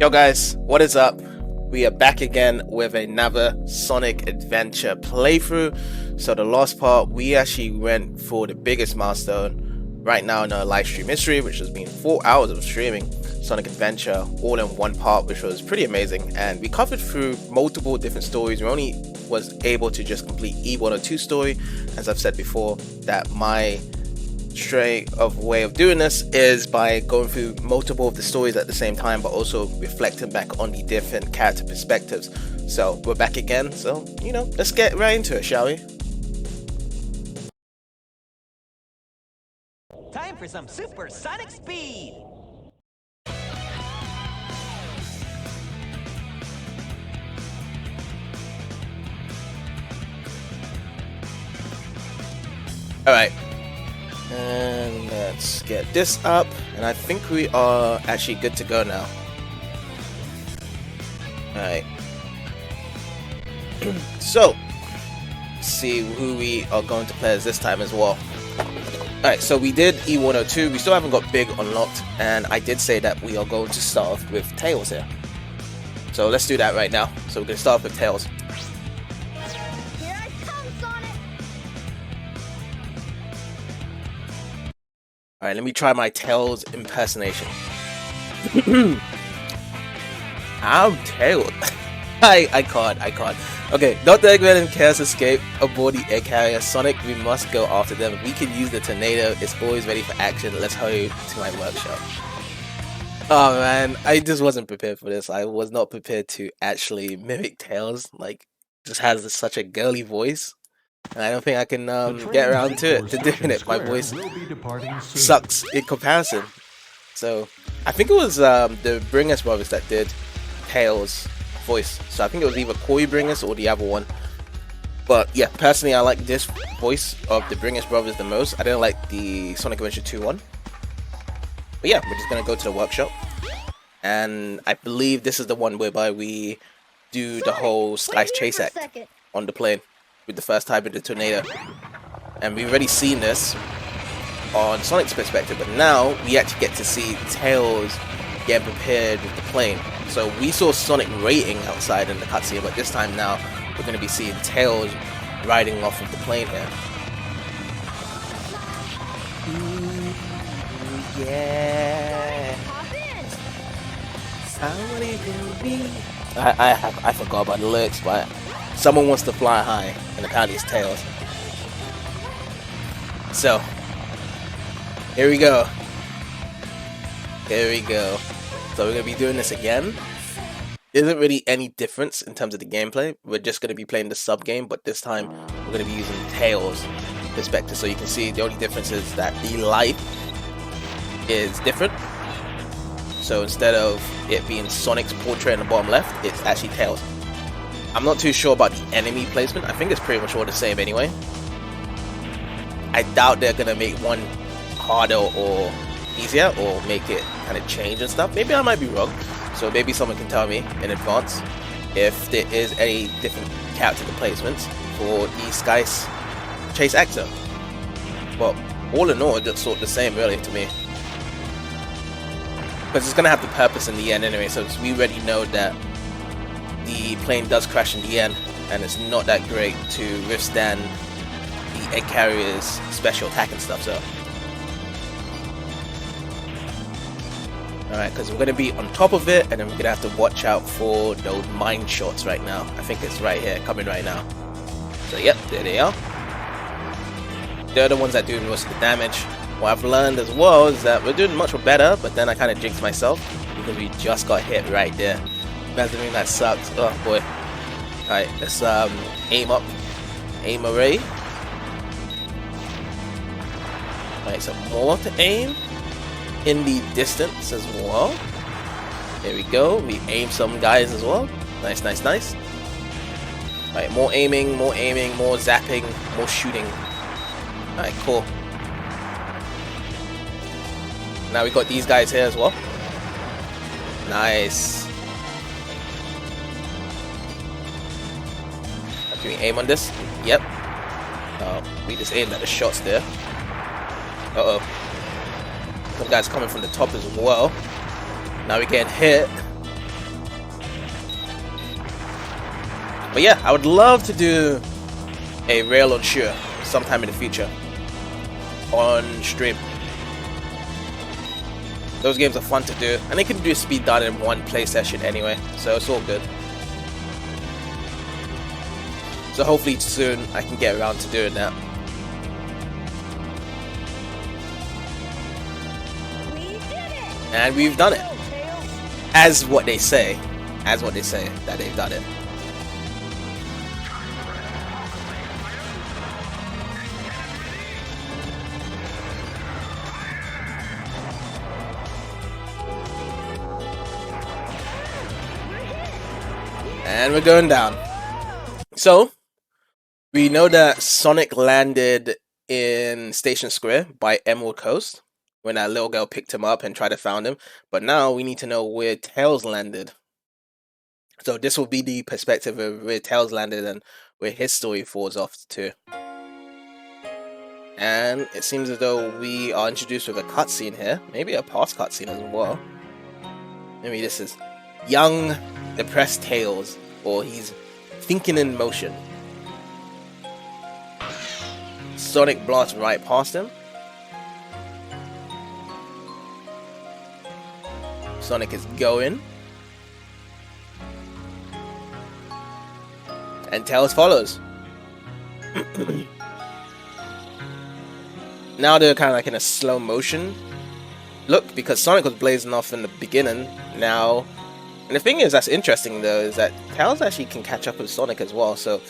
Yo guys, what is up? We are back again with another Sonic Adventure playthrough. So the last part, we actually went for the biggest milestone right now in our live stream history, which has been 4 hours of streaming Sonic Adventure all in one part, which was pretty amazing. And we covered through multiple different stories. We only was able to just complete E102 story. As I've said before, that my straight of way of doing this is by going through multiple of the stories at the same time, but also reflecting back on the different character perspectives. So we're back again, so let's get right into it, shall we? Time for some supersonic speed! Alright, and let's get this up, and I think we are actually good to go now. Alright. So, let's see who we are going to play as this time as well. Alright, so we did E102, we still haven't got Big unlocked, and I did say that we are going to start off with Tails here. So let's do that right now. So we're going to start off with Tails. Alright, let me try my Tails impersonation. I'm Tails. I can't. Okay, Dr. Eggman and Chaos escape aboard the egg carrier. Sonic, we must go after them. We can use the tornado. It's always ready for action. Let's hurry to my workshop. Oh man, I just wasn't prepared for this. I was not prepared to actually mimic Tails. Like, just has such a girly voice. And I don't think I can get around to doing it. My voice sucks in comparison. So I think it was the Bringus brothers that did Tails' voice. So I think it was either Corey Bringus or the other one. But yeah, personally I like this voice of the Bringus brothers the most. I didn't like the Sonic Adventure 2 one. But yeah, we're just gonna go to the workshop. And I believe this is the one whereby we do the whole Sky Chase act on the plane. With the first time in the tornado, and we've already seen this on Sonic's perspective, but now we actually get to see Tails get prepared with the plane. So we saw Sonic rating outside in the cutscene, but this time now we're going to be seeing Tails riding off of the plane here. Ooh, yeah. I forgot about the lyrics, but someone wants to fly high, and apparently it's Tails. So, here we go. So we're going to be doing this again. There isn't really any difference in terms of the gameplay. We're just going to be playing the sub-game, but this time we're going to be using Tails' perspective. So you can see the only difference is that the light is different. So instead of it being Sonic's portrait in the bottom left, it's actually Tails. I'm not too sure about the enemy placement. I think it's pretty much all the same anyway. I doubt they're gonna make one harder or easier, or make it kind of change and stuff. Maybe I might be wrong, so maybe someone can tell me in advance if there is any different character placements for the Sky Chase actor. But all in all, it just sort of the same really to me, because it's gonna have the purpose in the end anyway. So we already know that the plane does crash in the end, and it's not that great to withstand the egg carrier's special attack and stuff. So, alright, because we're going to be on top of it, and then we're going to have to watch out for those mine shots right now. I think it's right here, coming right now. So, yep, there they are. They're the ones that do most of the damage. What I've learned as well is that we're doing much better, but then I kind of jinxed myself because we just got hit right there. Measuring that sucks. Oh boy. Alright, let's aim up. Aim array. Alright, so more to aim in the distance as well. There we go. We aim some guys as well. Nice. Alright, more aiming, more zapping, more shooting. Alright, cool. Now we got these guys here as well. Nice. Can we aim on this? Yep. We just aimed at the shots there. Uh-oh. Some guys coming from the top as well. Now we're getting hit. But yeah, I would love to do a Rail on Sure sometime in the future on stream. Those games are fun to do, and they can do speed done in one play session anyway, so it's all good. So hopefully soon I can get around to doing that. And we've done it. As what they say. As what they say, that they've done it. And we're going down. So, we know that Sonic landed in Station Square by Emerald Coast when that little girl picked him up and tried to find him. But now we need to know where Tails landed. So this will be the perspective of where Tails landed and where his story falls off to. And it seems as though we are introduced with a cutscene here. Maybe a past cutscene as well. Maybe this is young, depressed Tails, or he's thinking in motion. Sonic blasts right past him. Sonic is going. And Tails follows. Now they're kind of like in a slow motion look, because Sonic was blazing off in the beginning. Now, and the thing is that's interesting though, is that Tails actually can catch up with Sonic as well, so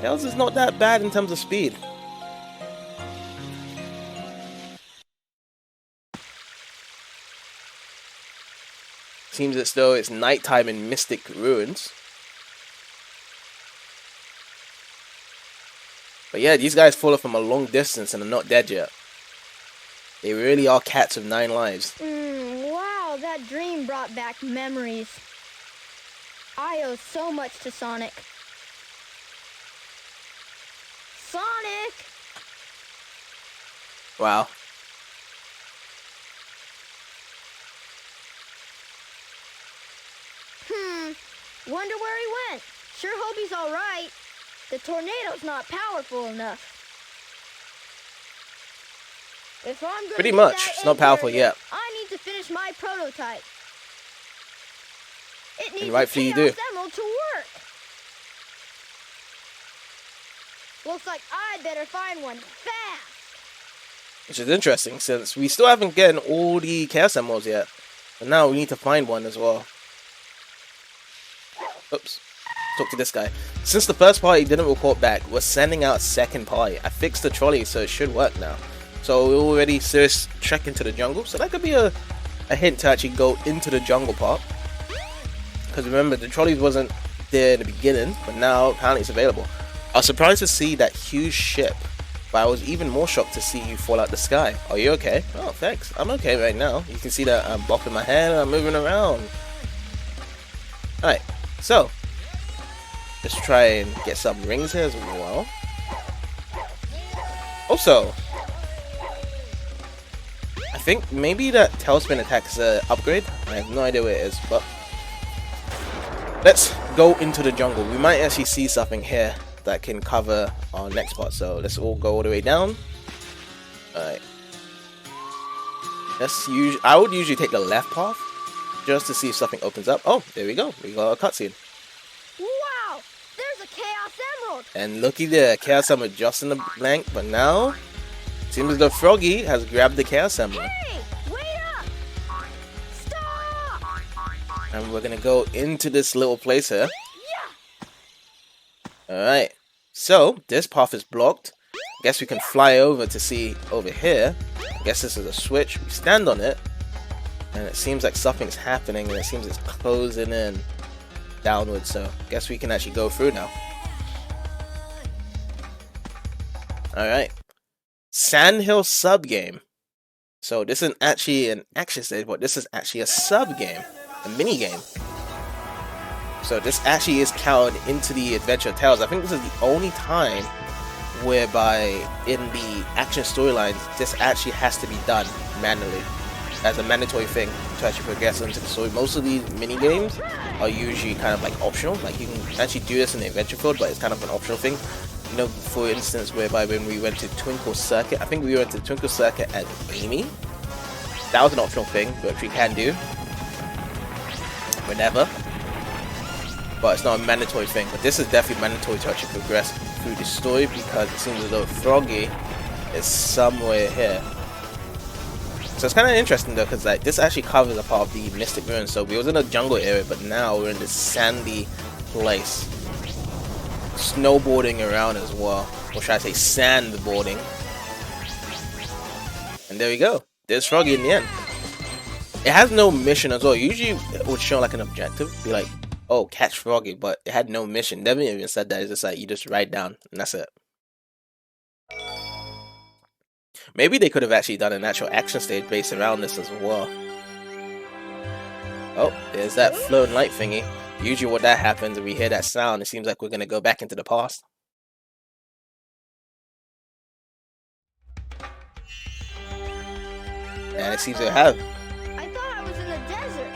Tails is not that bad in terms of speed. Seems as though it's nighttime in Mystic Ruins. But yeah, these guys follow from a long distance and are not dead yet. They really are cats with 9 lives. Wow, that dream brought back memories. I owe so much to Sonic. Sonic! Wow. Wonder where he went. Sure hope he's all right. The tornado's not powerful enough. If I'm gonna Pretty much. It's not powerful yet. I need to finish my prototype. It needs rightfully you a Chaos do. Emerald to work. Looks like I better find one fast. Which is interesting, since we still haven't gotten all the Chaos Emeralds yet. But now we need to find one as well. Oops. Talk to this guy. Since the first party didn't report back, we're sending out second party. I fixed the trolley, so it should work now. So we're already serious trek into the jungle. So that could be a hint to actually go into the jungle part. Because remember, the trolley wasn't there in the beginning, but now apparently it's available. I was surprised to see that huge ship, but I was even more shocked to see you fall out the sky. Are you okay? Oh, thanks. I'm okay right now. You can see that I'm bopping my head and I'm moving around. Alright, so let's try and get some rings here as well. Also, I think maybe that Tailspin attack is an upgrade. I have no idea where it is, but let's go into the jungle. We might actually see something here that can cover our next part. So let's all go all the way down. Alright. I would usually take the left path just to see if something opens up. Oh, there we go. We got a cutscene. Wow, there's a Chaos Emerald. And looky there, Chaos Emerald just in the blank, but now it seems as though Froggy has grabbed the Chaos Emerald. Hey, wait up! Stop! And we're gonna go into this little place here. Yeah. Alright, so this path is blocked. I guess we can fly over to see over here. I guess this is a switch. We stand on it, and it seems like something's happening, and it seems it's closing in downwards. So I guess we can actually go through now. Alright. Sandhill sub game. So this isn't actually an action stage, but this is actually a sub game, a mini game. So this actually is counted into the Adventure of Tails. I think this is the only time whereby in the action storylines this actually has to be done manually. as a mandatory thing to actually progress into the story. Most of these mini games are usually kind of like optional. Like you can actually do this in the adventure field, but it's kind of an optional thing. You know, for instance, whereby when we went to Twinkle Circuit, I think we went to Twinkle Circuit at Amy. That was an optional thing, which we can do whenever. But it's not a mandatory thing. But this is definitely mandatory to actually progress through the story, because it seems as though Froggy is somewhere here. So it's kind of interesting though, because like this actually covers a part of the Mystic Ruins. So we was in a jungle area, but now we're in this sandy place. Snowboarding around as well, or should I say sandboarding. And there we go. There's Froggy in the end. It has no mission as well. Usually it would show like an objective, be like, oh, catch Froggy, but it had no mission. Never even said that. It's just like you just write down and that's it. Maybe they could have actually done an actual action stage based around this as well. Oh, there's that floating light thingy. Usually what that happens, if we hear that sound, it seems like we're going to go back into the past. And it seems to have. I thought I was in the desert.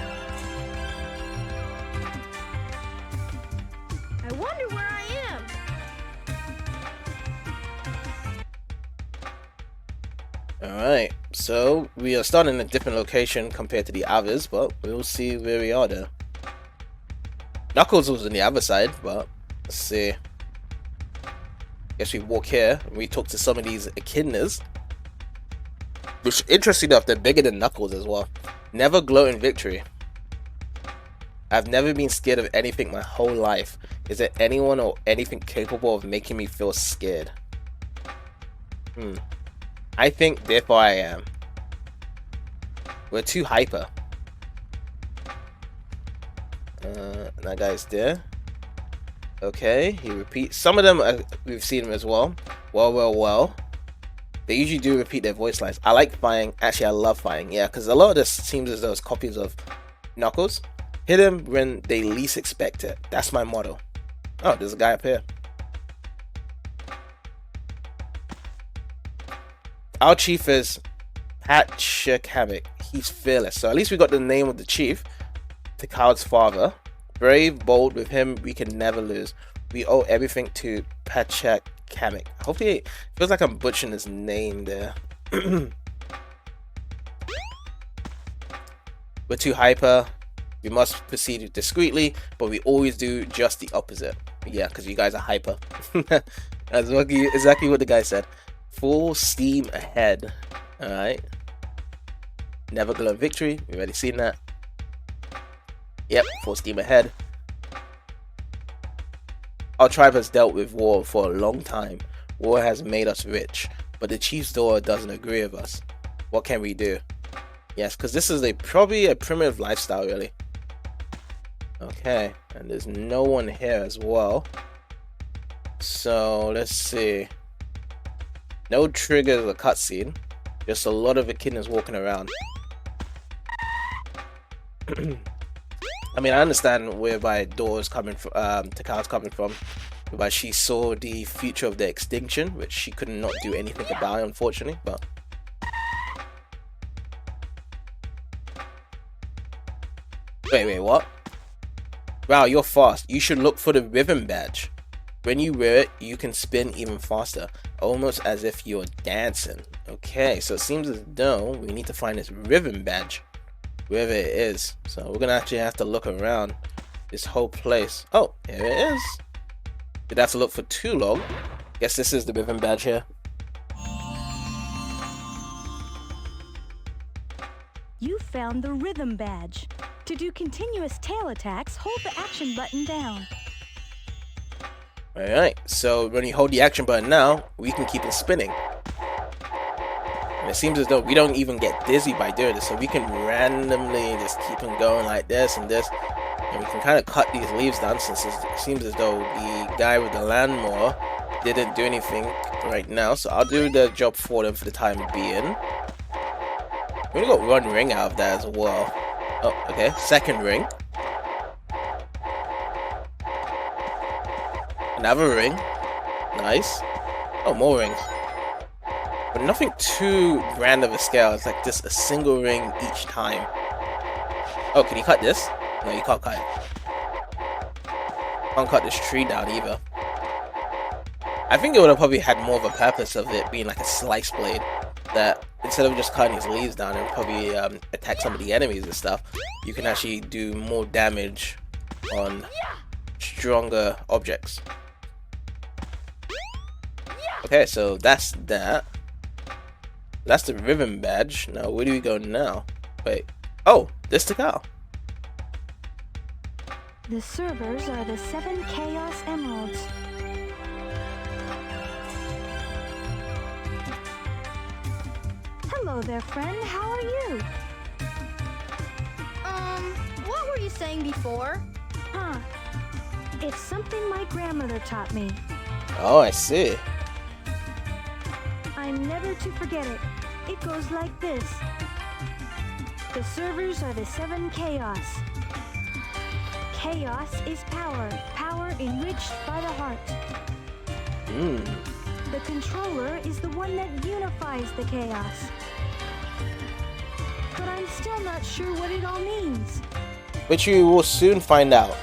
I wonder where I am. Alright, so we are starting in a different location compared to the others, but we'll see where we are there. Knuckles was on the other side, but let's see. Guess we walk here and we talk to some of these echidnas. Which, interesting enough, they're bigger than Knuckles as well. Never gloat in victory. I've never been scared of anything my whole life. Is there anyone or anything capable of making me feel scared? I think therefore I am. We're too hyper. That guy's there. Okay, he repeats. Some of them we've seen him as well. Well. They usually do repeat their voice lines. I like fighting. Actually, I love fighting. Yeah, because a lot of this seems as though it's copies of Knuckles. Hit him when they least expect it. That's my motto. Oh, there's a guy up here. Our chief is Pachacamac. He's fearless. So at least we got the name of the chief. Tikaal's father. Brave, bold. With him, we can never lose. We owe everything to Pachacamac. Hopefully, it feels like I'm butchering his name there. We're too hyper. We must proceed discreetly, but we always do just the opposite. Yeah, because you guys are hyper. That's exactly what the guy said. Full steam ahead. Alright. Never glow in victory. We've already seen that. Yep, full steam ahead. Our tribe has dealt with war for a long time. War has made us rich, but the chief's daughter doesn't agree with us. What can we do? Yes, because this is probably a primitive lifestyle, really. Okay, and there's no one here as well. So, let's see. No triggers or cutscene. Just a lot of echidnas walking around. I mean, I understand whereby Dora's coming from, Tikaal's coming from. Whereby she saw the future of the extinction, which she could not do anything about, unfortunately, but... Wait, what? Wow, you're fast. You should look for the rhythm badge. When you wear it, you can spin even faster, almost as if you're dancing. Okay, so it seems as though we need to find this rhythm badge, wherever it is. So we're gonna actually have to look around this whole place. Oh, here it is. Did have to look for too long. Guess this is the rhythm badge here. You found the rhythm badge. To do continuous tail attacks, hold the action button down. Alright, so when you hold the action button now, we can keep it spinning. And it seems as though we don't even get dizzy by doing this, so we can randomly just keep on going like this and this. And we can kind of cut these leaves down, since it seems as though the guy with the lawnmower didn't do anything right now. So I'll do the job for them for the time being. We only got one ring out of that as well. Oh, okay. Second ring. Another ring. Nice. Oh, more rings. But nothing too grand of a scale. It's like just a single ring each time. Oh, can you cut this? No, you can't cut it. Can't cut this tree down either. I think it would have probably had more of a purpose of it being like a slice blade. That instead of just cutting these leaves down and probably attack some of the enemies and stuff, you can actually do more damage on stronger objects. Okay, so that's that. That's the ribbon badge. Now, where do we go now? Wait. Oh, this the cow. The servers are the 7 Chaos Emeralds. Hello there, friend. How are you? What were you saying before? Huh. It's something my grandmother taught me. Oh, I see. I'm never to forget it. It goes like this. The servers are the 7 Chaos. Chaos is power. Power enriched by the heart. The controller is the one that unifies the chaos. But I'm still not sure what it all means. Which you will soon find out.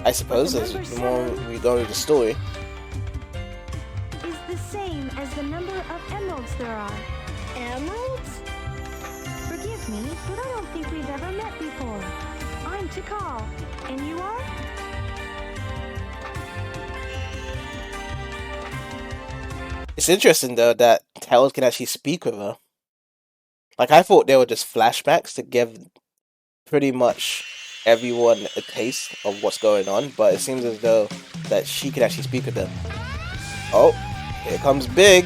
I suppose as the more we go into the story. Is the same as the number of emeralds there are. Emeralds? Forgive me, but I don't think we've ever met before. I'm Tikal, and you are? It's interesting though that Tails can actually speak with her. Like I thought they were just flashbacks to give pretty much everyone a taste of what's going on, but it seems as though that she can actually speak with them. Oh, here comes Big.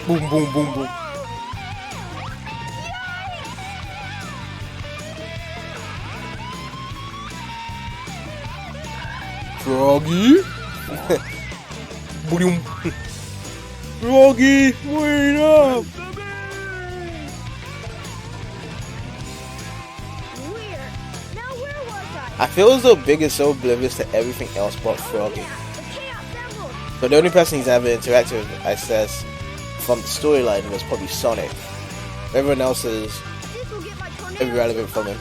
Boom, boom, boom, boom. Froggy? Boom. Froggy, wait up! I feel as though Big is so oblivious to everything else but Froggy. So the only person he's ever interacted with, I says, from the storyline was probably Sonic. Everyone else is irrelevant from him.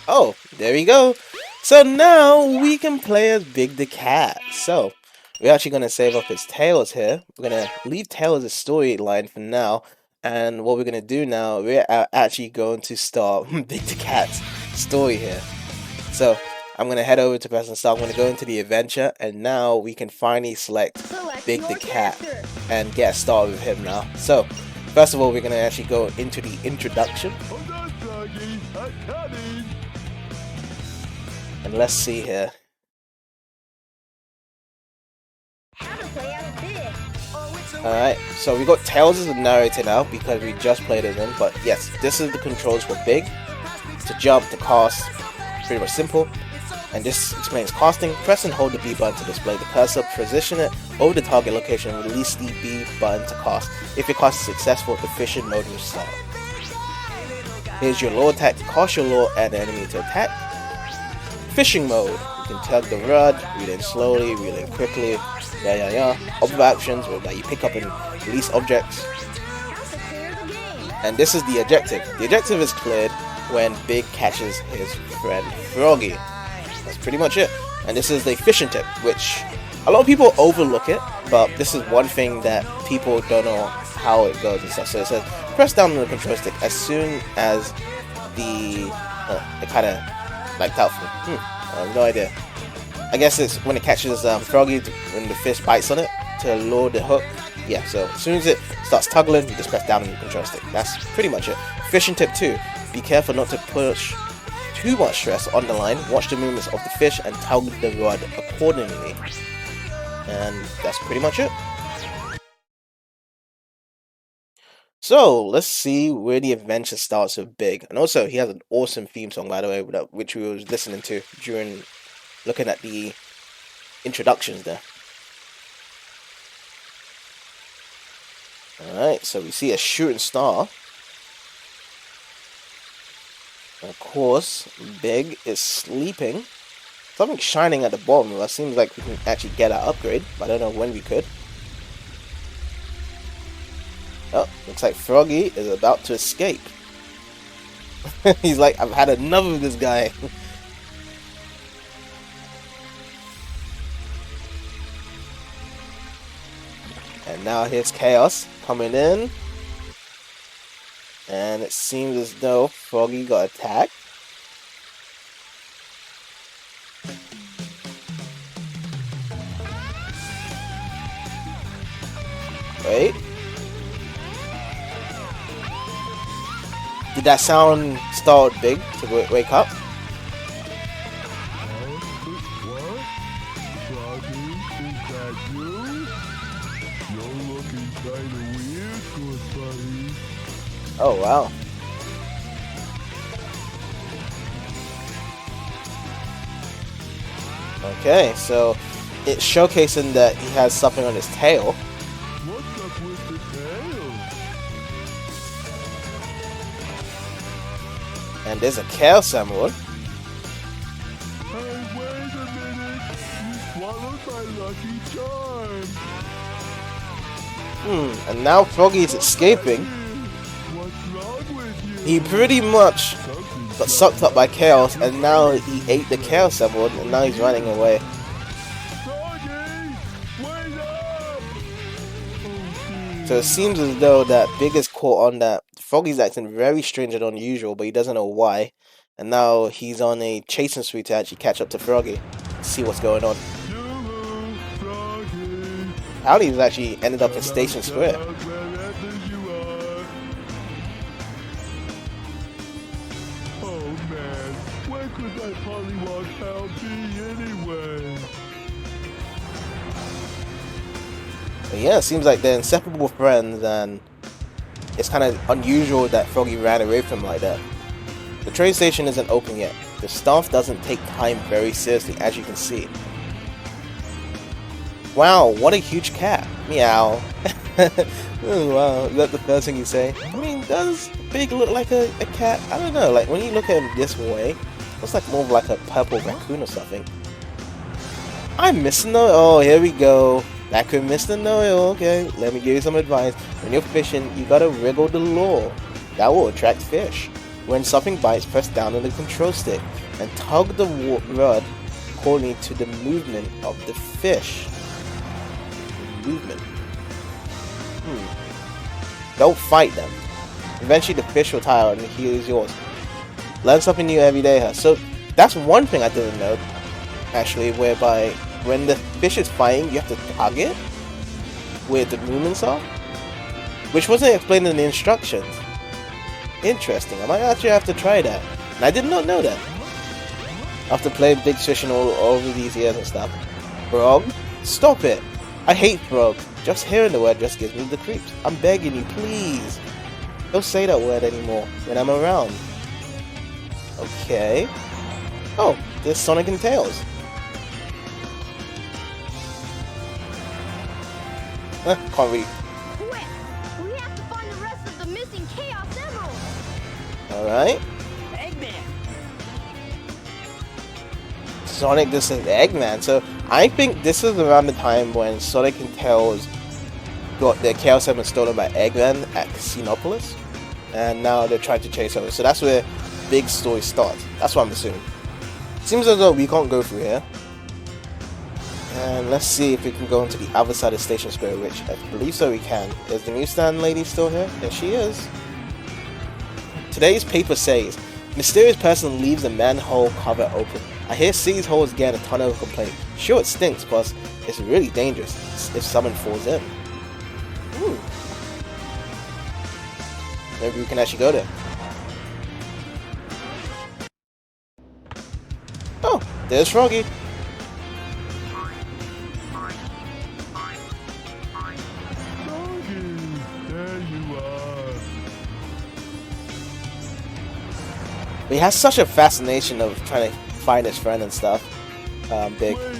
Oh, there we go. So now we can play as Big the Cat. So we're actually going to save up his Tails here. We're going to leave Tails' storyline for now. And what we're going to do now, we're actually going to start Big the Cat's story here. So I'm going to head over to Present Start. I'm going to go into the adventure. And now we can finally select Big the Cat and get started with him now. So first of all, we're going to actually go into the introduction. And let's see here. Alright, so we got Tails as the narrator now because we just played as him. But yes, this is the controls for Big. To jump, to cast, pretty much simple. And this explains casting. Press and hold the B button to display the cursor. Position it over the target location and release the B button to cast. If your cast is successful, the fishing mode will start. Here's your lure attack to cast your lure and the enemy to attack. Fishing mode. You can tug the rod, reel in slowly, reel in quickly. Other actions where you pick up and release objects. And this is the objective. The objective is cleared when Big catches his friend Froggy. That's pretty much it. And this is the fishing tip, which a lot of people overlook it, but this is one thing that people don't know how it goes and stuff. So it says press down on the control stick as soon as the it kind of like doubtful. I have no idea. I guess it's when it catches Froggy, when the fish bites on it to lure the hook. Yeah, so as soon as it starts tugging, you just press down on the control stick. That's pretty much it. Fishing tip 2. Be careful not to push too much stress on the line. Watch the movements of the fish and tug the rod accordingly. And that's pretty much it. So let's see where the adventure starts with Big. And also he has an awesome theme song, by the way, which we was listening to during looking at the introductions there. Alright, so we see a shooting star. Of course, Big is sleeping. Something shining at the bottom. Well, it seems like we can actually get our upgrade, but I don't know when we could. Oh, looks like Froggy is about to escape. He's like, I've had enough of this guy. And now here's Chaos coming in. And it seems as though Froggy got attacked. Wait. Did that sound start Big to wake up? What? Froggy, is that you? You're looking kinda weird, good buddy. Oh wow. Okay, so it's showcasing that he has something on his tail. What's up with the tail? And there's a Chaos Emerald. Hey, wait a minute! You swallowed my lucky charm! And now Froggy is escaping. What's wrong with you? He pretty much got sucked up by Chaos, and now he ate the Chaos Emerald, and now he's running away. Froggy! Wait up! So it seems as though that Big is caught on that. Froggy's acting very strange and unusual, but he doesn't know why. And now he's on a chasing spree to actually catch up to Froggy. See what's going on. Yoo-hoo, Froggy! How he's actually ended up in Station Square. Wherever you are. Oh man, where could that Pollywog pal be anyway? But yeah, it seems like they're inseparable friends, and it's kind of unusual that Froggy ran away from him like that. The train station isn't open yet. The staff doesn't take time very seriously, as you can see. Wow, what a huge cat. Meow. Oh, wow, is that the first thing you say? I mean, does Big look like a cat? I don't know, like when you look at him this way, looks like more of like a purple raccoon or something. I'm missing the... Oh, here we go. Back with Mr. Noel. Okay, let me give you some advice. When you're fishing, you gotta wriggle the lure. That will attract fish. When something bites, press down on the control stick and tug the rod according to the movement of the fish. Movement. Don't fight them. Eventually the fish will tire and he is yours. Learn something new every day, huh? So that's one thing I didn't know, actually, whereby when the fish is fighting, you have to tug it where the movements are, which wasn't explained in the instructions. Interesting. I might actually have to try that. And I did not know that. After playing Big Fishing all over these years and stuff. Frog, stop it. I hate Frog. Just hearing the word just gives me the creeps. I'm begging you, please. Don't say that word anymore when I'm around. Okay. Oh, there's Sonic and Tails. Can't read. Quick! We have to find the rest of the missing Chaos Emeralds! Alright. Eggman! Sonic, this is Eggman. So I think this is around the time when Sonic and Tails got their Chaos Emerald stolen by Eggman at Casinopolis. And now they're trying to chase over. So that's where Big story starts. That's what I'm assuming. Seems as though we can't go through here. And let's see if we can go into the other side of Station Square, which I believe so we can. Is the newsstand lady still here? Yes, she is. Today's paper says, mysterious person leaves a manhole cover open. I hear Seas Holes get a ton of complaints. Sure, it stinks, plus it's really dangerous if someone falls in. Ooh. Maybe we can actually go there. Oh, there's Froggy. There you are. He has such a fascination of trying to find his friend and stuff. Big. Wait,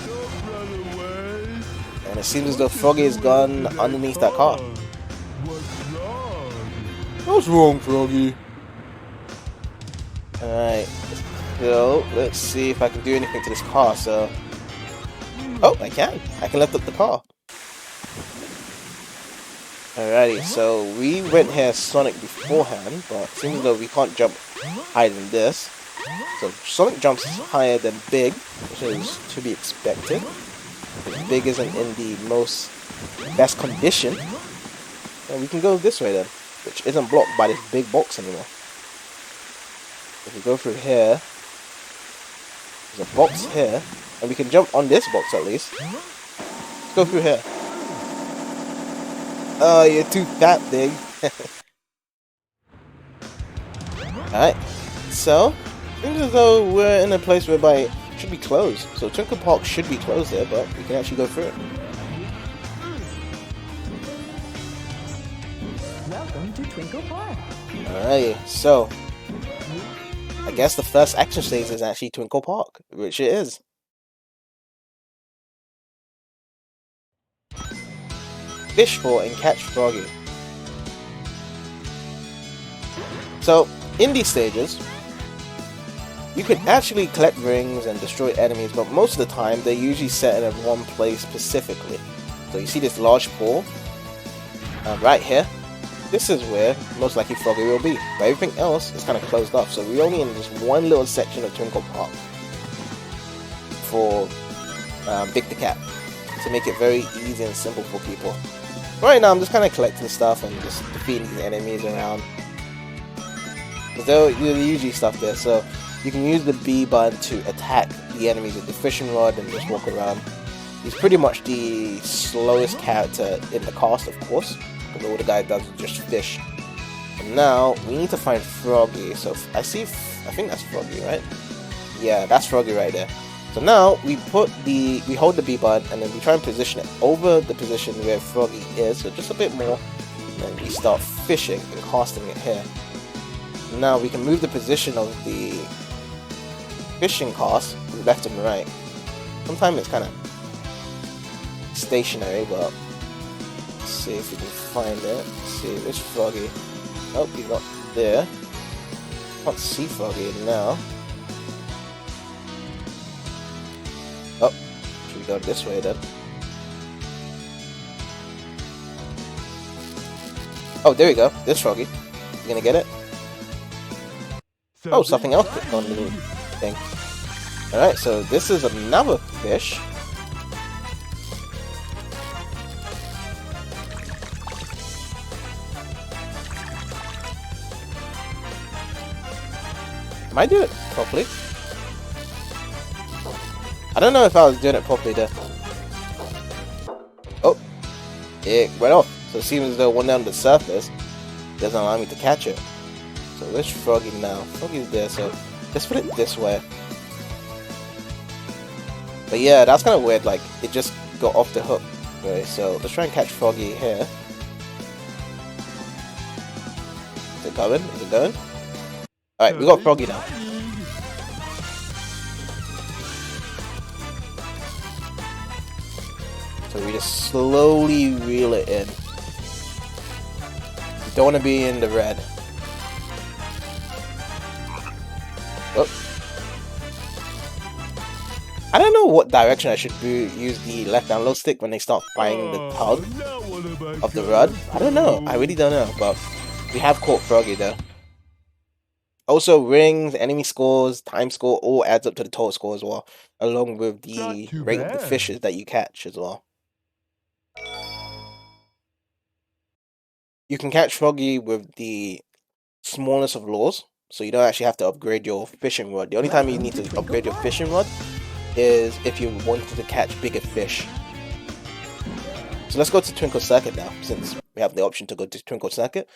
don't run away. And it seems as though Froggy is gone underneath that car. What's wrong? What's wrong, Froggy? Alright, so let's see if I can do anything to this car. So, oh, I can lift up the car. Alrighty, so we went here Sonic beforehand, but it seems as though we can't jump higher than this. So Sonic jumps higher than Big, which is to be expected. Big isn't in the best condition. And we can go this way then, which isn't blocked by this big box anymore. If we go through here, there's a box here, and we can jump on this box at least. Let's go through here. Oh, you're too fat, Big. Alright, so, seems as though we're in a place whereby it should be closed. So Twinkle Park should be closed there, but we can actually go through it. Welcome to Twinkle Park. Alright, so I guess the first action stage is actually Twinkle Park, which it is. Fish for and catch Froggy. So, in these stages, you can actually collect rings and destroy enemies, but most of the time they're usually set in one place specifically. So you see this large pool right here. This is where most likely Froggy will be, but everything else is kind of closed off. So we're only in just one little section of Twinkle Park for Big the Cat, to make it very easy and simple for people. Right now I'm just kind of collecting stuff and just defeating these enemies around. There's usually stuff there, so you can use the B button to attack the enemies with the fishing rod and just walk around. He's pretty much the slowest character in the cast, of course, because all the guy does is just fish. And now we need to find Froggy. So I think that's Froggy, right? Yeah, that's Froggy right there. So now we hold the B button and then we try and position it over the position where Froggy is, so just a bit more, and then we start fishing and casting it here. Now we can move the position of the fishing cast left and right. Sometimes it's kind of stationary, but let's see if we can find it. Let's see, which Froggy? Oh, he's not there. Can't see Froggy now. Oh, should we go this way then? Oh, there we go. This Froggy. You gonna get it? Oh, something else clicked on the little thing. Alright, so this is another fish. Am I doing it properly? I don't know if I was doing it properly there. Oh, it went off. So it seems as though one down the surface doesn't allow me to catch it. So where's Froggy now? Froggy's there, so let's put it this way. But yeah, that's kind of weird, like, it just got off the hook. Okay, so let's try and catch Froggy here. Is it going? Is it going? Alright, we got Froggy now. So we just slowly reel it in. You don't want to be in the red. Oh. I don't know what direction I should use the left download stick when they start firing the tug of the rod. I don't know. I really don't know. But we have caught Froggy though. Also, rings, enemy scores, time score all adds up to the total score as well, along with the rate of the fishes that you catch as well. You can catch Froggy with the smallest of lures, so you don't actually have to upgrade your fishing rod. The only time you need to upgrade your fishing rod is if you wanted to catch bigger fish. So let's go to Twinkle Circuit now, since we have the option to go to Twinkle Circuit.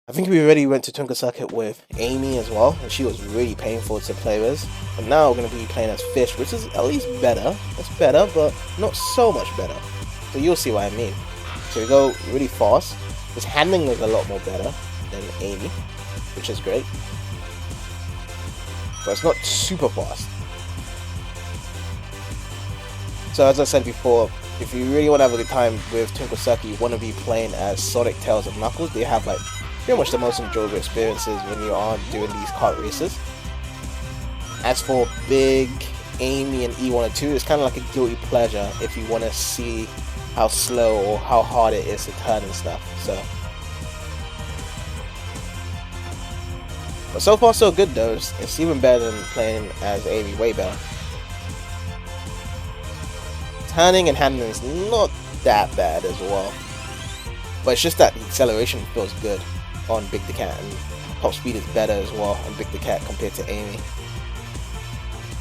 I think we already went to Twinkle Circuit with Amy as well, and she was really painful to play with. But now we're going to be playing as Fish, which is at least better. It's better, but not so much better. So you'll see what I mean. So we go really fast. His handling is a lot more better than Amy, which is great. But it's not super fast. So as I said before, if you really want to have a good time with Twinkle Circuit, you want to be playing as Sonic, Tails, and Knuckles. They have like pretty much the most enjoyable experiences when you are doing these kart races. As for Big, Amy, and E1 and 2, it's kind of like a guilty pleasure if you want to see how slow or how hard it is to turn and stuff. But so far so good though. It's even better than playing as Amy, way better. Turning and handling is not that bad as well. But it's just that the acceleration feels good on Big the Cat, and top speed is better as well on Big the Cat compared to Amy.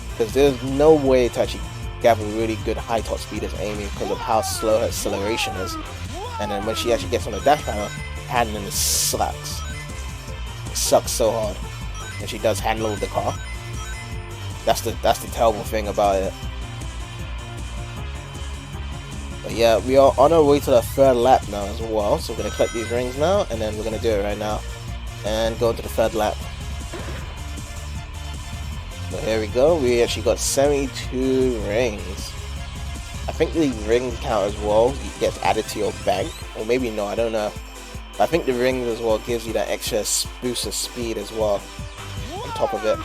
Because there's no way to actually gather really good high top speed as Amy because of how slow her acceleration is. And then when she actually gets on the dash panel, handling sucks. It sucks so hard when she does hand load the car. That's the terrible thing about it. But yeah, we are on our way to the third lap now as well. So we're gonna collect these rings now, and then we're gonna do it right now and go into the third lap. So here we go. We actually got 72 rings. I think the ring count as well gets added to your bank, or maybe no, I don't know. But I think the rings as well gives you that extra boost of speed as well on top of it.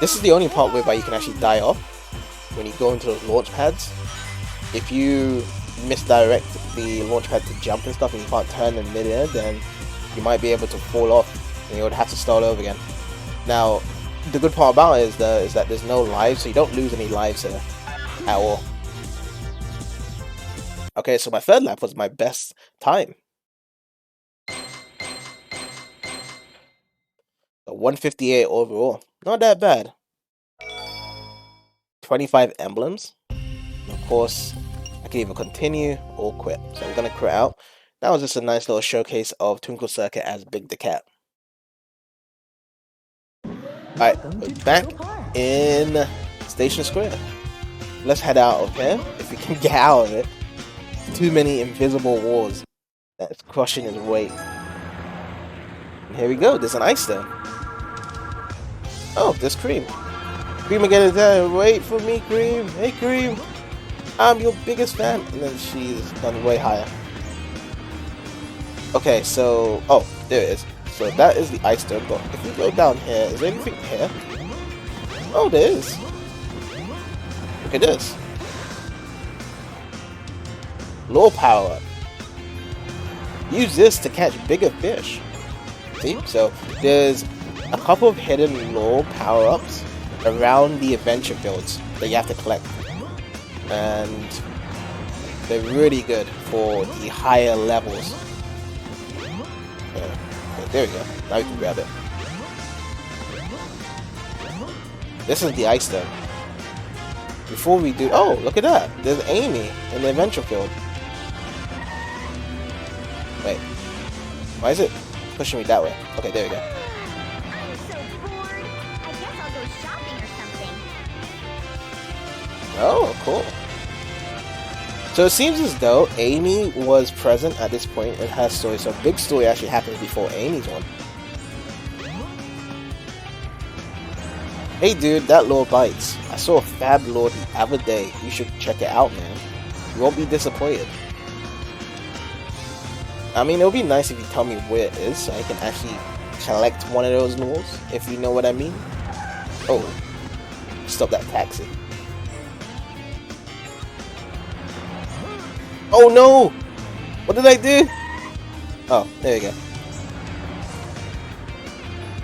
This is the only part whereby you can actually die off when you go into those launch pads. If you misdirect the launch pad to jump and stuff and you can't turn in midair, then you might be able to fall off and you would have to start over again. Now, the good part about it is that there's no lives, so you don't lose any lives here at all. Okay, so my third lap was my best time. So 158 overall. Not that bad. 25 emblems. Of course, I can either continue or quit. So I'm going to quit out. That was just a nice little showcase of Twinkle Circuit as Big the Cat. Alright, we're back in Station Square. Let's head out of here, if we can get out of it. Too many invisible walls that's crushing his weight. And here we go, there's an ice stone. Oh, there's Cream. Cream again is there. Wait for me, Cream. Hey, Cream. I'm your biggest fan. And then she's gone way higher. Okay, so... oh, there it is. So that is the ice stone. But if we go down here, is there anything here? Oh, there is. Look at this. Lure power up. Use this to catch bigger fish. See? So there's a couple of hidden lure power-ups around the adventure fields that you have to collect. And they're really good for the higher levels. Okay, there we go. Now we can grab it. This is the ice stone. Before we do... oh, look at that. There's Amy in the adventure field. Wait. Why is it pushing me that way? Okay, there we go. I'm so bored. I guess I'll go shopping or something. Oh, cool. So it seems as though Amy was present at this point in her story. So big story actually happens before Amy's one. Hey dude, that lure bites. I saw a fab lure the other day. You should check it out, man. You won't be disappointed. I mean, it'll be nice if you tell me where it is so I can actually collect one of those lures, if you know what I mean. Oh, stop that taxi. Oh no! What did I do? Oh, there you go.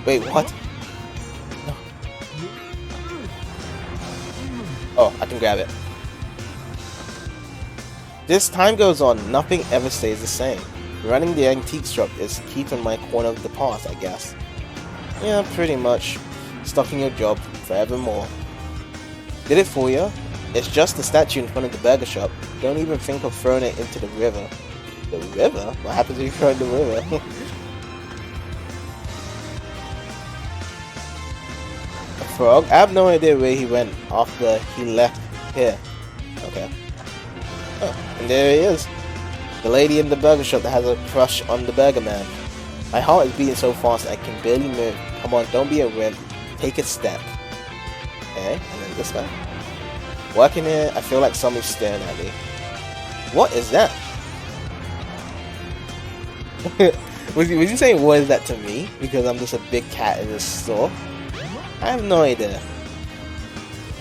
Wait, what? No. Oh, I can grab it. This time goes on, nothing ever stays the same. Running the antique shop is keeping my corner of the path, I guess. Yeah, pretty much. Stuck in your job forevermore. Did it for you? It's just the statue in front of the burger shop. Don't even think of throwing it into the river. The river? What happens if you throw it in the river? A frog? I have no idea where he went after he left here. Okay. Oh, and there he is. The lady in the burger shop that has a crush on the burger man. My heart is beating so fast I can barely move. Come on, don't be a wimp. Take a step. Okay, and then this guy. Working here, I feel like someone's staring at me. What is that? Was you saying what is that to me? Because I'm just a big cat in this store? I have no idea.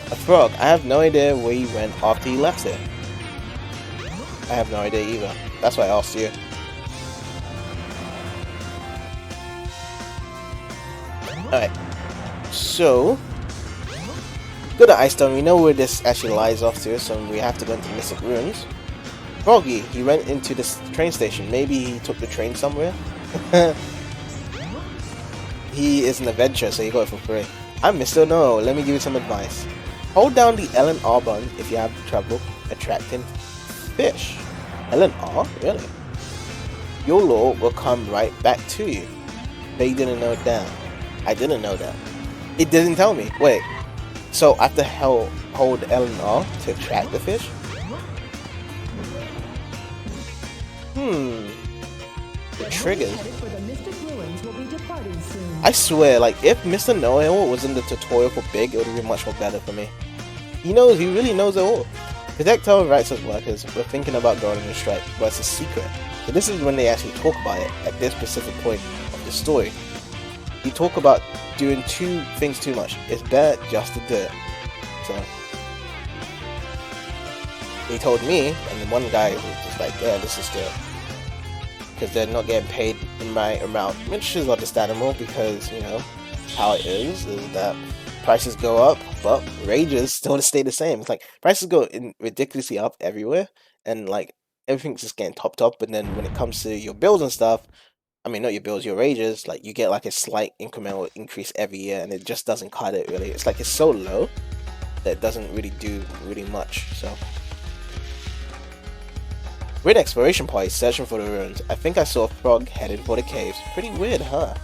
A frog. I have no idea where he went after he left it. I have no idea either. That's why I asked you. Alright. So, go to Ice Stone. We know where this actually lies off to, so we have to go into Mystic Ruins. Froggy, he went into this train station. Maybe he took the train somewhere? He is an adventurer, so you got it for free. I'm Mr. No. Let me give you some advice. Hold down the L and R button if you have trouble attracting fish. L and R? Really? Your lure will come right back to you. But you didn't know that. I didn't know that. It didn't tell me. Wait. So I have to hold L and R to attract the fish? The triggers. I swear, like, if Mr. Know-It-All was in the tutorial for Big, it would have been much more better for me. He really knows it all. Protectile writes as workers, we're thinking about going on a strike, but it's a secret. So this is when they actually talk about it, at this specific point of the story. You talk about doing two things too much. It's better just to do it. So he told me, and then one guy was just like, yeah, this is good. Because they're not getting paid in my amount, which is understandable because, you know, how it is that prices go up, but wages still stay the same. It's like prices go ridiculously up everywhere, and like everything's just getting topped up. And then when it comes to your bills and stuff, I mean, not your bills, your wages, like you get like a slight incremental increase every year, and it just doesn't cut it really. It's like it's so low that it doesn't really do much. So. We're in exploration party searching for the ruins. I think I saw a frog headed for the caves. Pretty weird, huh?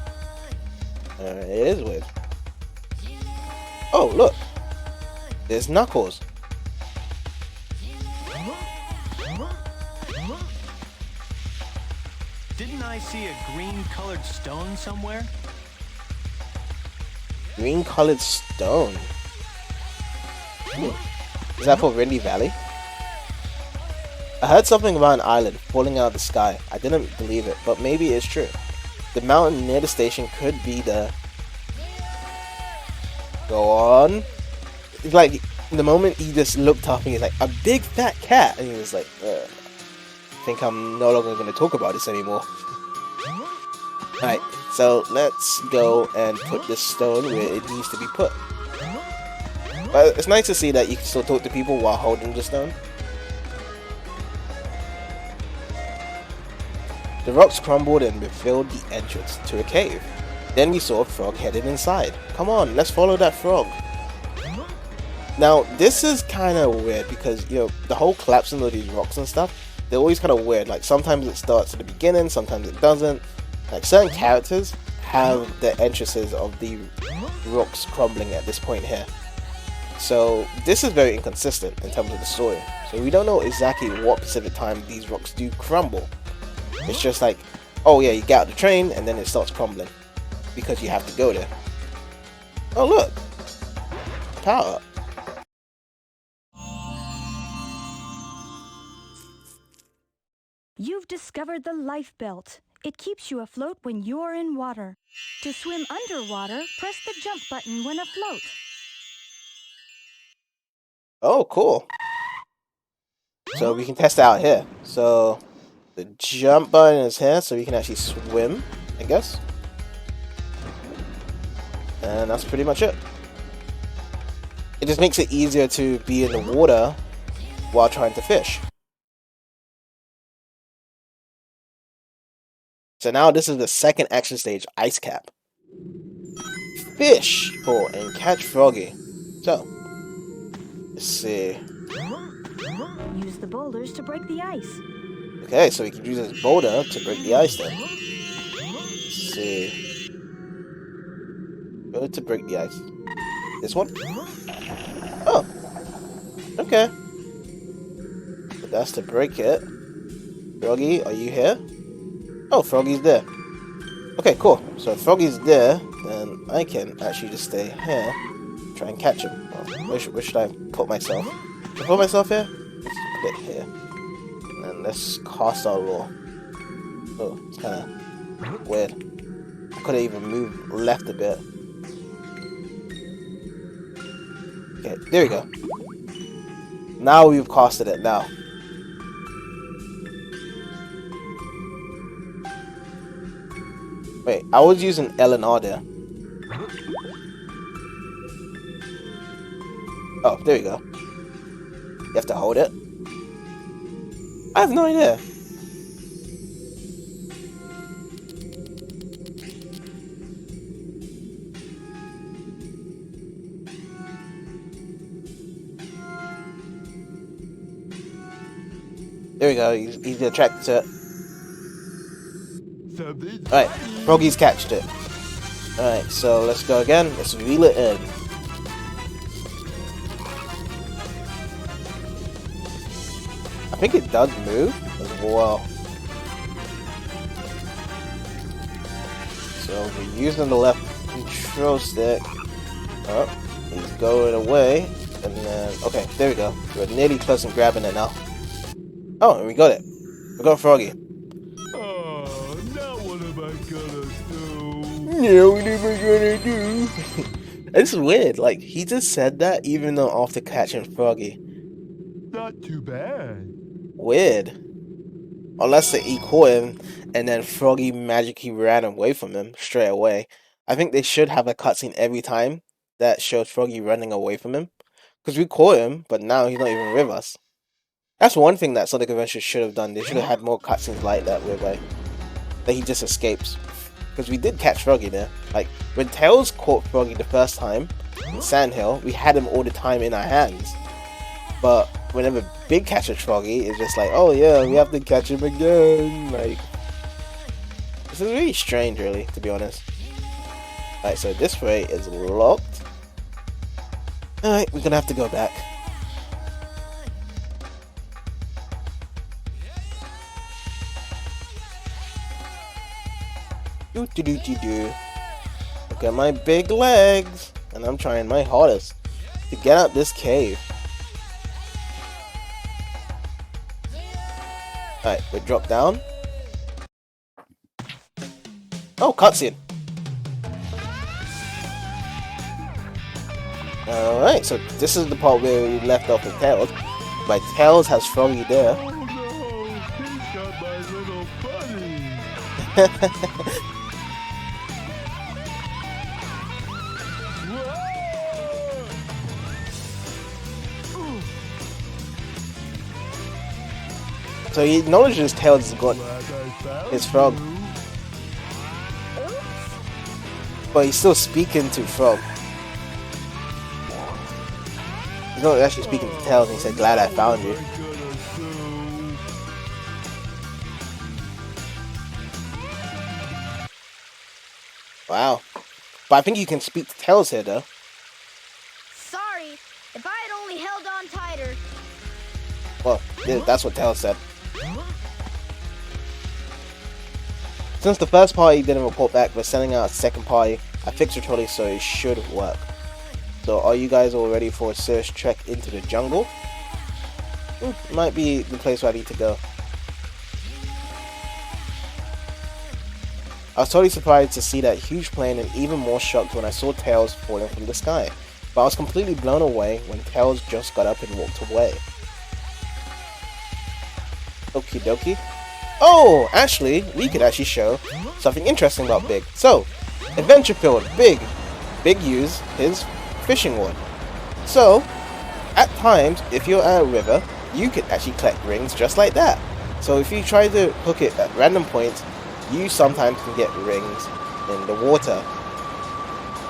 It is weird. Oh, look! There's Knuckles. Didn't I see a green-colored stone somewhere? Green-colored stone? Is that for Windy Valley? I heard something about an island falling out of the sky. I didn't believe it, but maybe it's true. The mountain near the station could be the... Go on. It's like, the moment he just looked up and he's like, a big fat cat! And he was like, I think I'm no longer going to talk about this anymore. Alright, so let's go and put this stone where it needs to be put. But it's nice to see that you can still talk to people while holding the stone. The rocks crumbled and revealed the entrance to a cave. Then we saw a frog headed inside. Come on, let's follow that frog. Now, this is kind of weird because, you know, the whole collapsing of these rocks and stuff, they're always kind of weird. Like, sometimes it starts at the beginning, sometimes it doesn't. Like, certain characters have the entrances of the rocks crumbling at this point here. So, this is very inconsistent in terms of the story. So, we don't know exactly what specific time these rocks do crumble. It's just like, oh yeah, you get out the train and then it starts crumbling because you have to go there. Oh look, power up. You've discovered the life belt. It keeps you afloat when you're in water. To swim underwater, press the jump button when afloat. Oh, cool. So we can test it out here. So the jump button is here, so we can actually swim, I guess. And that's pretty much it. It just makes it easier to be in the water while trying to fish. So now this is the second action stage, Ice Cap. Fish pull and catch Froggy. So, let's see. Use the boulders to break the ice. Okay, so we can use this boulder to break the ice then. Let's see. Go to break the ice. This one? Oh. Okay. So that's to break it. Froggy, are you here? Oh, Froggy's there. Okay, cool. So if Froggy's there, then I can actually just stay here, try and catch him. Oh, where should I put myself? Should I put myself here? Let's put it here. And let's cast our lure. Oh, it's kind of Weird. I could have even moved left a bit. Okay, there we go. Now we've casted it now. Wait, I was using L and R there. Oh, there we go. You have to hold it. I have no idea. There we go, he's attracted to it. Alright, Froggy's catched it. Alright, so let's go again. Let's reel it in. I think it does move as well. So we're using the left control stick. Oh, he's going away. And then, okay, there we go. We're nearly close and grabbing it now. Oh, and we got it. We got Froggy. Oh, now what am I gonna do? No, what am I gonna do? It's weird, like, he just said that even though after catching Froggy. Not too bad. Weird. Unless he caught him and then Froggy magically ran away from him straight away. I think they should have a cutscene every time that shows Froggy running away from him. Because we caught him, but now he's not even with us. That's one thing that Sonic Adventure should have done. They should have had more cutscenes like that whereby that he just escapes. Because we did catch Froggy there. Like, when Tails caught Froggy the first time in Sandhill, we had him all the time in our hands. But whenever Big catches Froggy, it's just like, oh yeah, we have to catch him again. Like, this is really strange, really, to be honest. Alright, so this way is locked. Alright, we're gonna have to go back. Do. Look at my big legs, and I'm trying my hardest to get out this cave. Alright, we drop down. Oh, cutscene. Alright, so this is the part where we left off with Tails. My Tails has Froggy there. Oh no, he's got my little buddy. So he acknowledges Tails has got his frog. But he's still speaking to Frog. He's not actually speaking to Tails, and he said, glad I found you. Wow. But I think you can speak to Tails here, though. Sorry, if I had only held on tighter. Well, yeah, that's what Tails said. Since the first party didn't report back, we're sending out a second party. I fixed the trolley, so it should work. So are you guys all ready for a serious trek into the jungle? Might be the place where I need to go. I was totally surprised to see that huge plane, and even more shocked when I saw Tails falling from the sky. But I was completely blown away when Tails just got up and walked away. Okie dokie. Oh, actually, we could actually show something interesting about Big. So, Adventure Field, Big use his fishing rod. So, at times, if you're at a river, you could actually collect rings just like that. So if you try to hook it at random points, you sometimes can get rings in the water.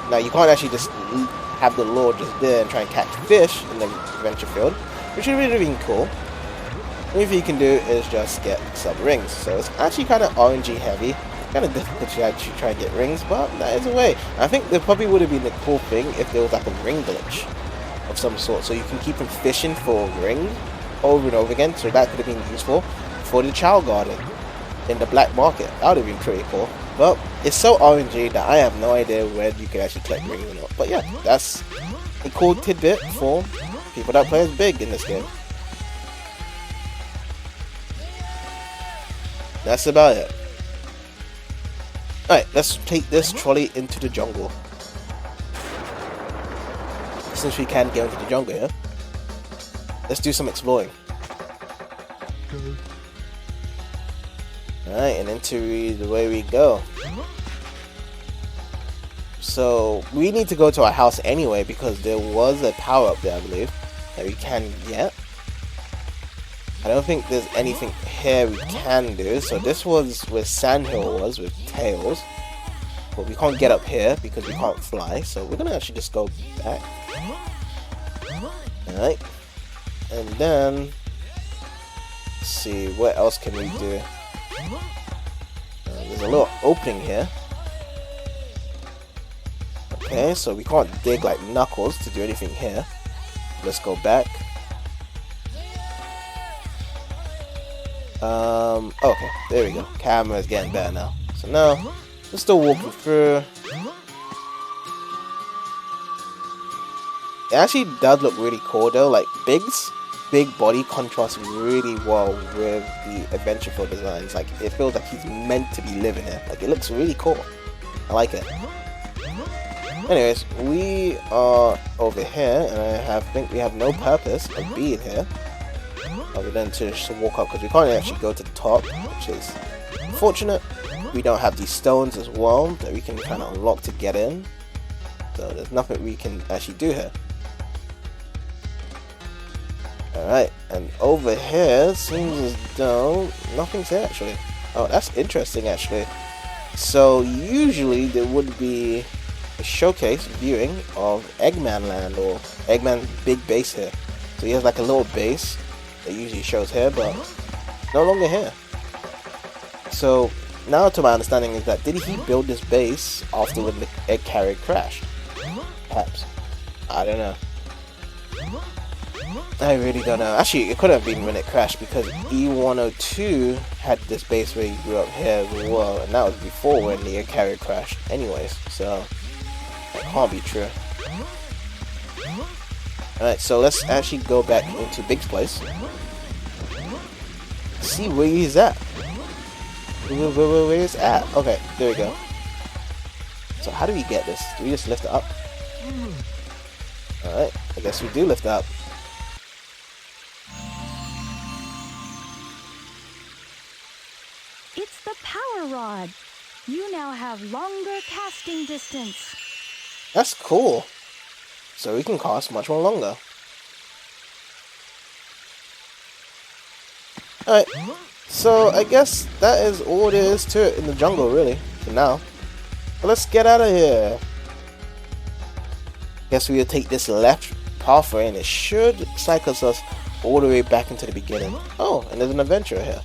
Now, you can't actually just have the lure just there and try and catch fish in the Adventure Field, which would really be cool. What you can do is just get some rings. So it's actually kind of RNG heavy, kind of difficult to actually try and get rings, but that is a way. I think there probably would have been a cool thing if there was like a ring glitch of some sort, so you can keep on fishing for rings over and over again. So that could have been useful for the Chow Garden in the black market. That would have been pretty cool. But it's so RNG that I have no idea when you can actually collect rings or not. But yeah, that's a cool tidbit for people that play as Big in this game. That's about it. Alright, let's take this trolley into the jungle. Since we can get into the jungle here, let's do some exploring. Alright, and into the way we go. So, we need to go to our house anyway because there was a power up there, I believe, that we can get. I don't think there's anything here we can do. So this was where Sandhill was with Tails. But we can't get up here because we can't fly. So we're going to actually just go back. Alright. And then, let's see, what else can we do? There's a little opening here. Okay, so we can't dig like Knuckles to do anything here. Let's go back. Okay, there we go. Camera is getting better now. So now, we're still walking through. It actually does look really cool though. Like Big's big body contrasts really well with the Adventureville designs. Like it feels like he's meant to be living here. Like it looks really cool. I like it. Anyways, we are over here, and I think we have no purpose of being here other than to just walk up because we can't actually go to the top, which is unfortunate. We don't have these stones as well that we can kind of unlock to get in, so there's nothing we can actually do here. Alright, and over here seems as though nothing's here actually. Oh, that's interesting actually. So usually there would be a showcase viewing of Eggman Land or Eggman's big base here. So he has like a little base that usually shows here, but no longer here. So now to my understanding is that did he build this base after when the egg carrier crashed? Perhaps. I don't know. I really don't know. Actually, it could have been when it crashed because E102 had this base where he grew up here as well, and that was before when the egg carrier crashed anyways, so that can't be true. Alright, so let's actually go back into Big's place. See where he's at. Where he's at. Okay, there we go. So how do we get this? Do we just lift it up? Alright, I guess we do lift it up. It's the power rod. You now have longer casting distance. That's cool. So we can cast much more longer. Alright, so I guess that is all there is to it in the jungle really, for now. But let's get out of here. Guess we'll take this left pathway and it should cycle us all the way back into the beginning. Oh, and there's an adventurer here.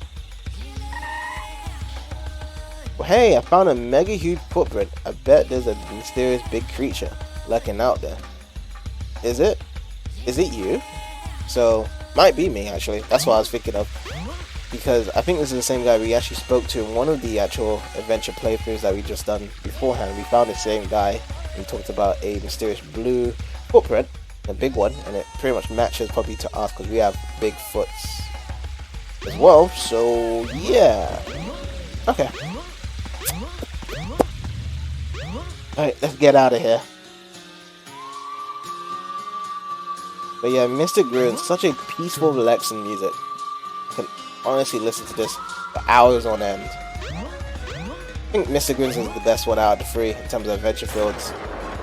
Well, hey, I found a mega huge footprint. I bet there's a mysterious big creature lurking out there. Is it? Is it you? So, might be me actually. That's what I was thinking of. Because I think this is the same guy we actually spoke to in one of the actual adventure playthroughs that we just done beforehand. We found the same guy and talked about a mysterious blue footprint, a big one, and it pretty much matches probably to us because we have big foots as well. So, yeah. Okay. Alright, let's get out of here. But yeah, Mr. Gruen, such a peaceful, relaxing music. I can honestly listen to this for hours on end. I think Mr. Gruen's is the best one out of the three in terms of Adventureville's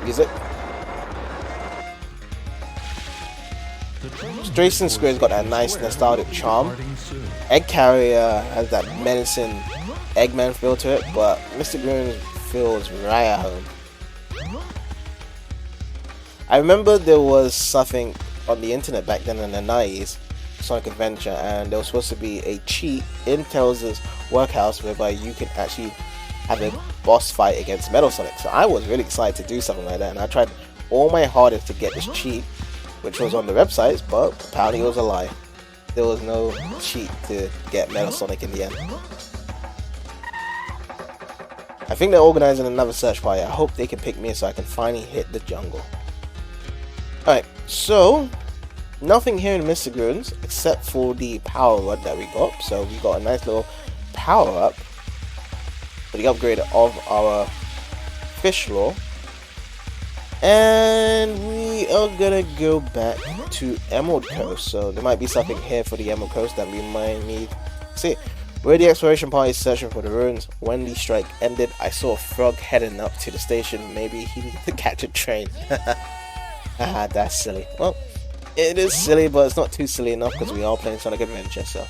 music. Drason Square's got that nice nostalgic charm. Egg Carrier has that menacing Eggman feel to it, but Mr. Gruen feels right at home. I remember there was something on the internet back then in the 90s, Sonic Adventure, and there was supposed to be a cheat in Tails' workhouse whereby you can actually have a boss fight against Metal Sonic. So I was really excited to do something like that, and I tried all my hardest to get this cheat, which was on the websites, but apparently it was a lie. There was no cheat to get Metal Sonic in the end. I think they're organizing another search party. I hope they can pick me so I can finally hit the jungle. Alright, so nothing here in Mr. Gruen's except for the power rod that we got. So we got a nice little power up. for the upgrade of our fish lore. And we are gonna go back to Emerald Coast, so there might be something here for the Emerald Coast that we might need to see. We're the exploration party searching for the ruins. When the strike ended, I saw a frog heading up to the station. Maybe he needed to catch a train. Haha, that's silly. Well, it is silly, but it's not too silly enough because we are playing Sonic Adventure, so.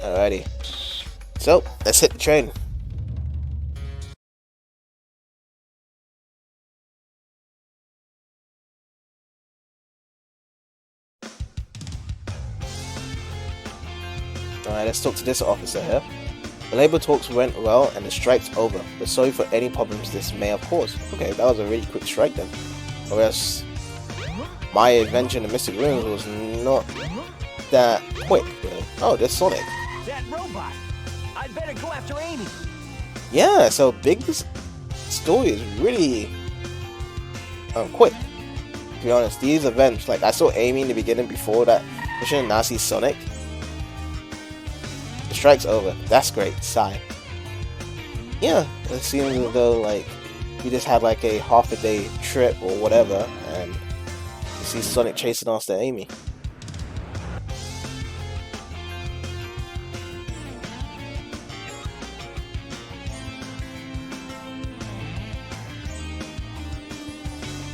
Alrighty. So, let's hit the train. Alright, let's talk to this officer here. The labor talks went well and the strike's over. We're sorry for any problems this may have caused. Okay, that was a really quick strike then. Whereas my adventure in the Mystic Ruins was not that quick, really. Oh, there's Sonic. That robot! I'd better go after Amy! Yeah, so Big's story is really quick. To be honest, these events, like I saw Amy in the beginning before that mission, now I see Sonic. The strike's over. That's great. Sigh. Yeah, it seems as though like we just had like a half a day trip or whatever, and you see Sonic chasing after Amy.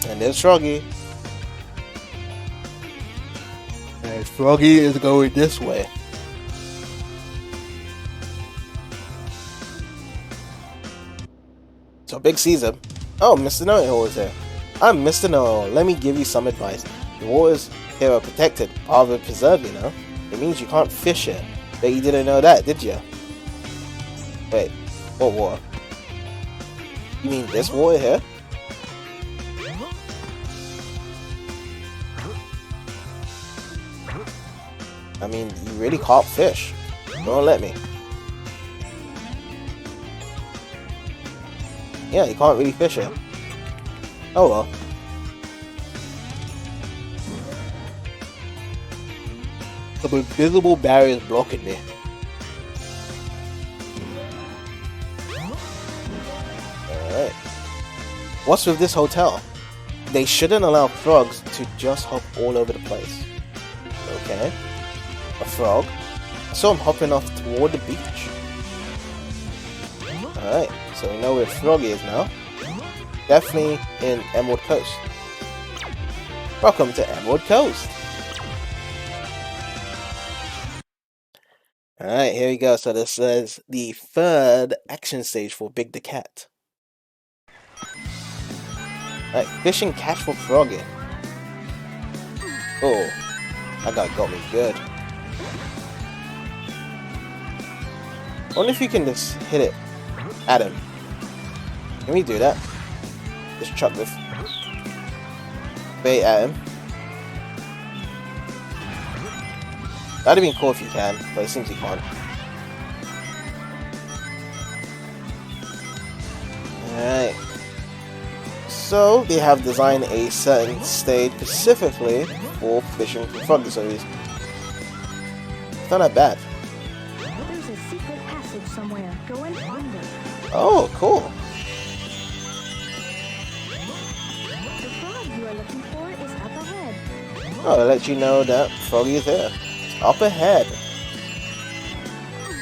And there's Froggy. And Froggy is going this way. So Big sees him. Oh, Mr. Know-It-All is here. I'm Mr. Know-It-All. Let me give you some advice. The waters here are protected, part of a preserve, you know. It means you can't fish here. Bet you didn't know that, did you? Wait, what water? You mean this water here? I mean, you really can't fish. Don't let me. Yeah, you can't really fish it. Oh well. Some invisible barriers blocking me. Alright. What's with this hotel? They shouldn't allow frogs to just hop all over the place. Okay. A frog. I saw him hopping off toward the beach. Alright. So we know where Froggy is now. Definitely in Emerald Coast. Welcome to Emerald Coast. Alright, here we go. So this is the third action stage for Big the Cat. Alright, fish and catch for Froggy. Oh, that guy got me good. I wonder if you can just hit it at him. Can we do that? Just chuck this bait at him. That'd have been cool if you can, but it seems you can't. Alright. So, they have designed a certain stage specifically for fishing for Froggy, so it's not that bad. There's a secret passage somewhere. Go and find it. Oh, cool. The frog you are looking for is up ahead. Oh, I'll let you know that Froggy is there. It's up ahead.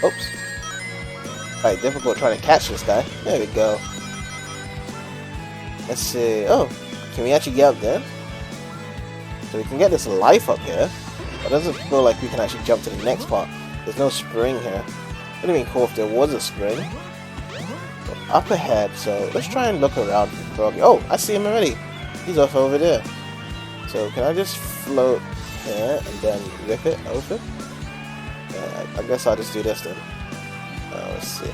Oops. Quite difficult trying to catch this guy. There we go. Let's see. Oh, can we actually get up there? So we can get this life up here. But it doesn't feel like we can actually jump to the next part. There's no spring here. Would have been cool if there was a spring. But up ahead, so let's try and look around for Froggy. Oh, I see him already. He's off over there. So can I just float here and then rip it open? Yeah, I guess I'll just do this then. Let's see.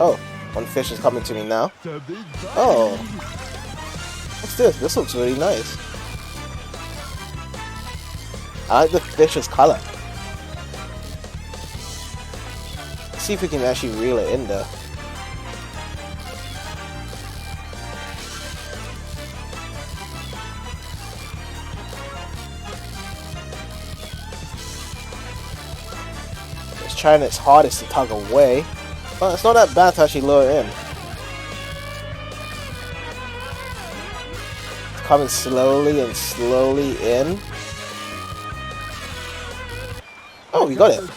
Oh, one fish is coming to me now. Oh, what's this? This looks really nice. I like the fish's color. Let's see if we can actually reel it in there. trying its hardest to tug away, but it's not that bad to actually lure it in. Coming slowly and slowly in. Oh, we got it.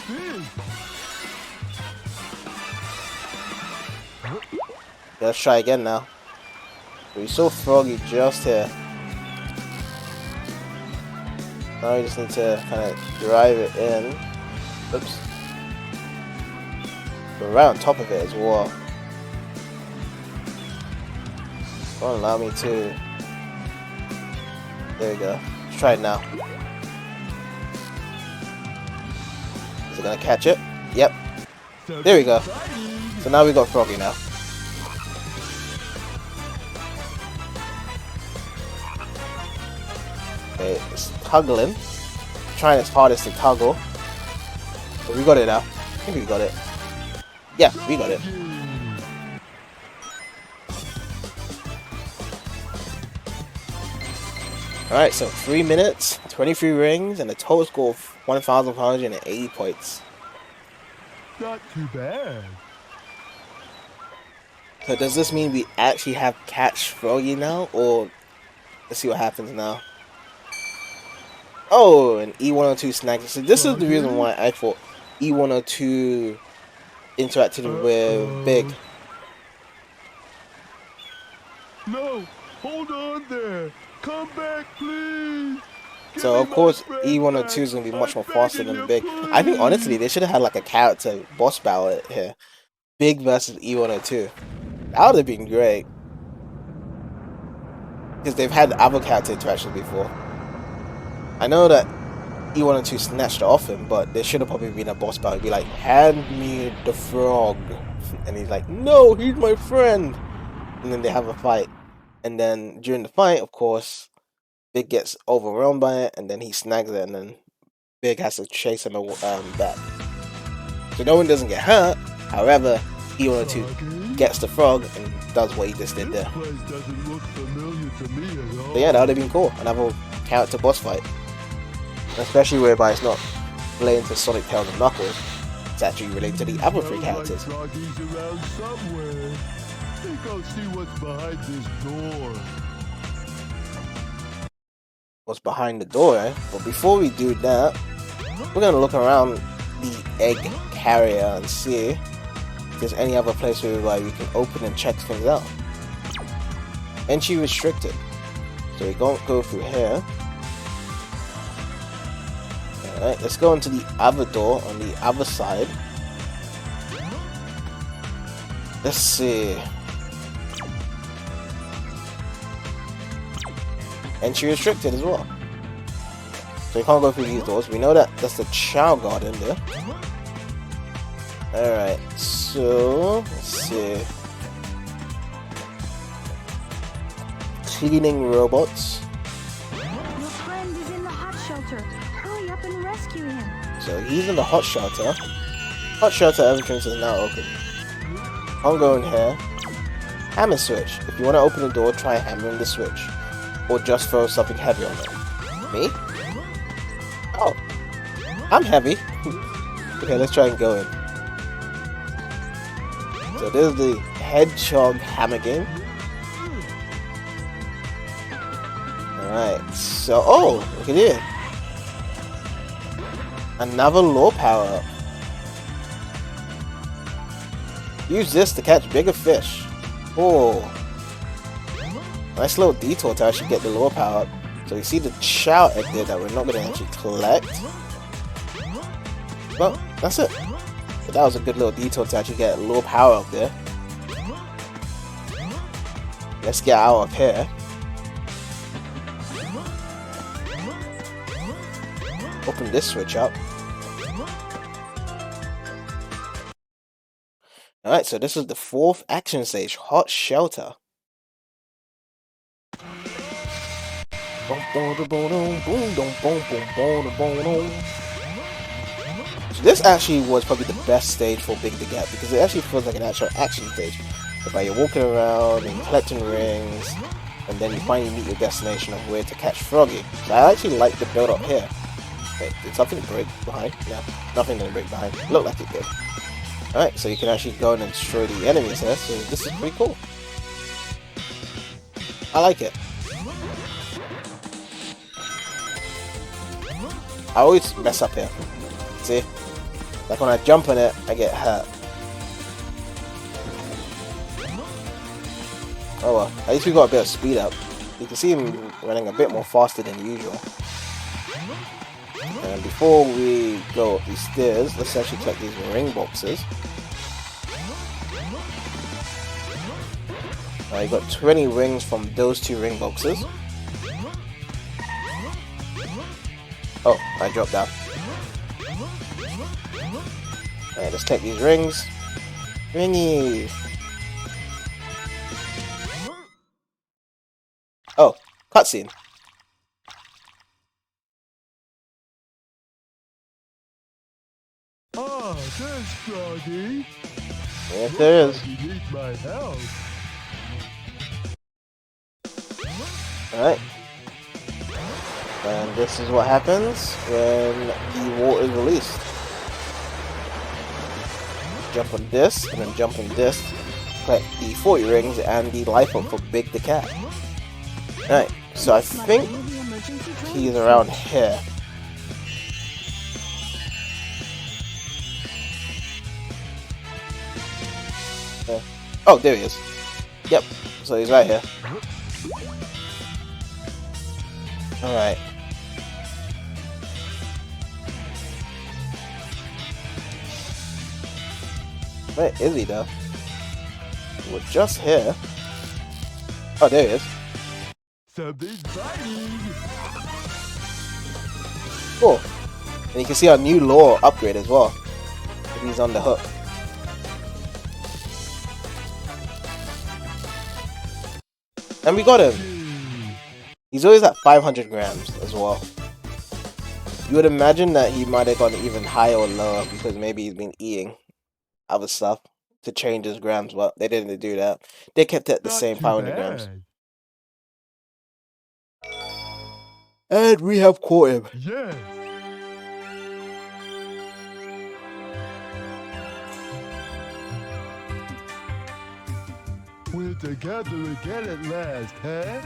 Let's try again now. We saw Froggy just here. Now we just need to kind of drive it in. Oops. We're right on top of it as well. Won't allow me to. There we go. Let's try it now. Is it gonna catch it? Yep. There we go. So now we got Froggy now. Okay, it's tuggling. Trying its hardest to toggle. But we got it now. I think we got it. Yeah, we got it. Alright, so 3 minutes, 23 rings, and a total score of 1,580 points. Not too bad. So does this mean we actually have Catch Froggy now, or let's see what happens now. Oh, an E102 snag. So this is the reason why I thought E102 interacted with Big. No, hold on there. Come back, please. So of course E102 is going to be much more faster than Big. I think honestly they should have had like a character boss battle here. Big versus E102. That would have been great. Because they've had other character interactions before. I know that E102 snatched it off him, but there should have probably been a boss battle. It'd be like, hand me the frog. And he's like, no, he's my friend. And then they have a fight. And then during the fight, of course, Big gets overwhelmed by it, and then he snags it, and then Big has to chase him back. So no one doesn't get hurt. However, E102 gets the frog and does what he just did there. Place doesn't look familiar to me at all. So yeah, that would have been cool. Another character boss fight. Especially whereby it's not related to Sonic, Tails, and Knuckles. It's actually related to the other three characters. Froggy's around somewhere. Think I'll see what's behind this door. What's behind the door, eh? But before we do that, we're gonna look around the egg carrier and see if there's any other place where we can open and check things out. Entry restricted. So we don't go through here. Alright, let's go into the other door on the other side. Let's see. Entry restricted as well. So you can't go through these doors. We know that that's the Chow Garden there. Alright, so let's see. Cleaning robots. Your friend is in the hot shelter. Hurry up and rescue him. So he's in the hot shelter. Hot shelter entrance is now open. I'm going here. Hammer switch. If you want to open the door, try hammering the switch. Or just throw something heavy on it. Me? Oh. I'm heavy. Okay, let's try and go in. So this is the Hedgehog hammer game. Alright, so, oh, look at here. Another lore power up. Use this to catch bigger fish. Oh. Nice little detour to actually get the lure power up. So you see the Chow egg there that we're not going to actually collect. Well, that's it. But that was a good little detour to actually get a lure power up there. Let's get out of here. Open this switch up. Alright, so this is the 4th action stage, Hot Shelter. So this actually was probably the best stage for Big to get, because it actually feels like an actual action stage. Whereby you're walking around and collecting rings, and then you finally meet your destination of where to catch Froggy. So I actually like the build up here. Wait, did something break behind? No, nothing didn't break behind. Looked like it did. Alright, so you can actually go in and destroy the enemies here, so this is pretty cool. I like it. I always mess up here. See? Like when I jump on it, I get hurt. Oh well, at least we got a bit of speed up. You can see him running a bit more faster than usual. And before we go up these stairs, let's actually collect these ring boxes. I got 20 rings from those 2 ring boxes. Oh, I dropped down. Alright, let's take these rings. Ringies! Oh, cutscene. Ah, there's Froggy. Yes, there is. He needs my help. Alright. And this is what happens when the wall is released. Jump on this, and then jump on this. Collect the 40 rings and the life up for Big the Cat. Alright, so I think he's around here. Oh, there he is. Yep, so he's right here. Alright. Where is he though? We're just here. Oh, there he is. Something's biting. Cool. And you can see our new lore upgrade as well. He's on the hook. And we got him. He's always at 500 grams as well. You would imagine that he might have gone even higher or lower because maybe he's been eating other stuff to change his grams, but they didn't do that. They kept it at the Not same too 500 grams. bad. And we have caught him. Yes. We're together again at last, huh?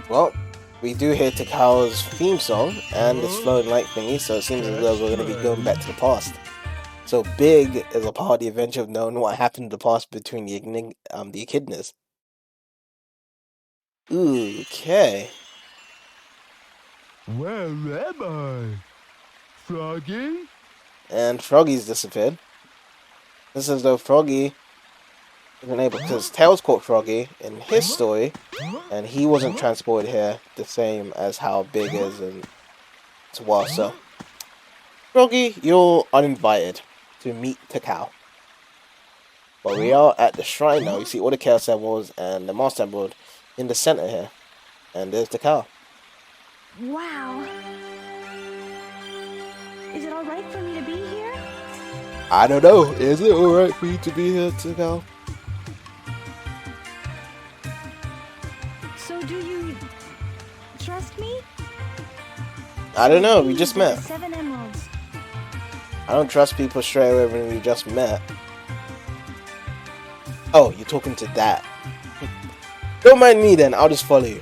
Well, we do hear Takao's theme song and this floating light thingy, so it seems as though we're going to be going back to the past. So Big is a part of the adventure of knowing what happened in the past between the echidnas. Okay. Where am I? Froggy? And Froggy's disappeared. This is as though Froggy isn't able, because Tails caught Froggy in his story, and he wasn't transported here the same as how Big is and as well. So, Froggy, you're uninvited to meet Takao. But we are at the shrine now. You see all the Chaos Emeralds and the Master Emerald in the center here. And there's Takao. Wow. Is it alright for me to be here? I don't know. Is it alright for you to be here, Takao? So do you trust me? I don't know. We just The met. 7 emeralds. I don't trust people straight away when we just met. Oh, you're talking to that. Don't mind me then. I'll just follow you.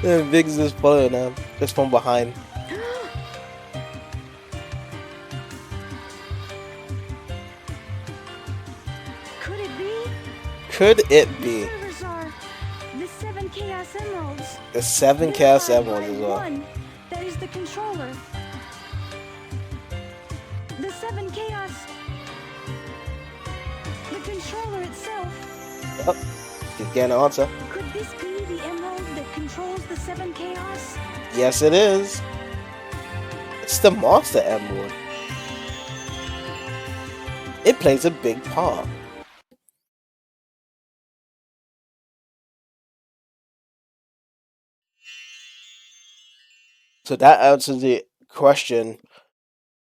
Yeah, Big's just following him. Just from behind. Could it be? Could it be? Servers are the 7 Chaos Emeralds. The 7 This Chaos time Emeralds by as well. one. That is the controller. The 7 Chaos. The controller itself. Yep. Just get an answer. Could this be the emerald that controls the 7 Chaos? Yes, it is. It's the Master Emerald. It plays a big part. So that answers the question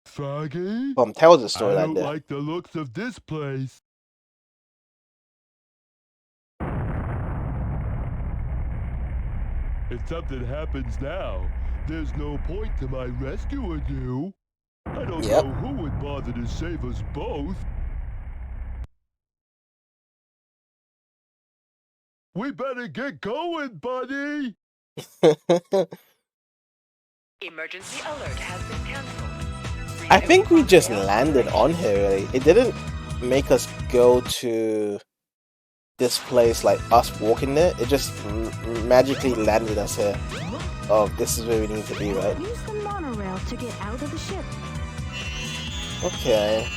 Froggy? from Tails' I story like don't that. like the looks of this place. If something happens now, There's no point to my rescuing you. I don't Yep. know who would bother to save us both. We better get going, buddy. Emergency alert has been cancelled. I think we just landed on here, really. It didn't make us go to this place like us walking there. It just magically landed us here. Oh, this is where we need to be, right? Use the monorail to get out of the ship. Okay.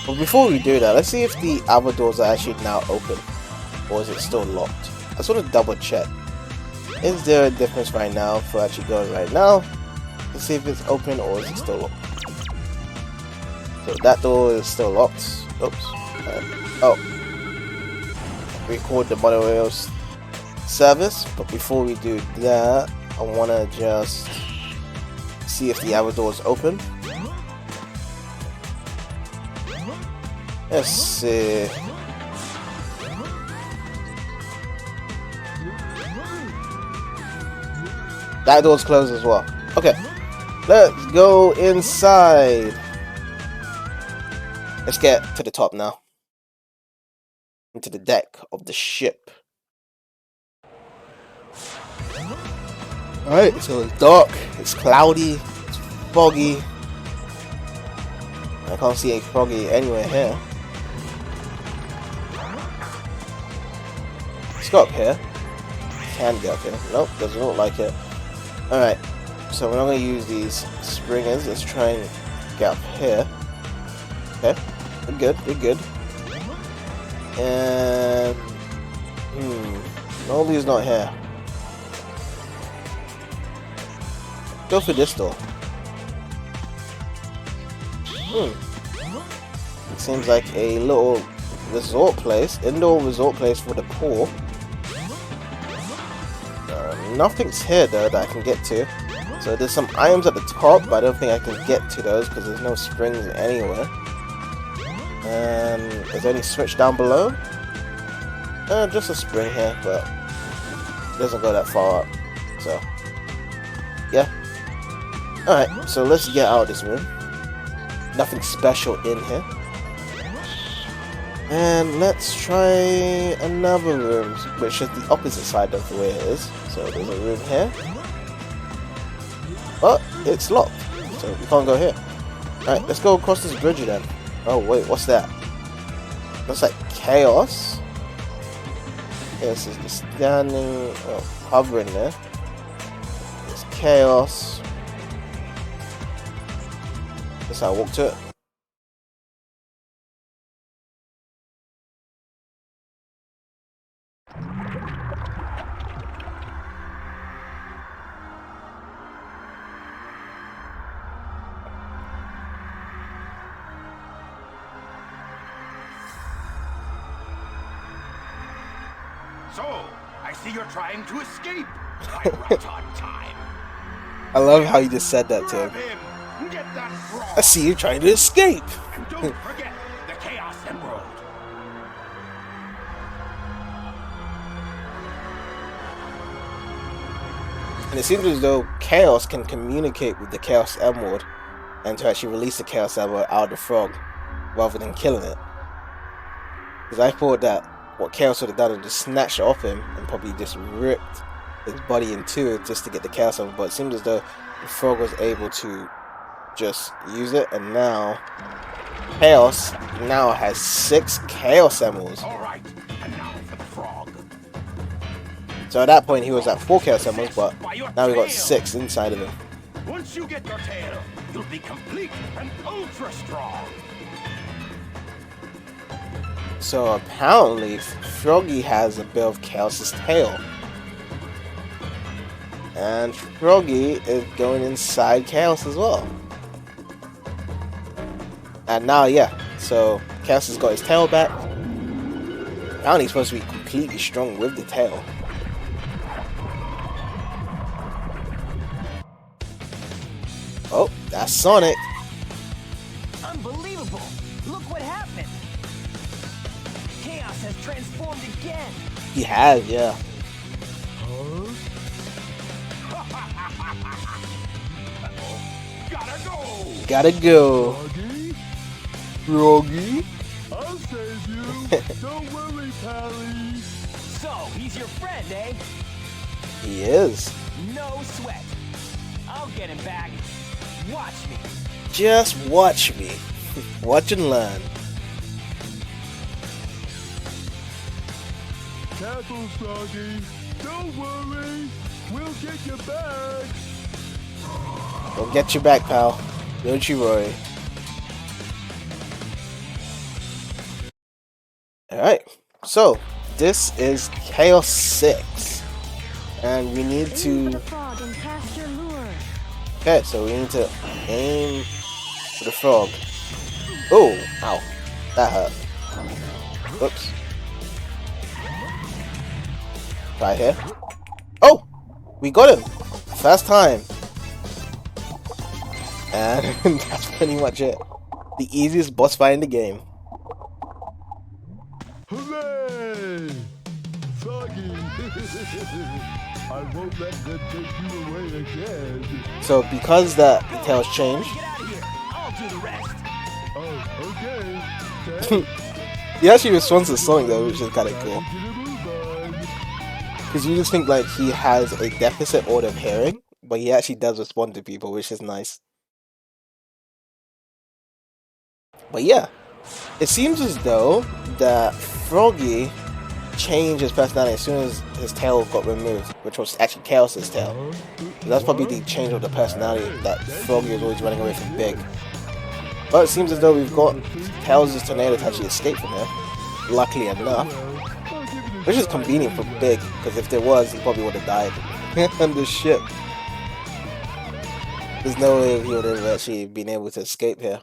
But before we do that, let's see if the other doors are actually now open. Or is it still locked? I just want to double check. Is there a difference right now for actually going right now? Let's see if it's open or is it still locked. So that door is still locked. Oops. Oh. Record the monorail service. But before we do that, I want to just see if the other door is open. Let's see. That door's closed as well. Okay, let's go inside. Let's get to the top now. Into the deck of the ship. Alright, so it's dark, it's cloudy, it's foggy. I can't see a foggy anywhere here. Let's go up here. Can get up here. Nope, doesn't look like it. Alright, so we're not going to use these springers. Let's try and get up here. Okay, we're good, we're good. And... Nobody's not here. Go for this door. It seems like a little resort place, indoor resort place for the poor. Nothing's here though that I can get to. So there's some items at the top, but I don't think I can get to those because there's no springs anywhere. And is there any switch down below? Just a spring here, but it doesn't go that far up. So yeah. Alright, so let's get out of this room. Nothing special in here. And let's try another room, which is the opposite side of the way it is. So there's a room here. But it's locked, so we can't go here. Alright, let's go across this bridge then. Oh wait, what's that? Looks like chaos. Yes, it's just standing, hovering there. It's chaos. That's how I walk to it. So, I see you're trying to escape. I'm right on time. I love how you just said that to Grab him. him. Get that frog. I see you trying to escape. And don't forget the Chaos Emerald. And it seems as though Chaos can communicate with the Chaos Emerald and to actually release the Chaos Emerald out of the frog rather than killing it. Because I thought that what Chaos would have done is just snatched it off him and probably just ripped his body in two just to get the Chaos Emerald. But it seems as though the frog was able to just use it, and now Chaos now has 6 Chaos Emeralds. All right, and now for the frog. So at that point he was at 4 Chaos Emeralds, but now we got 6 inside of him. Once you get your tail, you'll be complete and ultra strong. So apparently Froggy has a bit of Chaos's tail. And Froggy is going inside Chaos as well. And now, yeah, so Chaos has got his tail back. Apparently he's supposed to be completely strong with the tail. Oh, that's Sonic. Unbelievable! Look what happened! Chaos has transformed again! He has, yeah. Gotta go. Froggy? Froggy? I'll save you. Don't worry, Pally. So, he's your friend, eh? He is. No sweat. I'll get him back. Watch me. Just watch me. Watch and learn. Careful, Froggy. Don't worry. We'll get you back. We'll get you back, pal. Don't you worry. Alright, so this is Chaos 6. And we need Aim for to... the frog and cast your lure. Okay, so we need to aim for the frog. Oh, ow. That hurt. Whoops. Right here. Oh! We got him! First time. And that's pretty much it. The easiest boss fight in the game. Hooray! Froggy! I won't let them take you away again. So because the details changed, Get out of here. I'll do the rest. Oh, okay. he actually responds to Sonic though, which is kind of cool. Get a move on. Because you just think like he has a deficit order of hearing, but he actually does respond to people, which is nice. But yeah, it seems as though that Froggy changed his personality as soon as his tail got removed, which was actually Chaos's tail. So that's probably the change of the personality that Froggy was always running away from Big. But it seems as though we've got Tails' tornado to actually escape from here, luckily enough. Which is convenient for Big, because if there was, he probably would have died on the ship. There's no way he would have actually been able to escape here.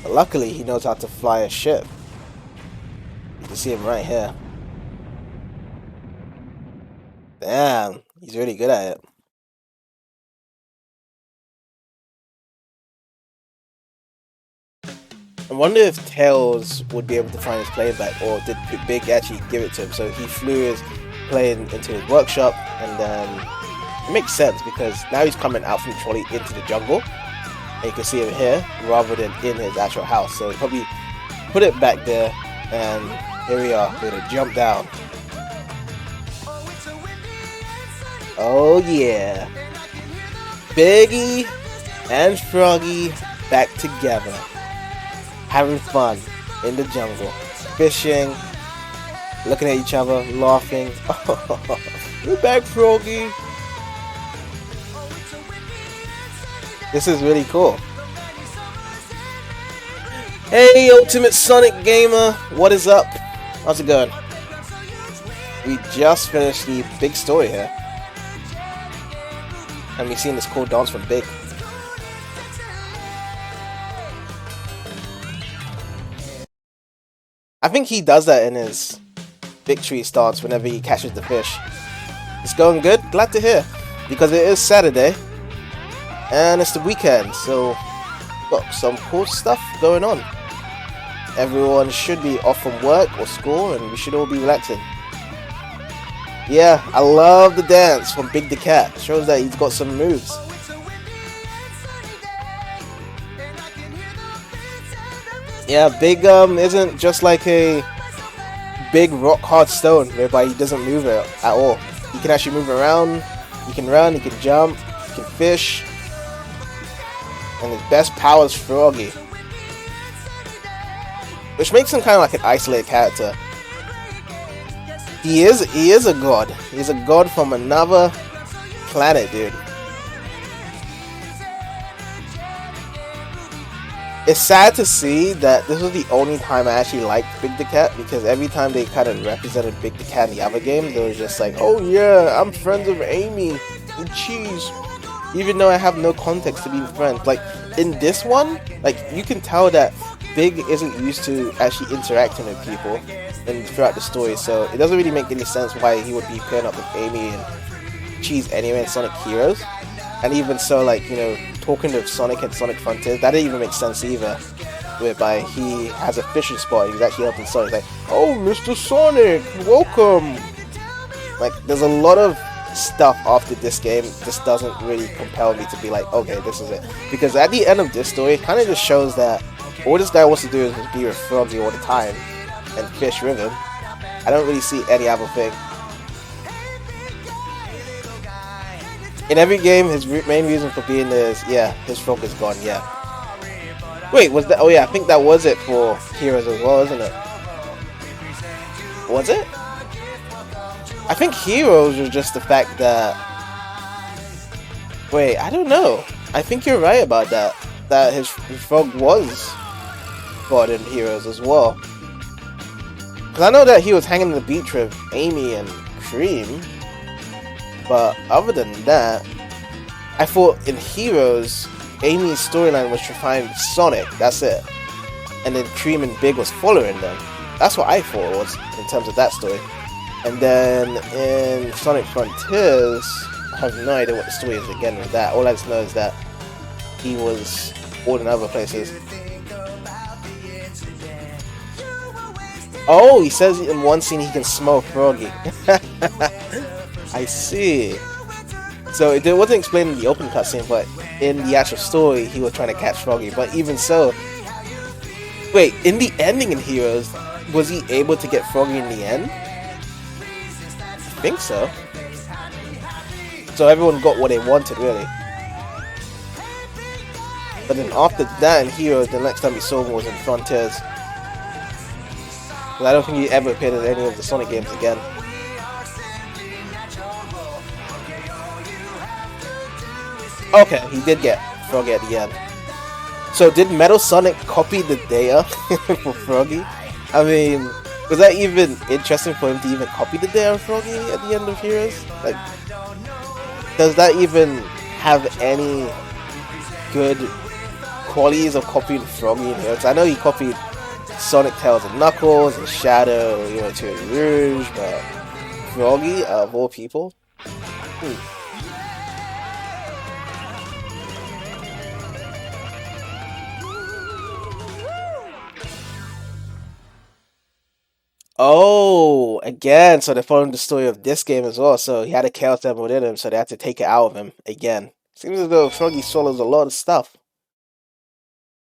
But luckily, he knows how to fly a ship. You can see him right here. Damn, he's really good at it. I wonder if Tails would be able to find his plane back, or did Big actually give it to him? So he flew his plane into his workshop, and then it makes sense because now he's coming out from the trolley into the jungle. And you can see him here rather than in his actual house. So he probably put it back there, and here we are. We're gonna jump down. Oh yeah, Biggie and Froggy back together, having fun in the jungle, fishing, looking at each other, laughing. We're back, Froggy. This is really cool. Hey, Ultimate Sonic Gamer, what is up? How's it going? We just finished the big story here, and we've seen this cool dance from Big. I think he does that in his victory stance whenever he catches the fish. It's going good? Glad to hear, because it is Saturday and it's the weekend, so got some cool stuff going on. Everyone should be off from work or school, and we should all be relaxing. Yeah, I love the dance from Big the Cat. Shows that he's got some moves. Yeah, Big isn't just like a big rock hard stone whereby he doesn't move it at all. He can actually move around, he can run, he can jump, he can fish. And his best power is Froggy, which makes him kind of like an isolated character. He is a god. He's a god from another planet, dude. It's sad to see that this was the only time I actually liked Big the Cat, because every time they kind of represented Big the Cat in the other games, they was just like, oh yeah, I'm friends with Amy and Cheese. Even though I have no context to being friends. Like, in this one, like, you can tell that Big isn't used to actually interacting with people and throughout the story, so it doesn't really make any sense why he would be pairing up with Amy and Cheese anyway in Sonic Heroes. And even so, like, you know, talking with Sonic and Sonic Frontiers, that didn't even make sense either, whereby he has a fishing spot and he's actually helping Sonic, like, oh, Mr. Sonic, welcome! Like, there's a lot of stuff after this game just doesn't really compel me to be like, okay, this is it. Because at the end of this story, it kind of just shows that all this guy wants to do is just be with Froggy all the time and fish with him. I don't really see any other thing. In every game, his main reason for being there is, yeah, his frog is gone, yeah. Wait, was that? Oh yeah, I think that was it for Heroes as well, isn't it? Was it? I think Heroes was just the fact that... Wait, I don't know. I think you're right about that. That his frog was gone in Heroes as well. Because I know that he was hanging on the beach with Amy and Cream. But other than that, I thought in Heroes, Amy's storyline was to find Sonic. That's it. And then Cream and Big was following them. That's what I thought it was in terms of that story. And then in Sonic Frontiers, I have no idea what the story is again with that. All I just know is that he was all in other places. Oh, he says in one scene he can smell Froggy. I see. So it wasn't explained in the open cutscene, but in the actual story he was trying to catch Froggy. But even so, wait, in the ending in Heroes, was he able to get Froggy in the end? I think so. So everyone got what they wanted, really. But then after that in Heroes, the next time we saw him was in Frontiers. But I don't think he ever appeared in any of the Sonic games again. Okay, he did get Froggy at the end. So did Metal Sonic copy the data for Froggy? I mean, was that even interesting for him to even copy the data of Froggy at the end of Heroes? Like, does that even have any good qualities of copying Froggy in Heroes? I know he copied Sonic, Tails, and Knuckles, and Shadow, you know, to Rouge, but Froggy, of all people? Oh, again, so they're following the story of this game as well, so he had a Chaos Demon within him, so they had to take it out of him again. Seems as though Froggy swallows a lot of stuff.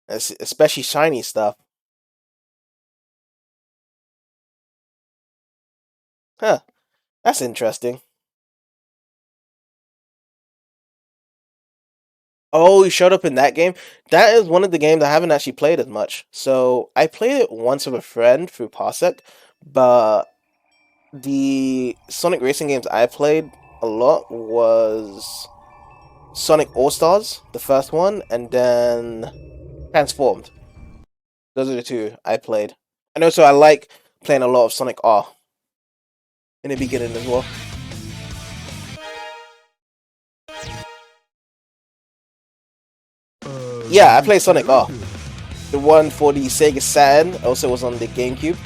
Especially shiny stuff. Huh, that's interesting. Oh, he showed up in that game? That is one of the games I haven't actually played as much. So, I played it once with a friend through Parsec, but the Sonic racing games I played a lot was Sonic All-Stars, the first one, and then Transformed. Those are the two I played. And also I like playing a lot of Sonic R in the beginning as well. Yeah, I played Sonic R. The one for the Sega Saturn also was on the GameCube.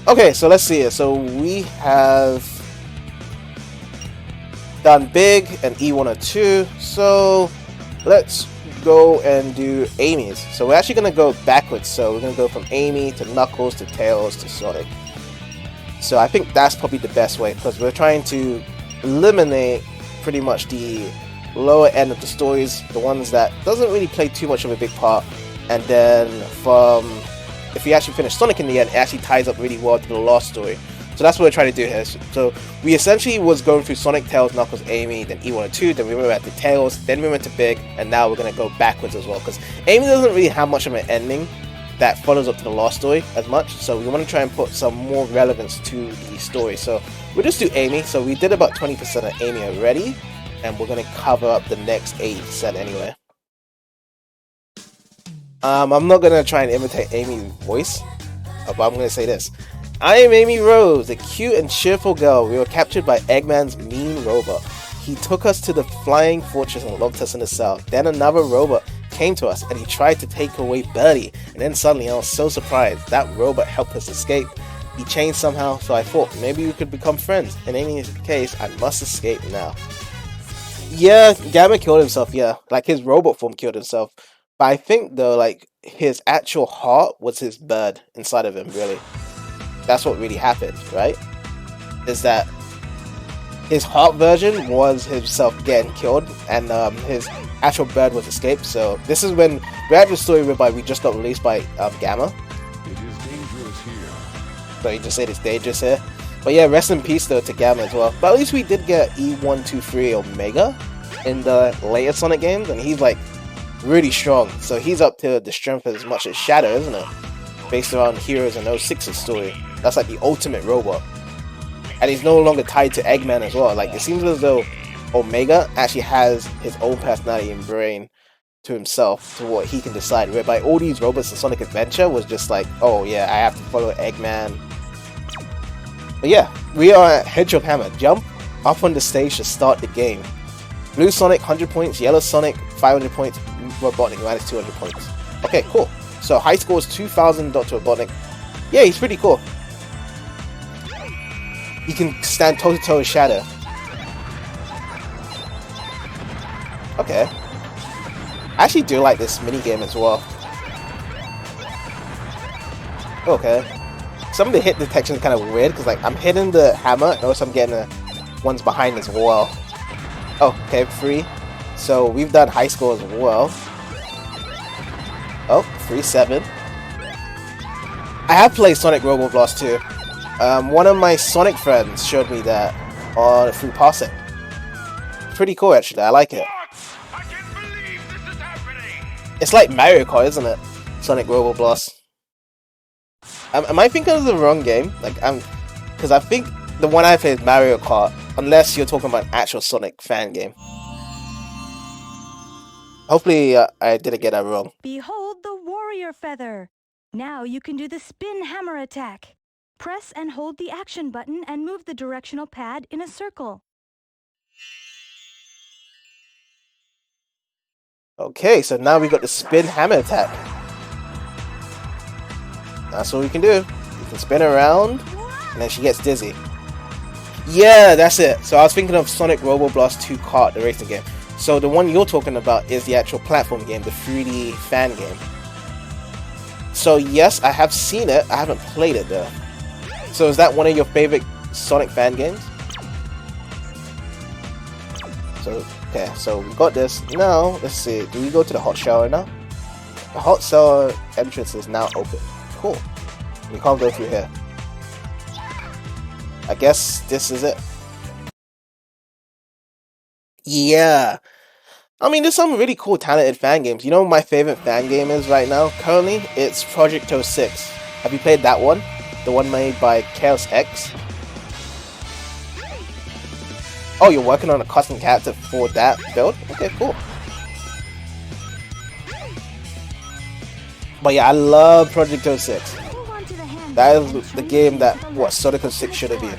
Okay, so let's see it. So we have done Big and E102. So let's go and do Amy's. So we're actually going to go backwards. So we're going to go from Amy to Knuckles to Tails to Sonic. So I think that's probably the best way, because we're trying to eliminate pretty much the lower end of the stories, the ones that doesn't really play too much of a big part, and then from, if we actually finish Sonic in the end, it actually ties up really well to the last story. So that's what we're trying to do here. So we essentially was going through Sonic, Tails, Knuckles, Amy, then E102, then we went back to Tails, then we went to Big, and now we're going to go backwards as well, because Amy doesn't really have much of an ending that follows up to the last story as much, so we want to try and put some more relevance to the story. So we'll just do Amy. So we did about 20% of Amy already, and we're going to cover up the next 80% anyway. I'm not going to try and imitate Amy's voice, but I'm going to say this. I am Amy Rose, a cute and cheerful girl. We were captured by Eggman's mean robot. He took us to the flying fortress and locked us in a cell. Then another robot came to us and he tried to take away Birdie. And then suddenly I was so surprised. That robot helped us escape. He changed somehow, so I thought maybe we could become friends. In any case, I must escape now. Yeah, Gamma killed himself, yeah. Like, his robot form killed himself. But I think, though, like, his actual heart was his bird inside of him, really. That's what really happened, right? Is that his heart version was himself getting killed, and his actual bird was escaped. So this is when we had the story whereby we just got released by Gamma. It is dangerous here. So he just said it's dangerous here. But yeah, rest in peace though to Gamma as well. But at least we did get E123 Omega in the later Sonic games, and he's like really strong. So he's up to the strength as much as Shadow, isn't it? Based around Heroes and 06's story. That's like the ultimate robot. And he's no longer tied to Eggman as well. Like, it seems as though Omega actually has his own personality and brain to himself, to what he can decide. Whereby all these robots in Sonic Adventure was just like, oh yeah, I have to follow Eggman. But yeah, we are at Hedgehog Hammer. Jump up on the stage to start the game. Blue Sonic 100 points, Yellow Sonic 500 points, Robotnik minus 200 points. Okay, cool. So high score is 2000 Dr. Robotnik. Yeah, he's pretty cool. He can stand toe to toe with Shadow. Okay. I actually do like this minigame as well. Okay. Some of the hit detection is kind of weird because like I'm hitting the hammer and also I'm getting the ones behind as well. Oh, okay, 3. So we've done high score as well. Oh, 3-7. I have played Sonic Robo Blast too. One of my Sonic friends showed me that through Parsec. Pretty cool actually, I like it. I can't believe this is happening! It's like Mario Kart, isn't it? Sonic Robo Blast. Am I thinking of the wrong game? Like, because I think the one I played is Mario Kart, unless you're talking about an actual Sonic fan game. Hopefully, I didn't get that wrong. Behold the warrior feather. Now you can do the spin hammer attack. Press and hold the action button and move the directional pad in a circle. Okay, so now we got the spin hammer attack. That's what we can do. You can spin around, and then she gets dizzy. Yeah, that's it. So I was thinking of Sonic Robo Blast 2 Kart, the racing game. So the one you're talking about is the actual platform game, the 3D fan game. So yes, I have seen it. I haven't played it though. So is that one of your favorite Sonic fan games? So, okay, so we got this. Now, let's see. Do we go to the hot shower now? The hot shower entrance is now open. Cool. We can't go through here. I guess this is it. Yeah. I mean, there's some really cool, talented fan games. You know what my favorite fan game is right now? Currently, it's Project 06. Have you played that one? The one made by Chaos X? Oh, you're working on a custom character for that build? Okay, cool. But yeah, I love Project 06. That is the game that, what, Sonic 06 should have been.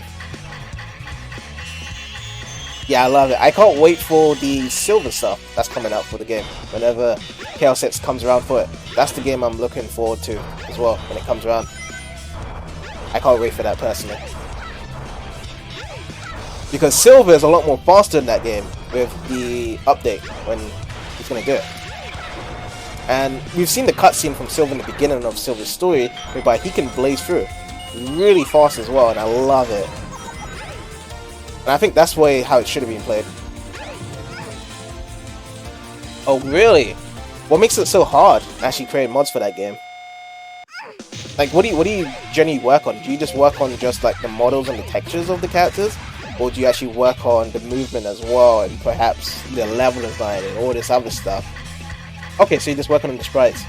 Yeah, I love it. I can't wait for the silver stuff that's coming out for the game. Whenever Chaos X comes around for it. That's the game I'm looking forward to as well when it comes around. I can't wait for that personally. Because Silver is a lot more faster in that game with the update when he's going to do it. And we've seen the cutscene from Silver in the beginning of Silver's story, whereby he can blaze through really fast as well, and I love it. And I think that's how it should have been played. Oh really? What makes it so hard actually create mods for that game? Like what do you generally work on? Do you just work on just like the models and the textures of the characters? Or do you actually work on the movement as well, and perhaps the level design and all this other stuff? Okay, so you're just working on the sprites.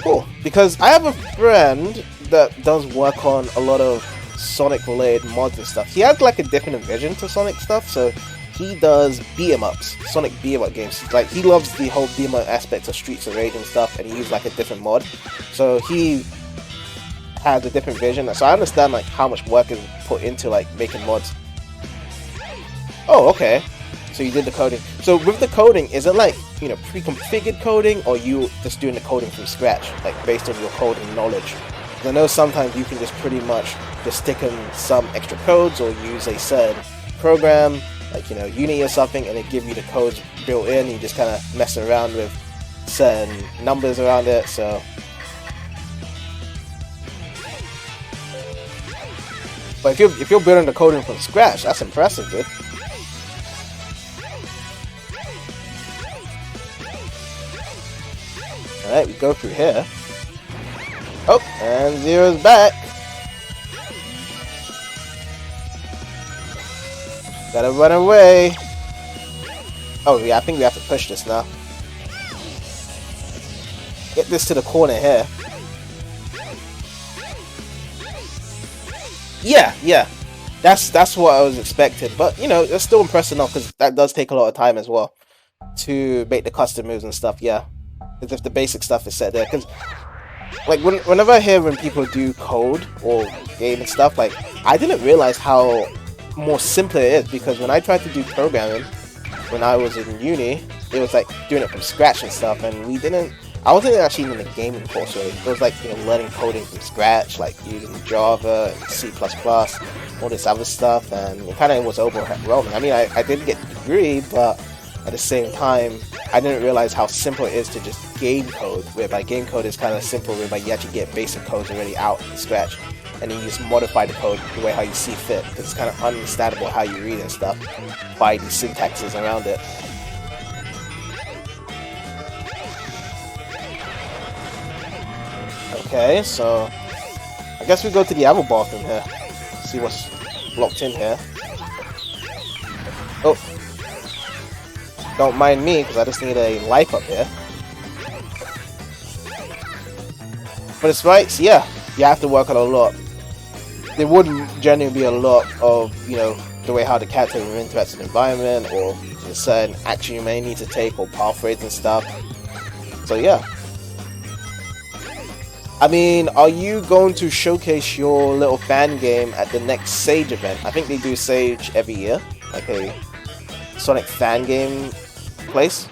Cool, because I have a friend that does work on a lot of Sonic related mods and stuff. He has like a different vision to Sonic stuff, so he does beat-em-ups, Sonic beat-em-up games. Like he loves the whole beat-em-up aspect of Streets of Rage and stuff, and he used like a different mod. So he has a different vision, so I understand like how much work is put into like making mods. Oh, okay. So you did the coding. So with the coding, is it like, you know, pre-configured coding, or you just doing the coding from scratch, like based on your coding knowledge? Because I know sometimes you can just pretty much just stick in some extra codes or use a certain program, like, you know, Unity or something, and it give you the codes built in. You just kind of mess around with certain numbers around it. So But if you're building the coding from scratch, that's impressive, dude. Alright, we go through here. Oh, and Zero's back. Gotta run away. Oh yeah, I think we have to push this now. Get this to the corner here. Yeah. That's what I was expecting. But, you know, it's still impressive enough because that does take a lot of time as well to make the custom moves and stuff, yeah. As if the basic stuff is set there. Because, like, whenever I hear when people do code or game and stuff, like, I didn't realize how more simpler it is. Because when I tried to do programming when I was in uni, it was like doing it from scratch and stuff. And I wasn't actually in the gaming course really. It was like, you know, learning coding from scratch, like using Java and C++, all this other stuff, and it kind of was overwhelming. I mean, I did get the degree, but at the same time, I didn't realize how simple it is to just game code, whereby game code is kind of simple, whereby you actually get basic codes already out from scratch, and then you just modify the code the way how you see fit, because it's kind of understandable how you read and stuff by the syntaxes around it. Okay, so I guess we go to the other bathroom here. See what's locked in here. Oh, don't mind me because I just need a life up here. But it's right, so yeah, you have to work on a lot. There would genuinely be a lot of, you know, the way how the character interacts in the environment, or a certain action you may need to take, or pathways and stuff. So yeah. I mean, are you going to showcase your little fan game at the next Sage event? I think they do Sage every year, like a Sonic fan game place,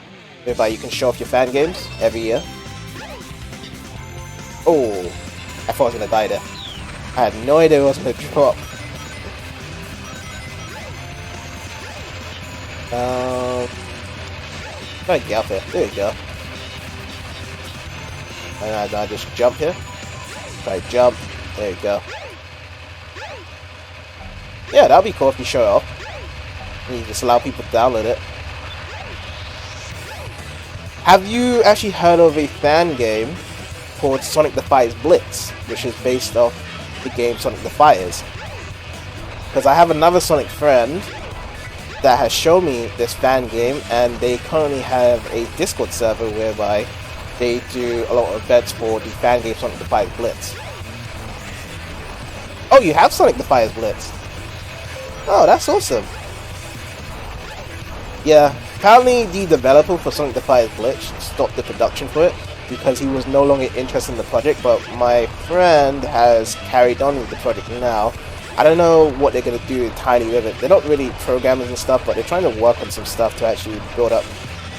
whereby you can show off your fan games every year. Oh, I thought I was gonna die there. I had no idea it was gonna drop. Try to get up here. There you go. And I just jump here. Try to jump. There you go. Yeah, that'll be cool if you show it off. And you just allow people to download it. Have you actually heard of a fan game called Sonic the Fires Blitz, which is based off the game Sonic the Fires? Because I have another Sonic friend that has shown me this fan game, and they currently have a Discord server whereby they do a lot of events for the fan game Sonic the Fires Blitz. Oh, you have Sonic the Fires Blitz? Oh, that's awesome. Yeah, apparently the developer for Sonic the Fires Blitz stopped the production for it because he was no longer interested in the project, but my friend has carried on with the project now. I don't know what they're going to do entirely with it. They're not really programmers and stuff, but they're trying to work on some stuff to actually build up,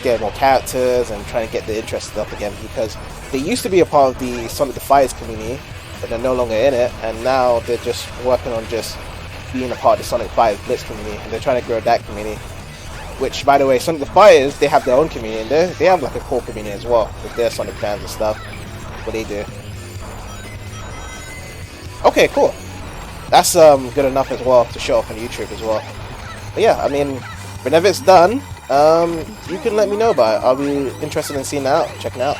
get more characters and trying to get the interest up again, because they used to be a part of the Sonic the Fires community, but they're no longer in it, and now they're just working on just being a part of the Sonic Fires Blitz community, and they're trying to grow that community. Which, by the way, Sonic the Fires, they have their own community, and they have like a core community as well, with their Sonic fans and stuff, what they do. Okay, cool. That's good enough as well to show off on YouTube as well. But yeah, I mean, whenever it's done, you can let me know about it. I'll be interested in seeing it out, checking it out.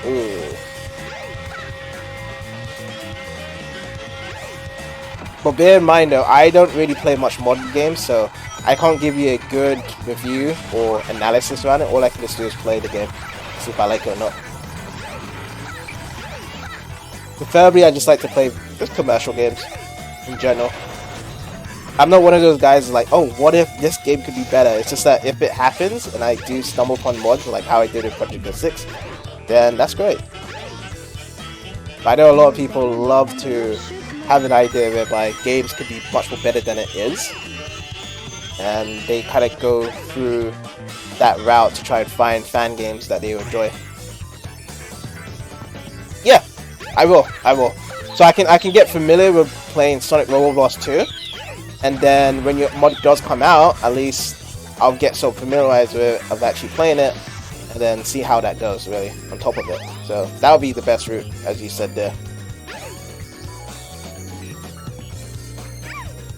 Ooh. But bear in mind though, I don't really play much modern games, so I can't give you a good review or analysis around it. All I can just do is play the game, see if I like it or not. Preferably, I just like to play just commercial games in general. I'm not one of those guys like, oh, what if this game could be better? It's just that if it happens and I do stumble upon mods like how I did in Project 6, then that's great. But I know a lot of people love to have an idea whereby games could be much more better than it is, and they kind of go through that route to try and find fan games that they enjoy. Yeah, I will. So I can get familiar with playing Sonic Robo Blast 2, and then when your mod does come out, at least I'll get so familiarized with actually playing it, and then see how that goes, really, on top of it. So that would be the best route, as you said there.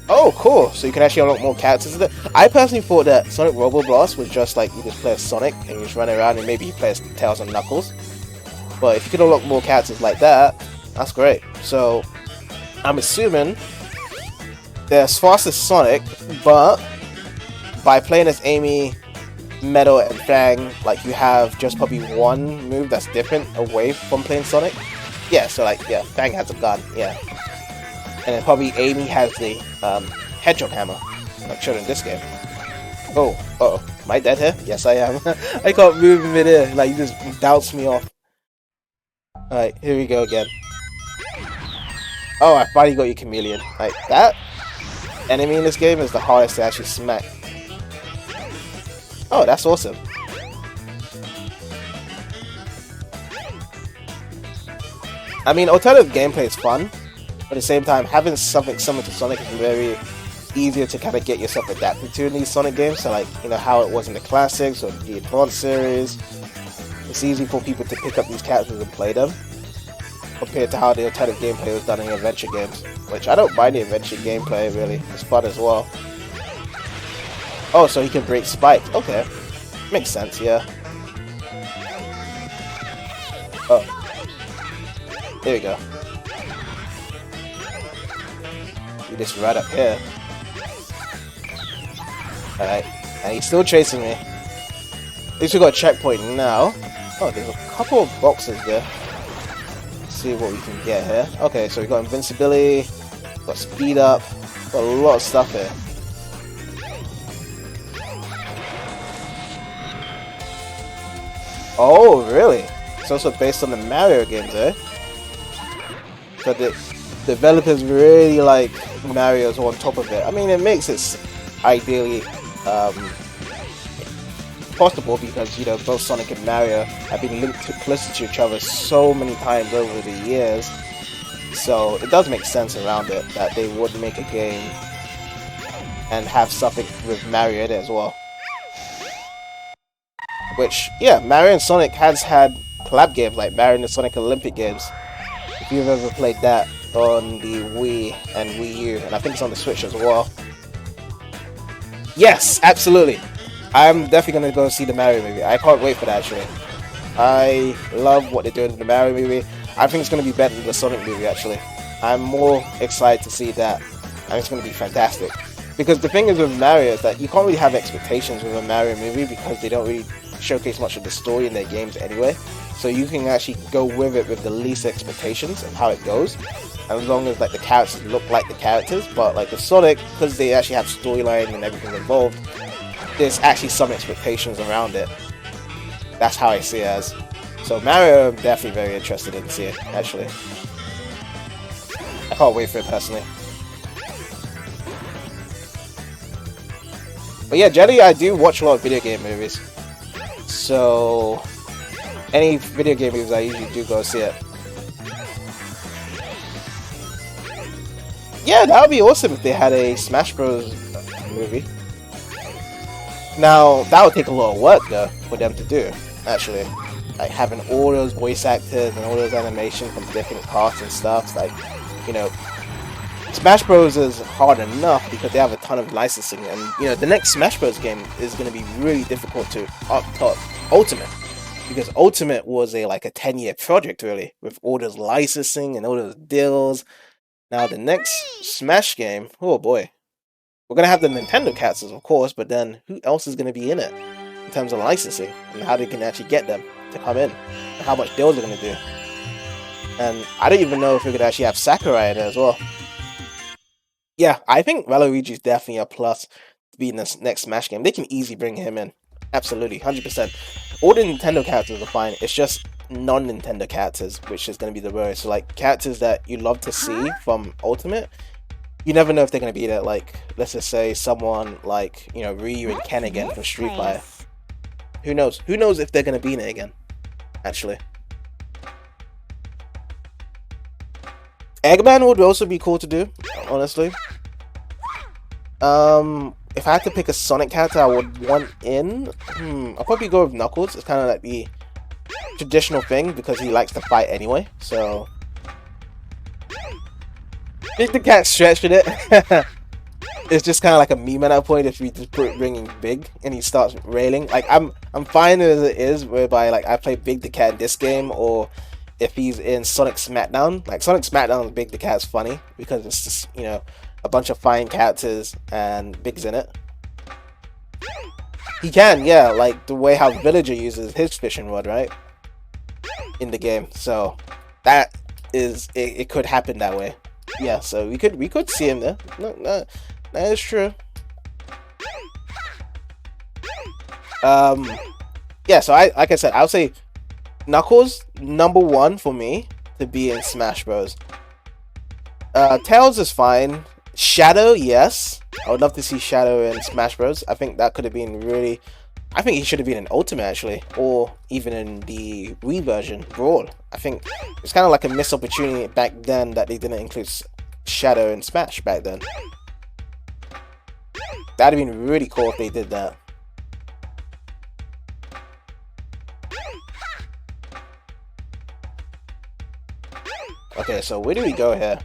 Oh, cool! So you can actually unlock more characters. I personally thought that Sonic Robo Blast was just like you just play as Sonic and you just run around and maybe you play as Tails and Knuckles. But if you can unlock more characters like that, that's great. So I'm assuming they're as fast as Sonic, but by playing as Amy, Metal, and Fang, like you have just probably one move that's different away from playing Sonic. Yeah, so like, yeah, Fang has a gun, yeah. And then probably Amy has the Hedgehog Hammer, like shown in this game. Oh, uh-oh. Am I dead here? Yes, I am. I can't move in midair, like you just bounced me off. Alright, here we go again. Oh, I finally got you, Chameleon. Like, that enemy in this game is the hardest to actually smack. Oh, that's awesome. I mean, alternative gameplay is fun, but at the same time, having something similar to Sonic is very easier to kind of get yourself adapted to in these Sonic games. So like, you know, how it was in the classics or the Advanced series. It's easy for people to pick up these characters and play them, compared to how the alternative gameplay was done in adventure games. Which I don't mind the adventure gameplay, really. It's fun as well. Oh, so he can break spikes. Okay. Makes sense, yeah. Oh. There we go. You just right up here. Alright. And he's still chasing me. At least we got a checkpoint now. Oh, there's a couple of boxes there. Let's see what we can get here. Okay, so we got invincibility, got speed up, got a lot of stuff here. Oh, really? It's also based on the Mario games, eh? So the developers really like Mario's on top of it. I mean, it makes it ideally possible because, you know, both Sonic and Mario have been linked closely to each other so many times over the years. So it does make sense around it that they would make a game and have something with Mario in it as well. Which, yeah, Mario and Sonic has had collab games like Mario and the Sonic Olympic games. If you've ever played that on the Wii and Wii U, and I think it's on the Switch as well. Yes, absolutely. I'm definitely going to go see the Mario movie. I can't wait for that, actually. I love what they're doing in the Mario movie. I think it's going to be better than the Sonic movie, actually. I'm more excited to see that, and it's going to be fantastic. Because the thing is with Mario is that you can't really have expectations with a Mario movie because they don't really showcase much of the story in their games anyway. So you can actually go with it with the least expectations of how it goes, as long as like the characters look like the characters. But like the Sonic, because they actually have storyline and everything involved, there's actually some expectations around it. That's how I see it as. So Mario, I'm definitely very interested in seeing it, actually. I can't wait for it personally. But yeah, generally I do watch a lot of video game movies. So any video game movies I usually do go see it. Yeah, that would be awesome if they had a Smash Bros. Movie. Now, that would take a lot of work though for them to do, actually. Like having all those voice actors and all those animations from different parts and stuff, like, you know, Smash Bros is hard enough because they have a ton of licensing, and you know the next Smash Bros game is going to be really difficult to top Ultimate, because Ultimate was like a 10-year project really, with all those licensing and all those deals. Now the next Smash game, oh boy, we're gonna have the Nintendo characters of course, but then who else is going to be in it in terms of licensing and how they can actually get them to come in and how much deals they're going to do. And I don't even know if we could actually have Sakurai in it as well. Yeah, I think Waluigi is definitely a plus to be in this next Smash game. They can easily bring him in. Absolutely, 100%. All the Nintendo characters are fine. It's just non-Nintendo characters, which is going to be the worst. So, like, characters that you love to see from Ultimate, you never know if they're going to be there. Like, let's just say someone like, you know, Ryu and Ken again from Street Fighter. Who knows? Who knows if they're going to be in it again, actually. Eggman would also be cool to do, honestly. if I had to pick a Sonic character I would want in, I'll probably go with Knuckles. It's kind of like the traditional thing because he likes to fight anyway. So, Big the Cat stretched with it. It's just kind of like a meme at that point if we just bring in Big and he starts railing. Like I'm fine as it is, whereby like I play Big the Cat in this game, or if he's in Sonic Smackdown. Like Sonic Smackdown, Big the Cat's funny because it's just, you know, a bunch of fine characters and Big's in it. He can, yeah, like the way how Villager uses his fishing rod, right, in the game. So that is it could happen that way. Yeah, so we could see him there. No, that is true. Yeah, so like I said, I would say Knuckles #1 for me to be in Smash Bros. Tails is fine. Shadow, yes, I would love to see Shadow in Smash Bros. I think that could have been really. I think he should have been in Ultimate actually, or even in the Wii version, Brawl. I think it's kind of like a missed opportunity back then that they didn't include Shadow in Smash back then. That'd have been really cool if they did that. Okay, so where do we go here?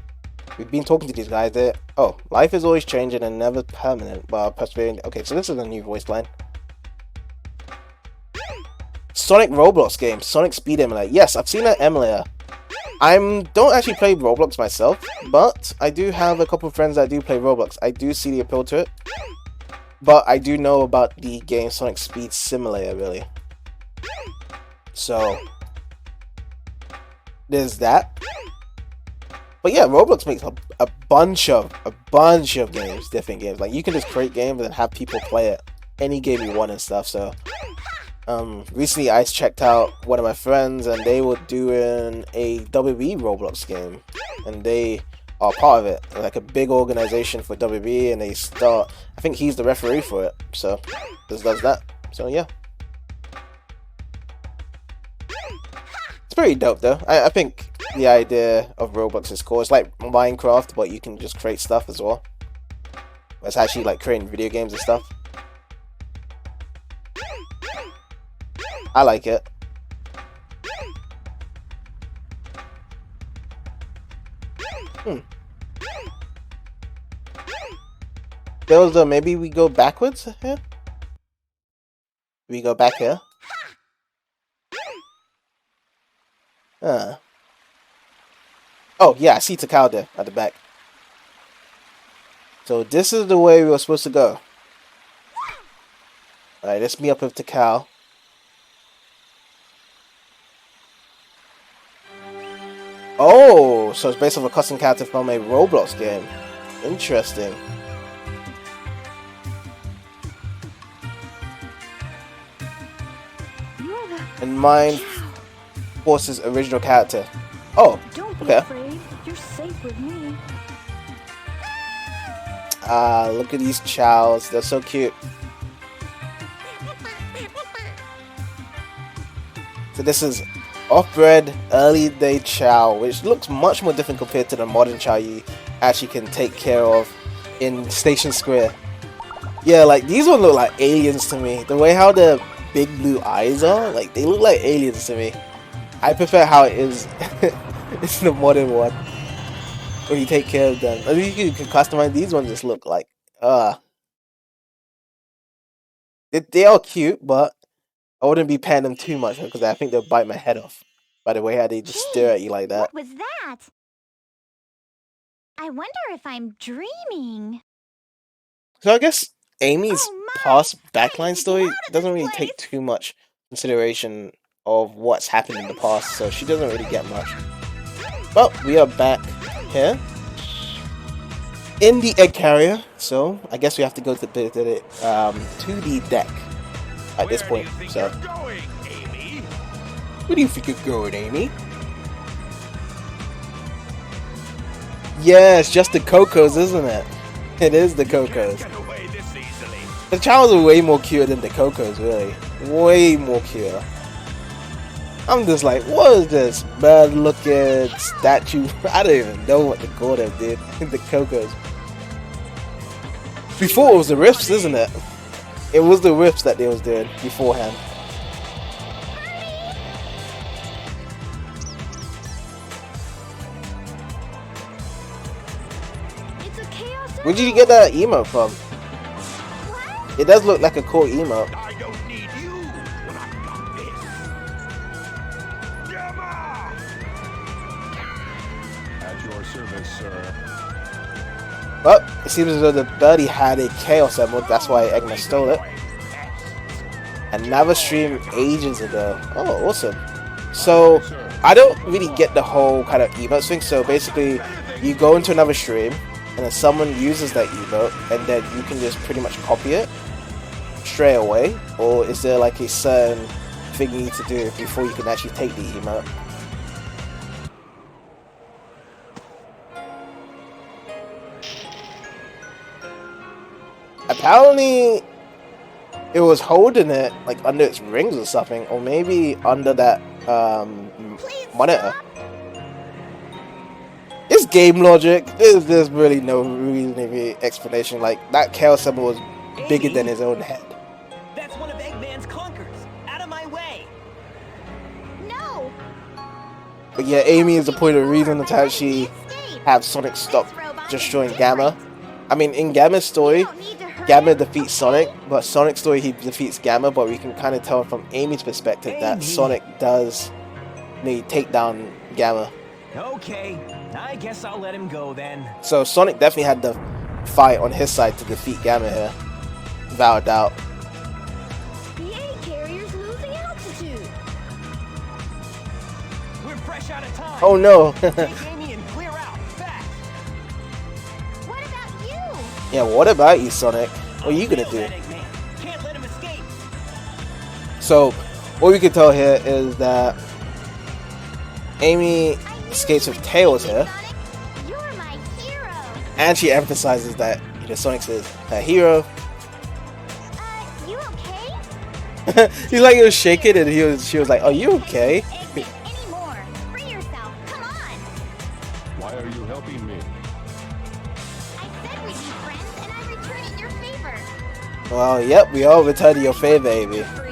We've been talking to these guys there. Oh, life is always changing and never permanent, while persevering. Okay, so this is a new voice line. Sonic Roblox game, Sonic Speed Emulator. Yes, I've seen that emulator. I don't actually play Roblox myself, but I do have a couple of friends that do play Roblox. I do see the appeal to it, but I do know about the game Sonic Speed Simulator, really. So there's that. But yeah, Roblox makes a bunch of games, different games. Like you can just create games and have people play it, any game you want and stuff. So recently I checked out one of my friends and they were doing a WWE Roblox game, and they are part of it, like a big organization for WWE, and they start. I think he's the referee for it, so this does that. So yeah, it's pretty dope though. I think the idea of Roblox is cool. It's like Minecraft, but you can just create stuff as well. It's actually like creating video games and stuff. I like it. There was a, maybe we go backwards here? We go back here? Oh, yeah, I see Takao there at the back. So this is the way we were supposed to go. Alright, let's meet up with Takao. Oh, so it's based off a custom character from a Roblox game. Interesting. And Mind Force's original character. Oh, Don't be okay. afraid. You're safe with me. Look at these chows. They're so cute. So this is off-bred early day chow, which looks much more different compared to the modern chow you actually can take care of in Station Square. Yeah, like these ones look like aliens to me. The way how the big blue eyes are, like they look like aliens to me. I prefer how it is it's the modern one when you take care of them. I mean, you can customize these ones. Just look like they are cute, but I wouldn't be paying them too much because I think they'll bite my head off by the way how they just stare at you like that. What was that? I wonder if I'm dreaming. So I guess Amy's Oh my, past I backline need to story get out of doesn't this really take place. too much consideration of what's happened in the past, so she doesn't really get much. Well, we are back here in the egg carrier, so I guess we have to go to the deck at this point. So, Going, Amy? where do you think you're going, Amy? Yeah, it's just the Cocos, isn't it? It is the Cocos. Get away this easily. The Chows are way more cute than the Cocos, really. Way more cute. I'm just like, what is this bad looking statue? I don't even know what to call them, dude. The Cocos. Before it was the rifts, isn't it? It was the rifts that they was doing beforehand. It's a chaos. Where did you get that emote from? It does look like a cool emote. I don't need you when I've got this. Gamma! At your service, sir. But it seems as though the birdie had a Chaos Emerald, that's why Eggman stole it. Another stream ages ago. Oh, awesome. So, I don't really get the whole kind of emote thing. So basically, you go into another stream, and then someone uses that emote, and then you can just pretty much copy it straight away. Or is there like a certain thing you need to do before you can actually take the emote? Apparently, it was holding it like under its rings or something, or maybe under that monitor. It's game logic. There's really no reasonable explanation. Like that Chaos Symbol was bigger than his own head. That's one of Eggman's clunkers. Out of my way. No! But yeah, Amy is the point of reason to actually have Sonic stop destroying Gamma. I mean, in Gamma's story, Gamma defeats Sonic, but Sonic's story he defeats Gamma, but we can kind of tell from Amy's perspective that Sonic does take down Gamma. Okay, I guess I'll let him go then. So Sonic definitely had the fight on his side to defeat Gamma here, without a doubt. The A carrier's losing altitude. We're fresh out of time. Oh no! Take Amy and clear out fast. What about you? Yeah, what about you, Sonic? What are you gonna do? That Eggman. Can't let him escape. So, what we can tell here is that Amy escapes with Tails here, Sonic, you're my hero. and she emphasizes that Sonic's a hero. You okay? He's like he was shaking, and she was like, "Are you okay?" Eggman anymore. Free yourself. Come on. Why are you helping me? I said we'd be friends, and I'm returning your favor. Well, yep, we all return your favor, Amy. Free.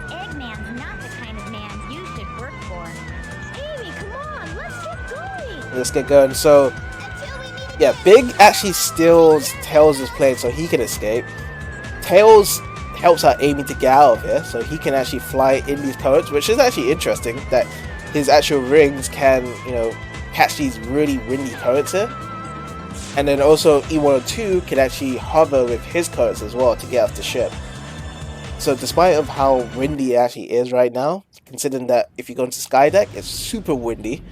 Eggman's not the kind of man you should work for. Amy, come on, let's get going. Let's get going. So, Until we meet yeah, Big actually steals Tails' plane so he can escape. Tails helps out Amy to get out of here so he can actually fly in these turrets, which is actually interesting that his actual rings can, catch these really windy currents here. And then also E102 can actually hover with his currents as well to get off the ship. So despite of how windy it actually is right now, considering that if you go into Skydeck, it's super windy,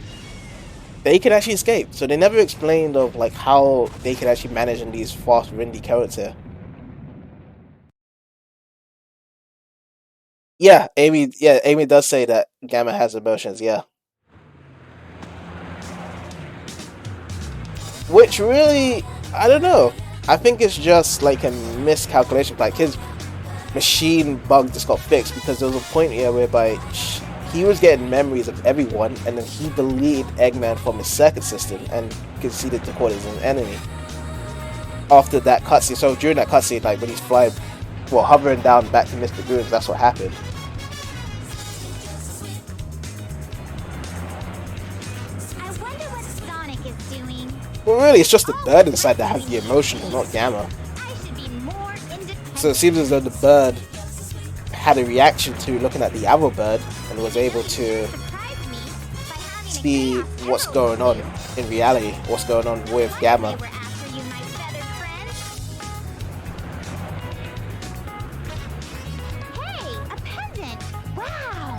they can actually escape. So they never explained of like how they can actually manage in these fast windy currents here. Yeah, Amy does say that Gamma has emotions, yeah. Which really, I don't know. I think it's just like a miscalculation. Like his machine bug just got fixed because there was a point here whereby he was getting memories of everyone, and then he deleted Eggman from his circuit system and considered Dakota as an enemy. After that cutscene, so during that cutscene, like when he's flying, well, hovering down back to Mystic Ruins, that's what happened. I wonder what Sonic is doing. Well, really, it's just the bird inside that has the emotion, not Gamma. I should be more independent. So it seems as though the bird had a reaction to looking at the other bird and was able to Surprise me by having a see chaos what's emerald going on with in reality, what's going on with Gamma. They were after you, my feathered friend. Hey, a pendant! Wow!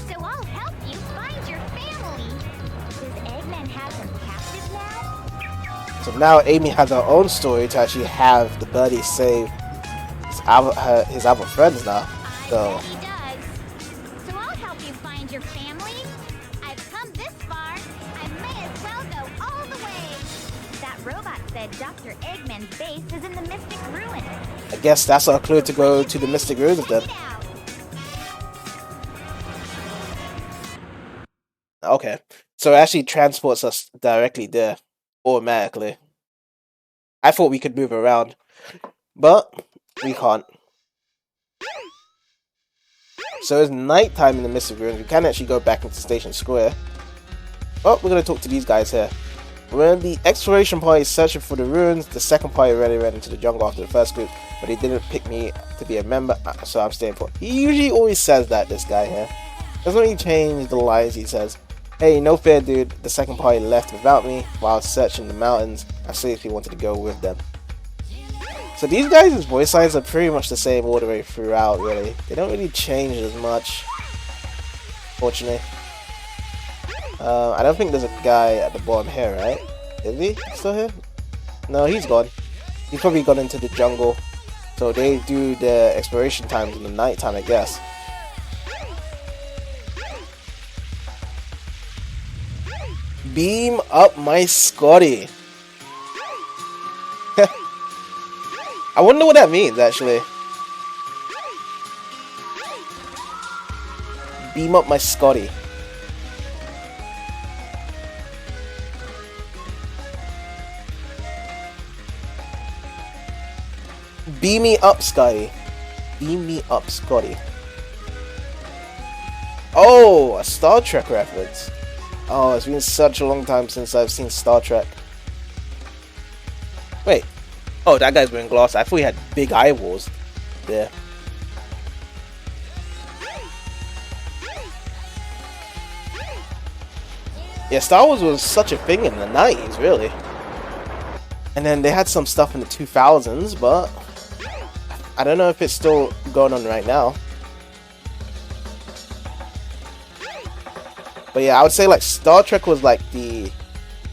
So I'll help you find your family. Does Eggman have them captive now? So now Amy has her own story to actually have the birdie save his other friends now. I So bet he does. So I'll help you find your family. I've come this far. I may as well go all the way. That robot said Dr. Eggman's base is in the Mystic Ruins. I guess that's our clue to go to the Mystic Ruins then. Check it out. Okay. So it actually transports us directly there, automatically. I thought we could move around, but we can't. So it's nighttime in the Mystic Ruins. We can actually go back into Station Square. Oh, we're going to talk to these guys here. When the exploration party is searching for the ruins, the second party already ran into the jungle after the first group, but he didn't pick me to be a member, so I'm staying put. He usually always says that, this guy here. Doesn't really change the lines he says. Hey, no fair dude, the second party left without me while searching the mountains. I seriously wanted to go with them. So these guys' voice lines are pretty much the same all the way throughout, really. They don't really change as much, fortunately. I don't think there's a guy at the bottom here, right? Is he still here? No, he's gone. He's probably gone into the jungle. So they do their exploration times in the night time, I guess. Beam up my Scotty. I wonder what that means, actually. Beam up my Scotty. Beam me up, Scotty. Beam me up, Scotty. Oh, a Star Trek reference. Oh, it's been such a long time since I've seen Star Trek. Wait. Oh, that guy's wearing glasses. I thought he had big eyeballs there. Yeah, Star Wars was such a thing in the 90s, really. And then they had some stuff in the 2000s, but I don't know if it's still going on right now. But yeah, I would say like Star Trek was like the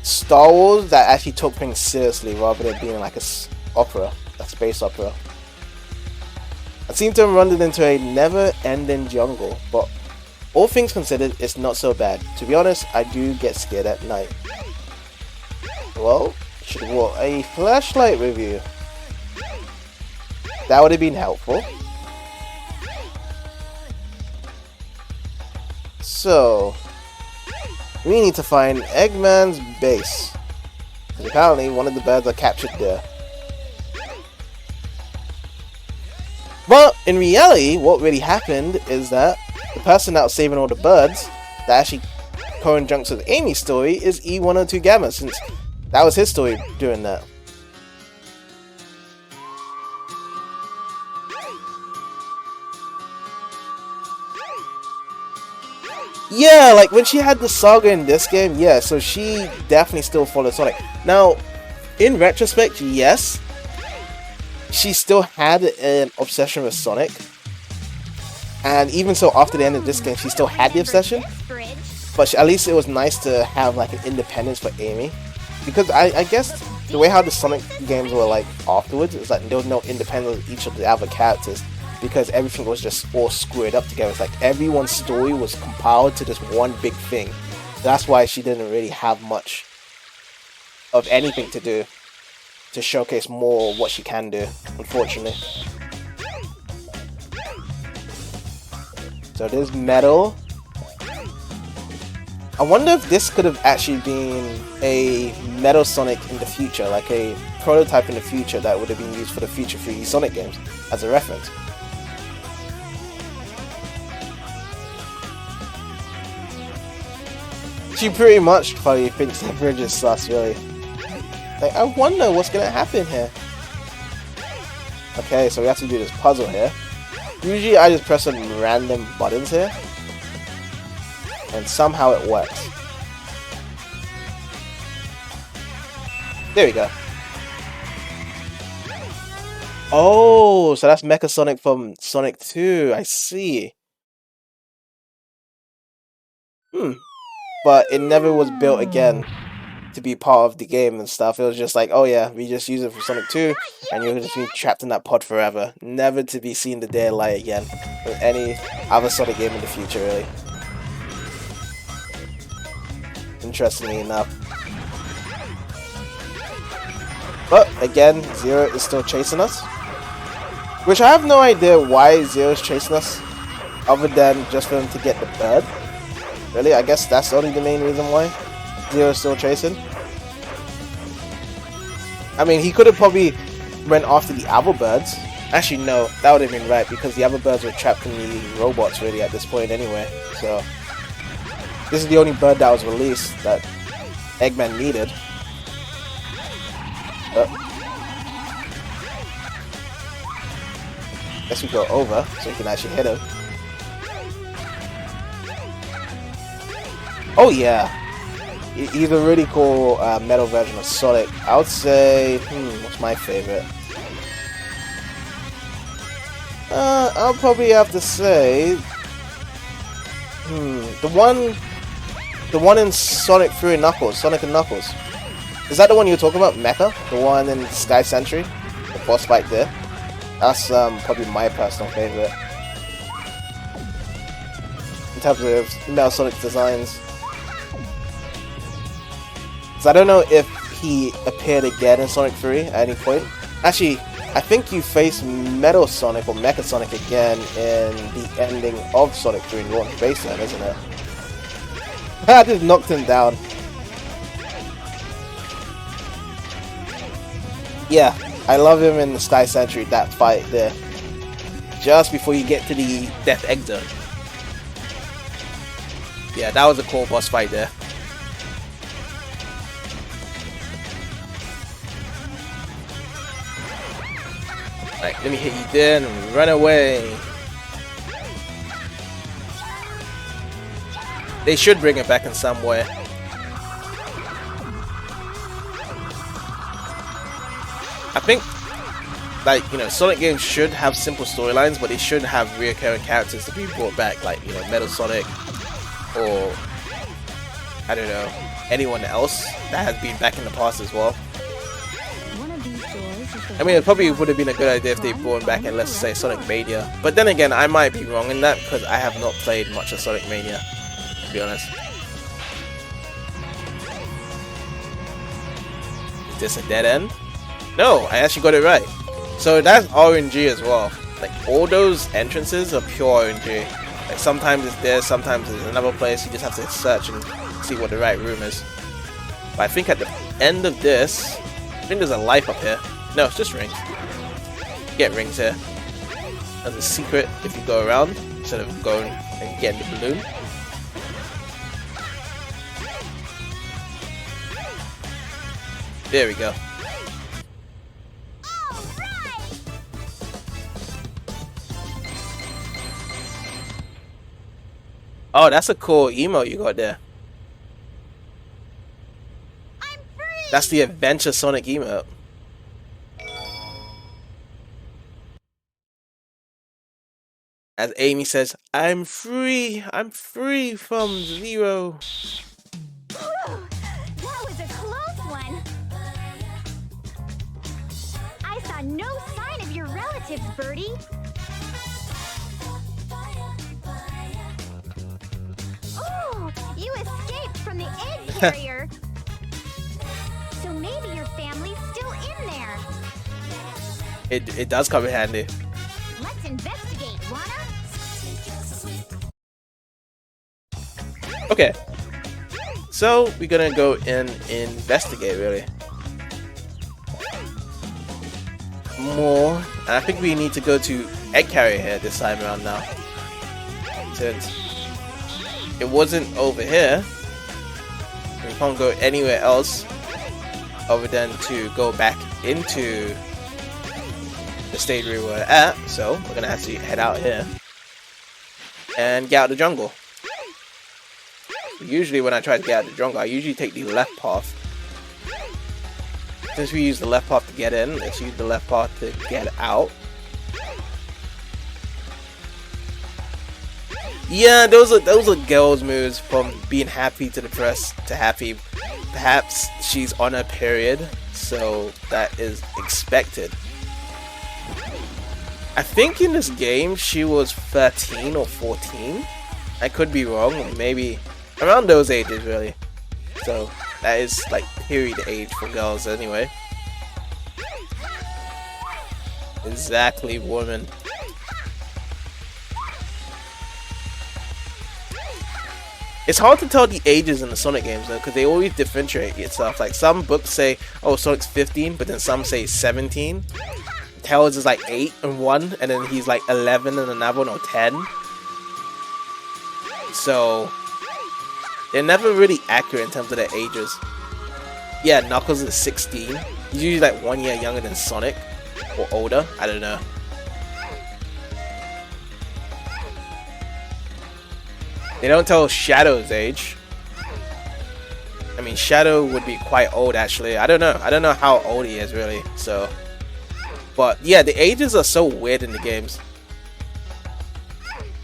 Star Wars that actually took things seriously rather than being like a space opera. I seem to have run it into a never-ending jungle, but all things considered, it's not so bad. To be honest, I do get scared at night. Well, should have brought a flashlight with you. That would have been helpful. So, we need to find Eggman's base. Because apparently one of the birds are captured there. But in reality, what really happened is that the person that was saving all the birds, that actually conjuncts with Amy's story, is E102 Gamma, since that was his story doing that. Yeah, like when she had the saga in this game, yeah, so she definitely still followed Sonic. Now, in retrospect, yes, she still had an obsession with Sonic. And even so, after the end of this game, she still had the obsession. But at least it was nice to have like an independence for Amy. Because I guess the way how the Sonic games were like afterwards, it's like there was no independence with each of the other characters. Because everything was just all squared up together. It's like everyone's story was compiled to this one big thing. That's why she didn't really have much of anything to do to showcase more what she can do, unfortunately. So there's metal. I wonder if this could have actually been a Metal Sonic in the future, like a prototype in the future that would have been used for the future 3D Sonic games as a reference. She pretty much probably thinks that bridge is sus, really. Like, I wonder what's gonna happen here. Okay, so we have to do this puzzle here. Usually I just press some random buttons here. And somehow it works. There we go. Oh, so that's Mecha Sonic from Sonic 2. I see. But it never was built again to be part of the game and stuff. It was just like, oh yeah, we just use it for Sonic 2, and you'll just be trapped in that pod forever. Never to be seen the day of light again with any other Sonic game in the future, really. Interestingly enough. But again, Zero is still chasing us. Which I have no idea why Zero is chasing us, other than just for him to get the bird. Really? I guess that's only the main reason why Zero's still chasing. I mean, he could have probably went after the other birds. Actually, no, that would have been right because the other birds were trapped in the robots really at this point anyway. So this is the only bird that was released that Eggman needed. Guess we go over so we can actually hit him. Oh yeah, he's a really cool metal version of Sonic. I would say, what's my favorite? I'll probably have to say, the one in Sonic 3 and Knuckles, Sonic and Knuckles. Is that the one you were talking about, Mecha? The one in Sky Sentry, the boss fight there. That's probably my personal favorite in terms of Metal Sonic designs. So I don't know if he appeared again in Sonic 3 at any point. Actually, I think you face Metal Sonic or Mecha Sonic again in the ending of Sonic 3 in Launch Baseline, isn't it? I just knocked him down. Yeah, I love him in the Sky Sentry, that fight there. Just before you get to the Death Egg Zone. Yeah, that was a cool boss fight there. Alright, let me hit you there and run away. They should bring it back in some way. I think, like, you know, Sonic games should have simple storylines, but they should have reoccurring characters to be brought back, like, you know, Metal Sonic, or, I don't know, anyone else that has been back in the past as well. I mean, it probably would have been a good idea if they brought him back in, let's say, Sonic Mania. But then again, I might be wrong in that, because I have not played much of Sonic Mania, to be honest. Is this a dead end? No, I actually got it right. So that's RNG as well. Like, all those entrances are pure RNG. Like, sometimes it's there, sometimes it's another place. You just have to search and see what the right room is. But I think at the end of this, I think there's a life up here. No, it's just rings. Get rings here. There's a secret if you go around instead of going and getting the balloon. There we go. Oh, that's a cool emote you got there. That's the Adventure Sonic emote. As Amy says, I'm free from Zero. That was a close one. I saw no sign of your relatives, Birdie. Oh, you escaped from the egg carrier. So maybe your family's still in there. It does come in handy. Let's investigate, wanna? Okay. So we're gonna go and investigate really. More. And I think we need to go to Egg Carrier here this time around now. Since it wasn't over here, we can't go anywhere else other than to go back into the stage we were at. So we're gonna have to head out here and get out of the jungle. Usually when I try to get out of the jungle, I usually take the left path. Since we use the left path to get in, let's use the left path to get out. Yeah, those are girls' moves, from being happy to depressed to happy. Perhaps she's on her period, so that is expected. I think in this game she was 13 or 14. I could be wrong, maybe around those ages really. So that is like period age for girls anyway. Exactly, woman. It's hard to tell the ages in the Sonic games though, because they always differentiate itself. Like some books say, oh, Sonic's 15, but then some say 17. Tails is like 8 in one, and then he's like 11 in another one, or 10. So they're never really accurate in terms of their ages. Yeah, Knuckles is 16. He's usually like 1 year younger than Sonic, or older. I don't know. They don't tell Shadow's age. I mean, Shadow would be quite old actually. I don't know. I don't know how old he is really. So, but yeah, the ages are so weird in the games.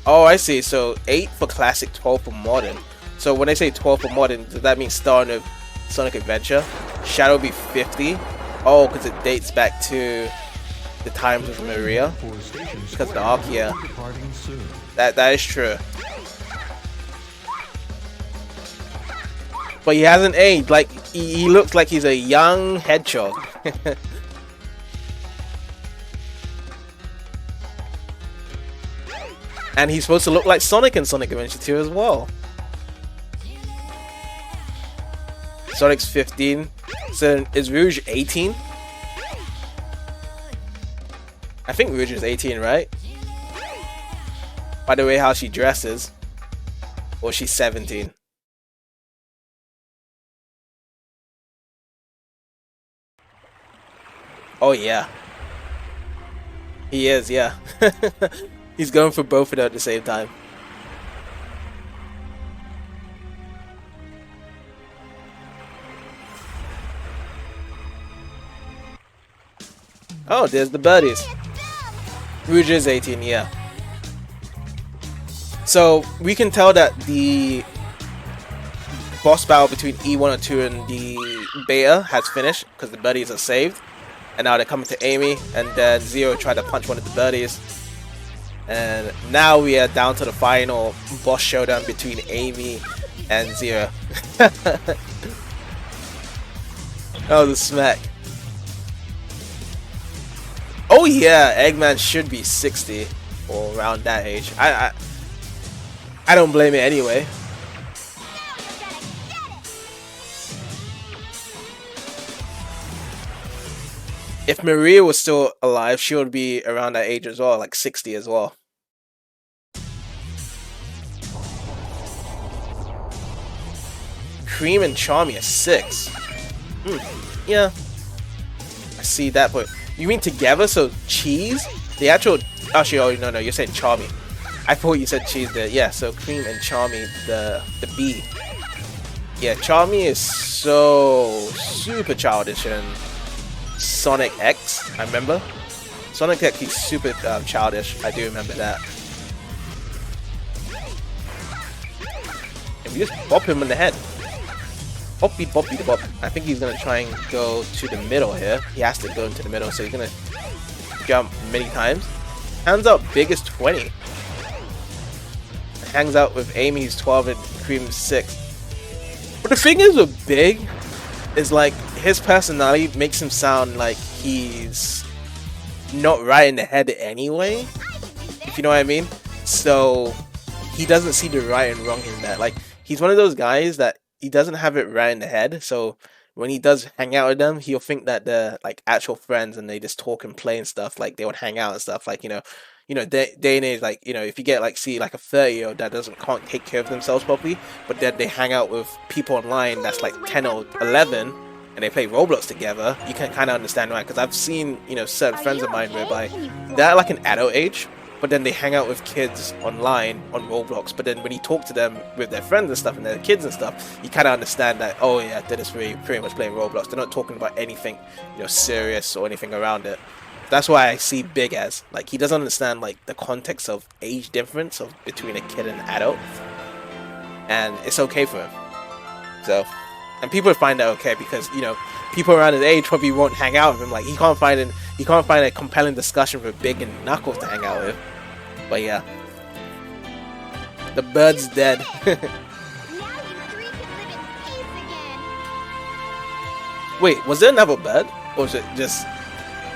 Oh, I see. So 8 for classic, 12 for modern. So when they say 12 for modern, does that mean starting with Sonic Adventure? Shadow will be 50. Oh, because it dates back to the times of Maria. Because the arc, yeah. That is true. But he hasn't aged. Like he looks like he's a young hedgehog. And he's supposed to look like Sonic in Sonic Adventure 2 as well. Sonic's 15. So is Rouge 18? I think Rouge is 18, right? By the way, how she dresses. Or she's 17. Oh yeah. He is, yeah. He's going for both of them at the same time. Oh, there's the buddies. Rouge is 18, yeah. So we can tell that the boss battle between E102 and the Beta has finished because the buddies are saved. And now they're coming to Amy, and then Zero tried to punch one of the buddies. And now we are down to the final boss showdown between Amy and Zero. Oh, the smack. Oh yeah, Eggman should be 60 or around that age. I don't blame it anyway. If Maria was still alive, she would be around that age as well, like 60 as well. Cream and Charmy are 6. Yeah. I see that, but you mean together? So Cheese? The actual... Actually, oh no, you're saying Charmy. I thought you said Cheese there. Yeah, so Cream and Charmy, the B. Yeah, Charmy is so super childish in Sonic X, I remember. Sonic X, he's super childish. I do remember that. And we just bop him in the head. Boppy boppy the bop. I think he's gonna try and go to the middle here. He has to go into the middle, so he's gonna jump many times. Hands out big is 20. Hangs out with Amy, he's 12, and Cream 6. But the thing is with Big, is like his personality makes him sound like he's not right in the head anyway, if you know what I mean. So he doesn't see the right and wrong in that. Like he's one of those guys that he doesn't have it right in the head. So when he does hang out with them, he'll think that they're like actual friends and they just talk and play and stuff. Like they would hang out and stuff. Like day and age, like if you get like a 30-year-old that can't take care of themselves properly, but then they hang out with people online that's like 10 or 11 and they play Roblox together, you can kind of understand why. Because I've seen certain friends of mine whereby they're like an adult age, but then they hang out with kids online on Roblox. But then when you talk to them with their friends and stuff and their kids and stuff, you kind of understand that, oh yeah, they're just pretty much playing Roblox. They're not talking about anything serious or anything around it. That's why I see Big as like he doesn't understand like the context of age difference between a kid and an adult, and it's okay for him. So, and people find that okay because people around his age probably won't hang out with him. Like he can't find a compelling discussion with Big and Knuckles to hang out with. But yeah, the bird's dead. Now you three can live in peace again. Wait, was there another bird, or was it just?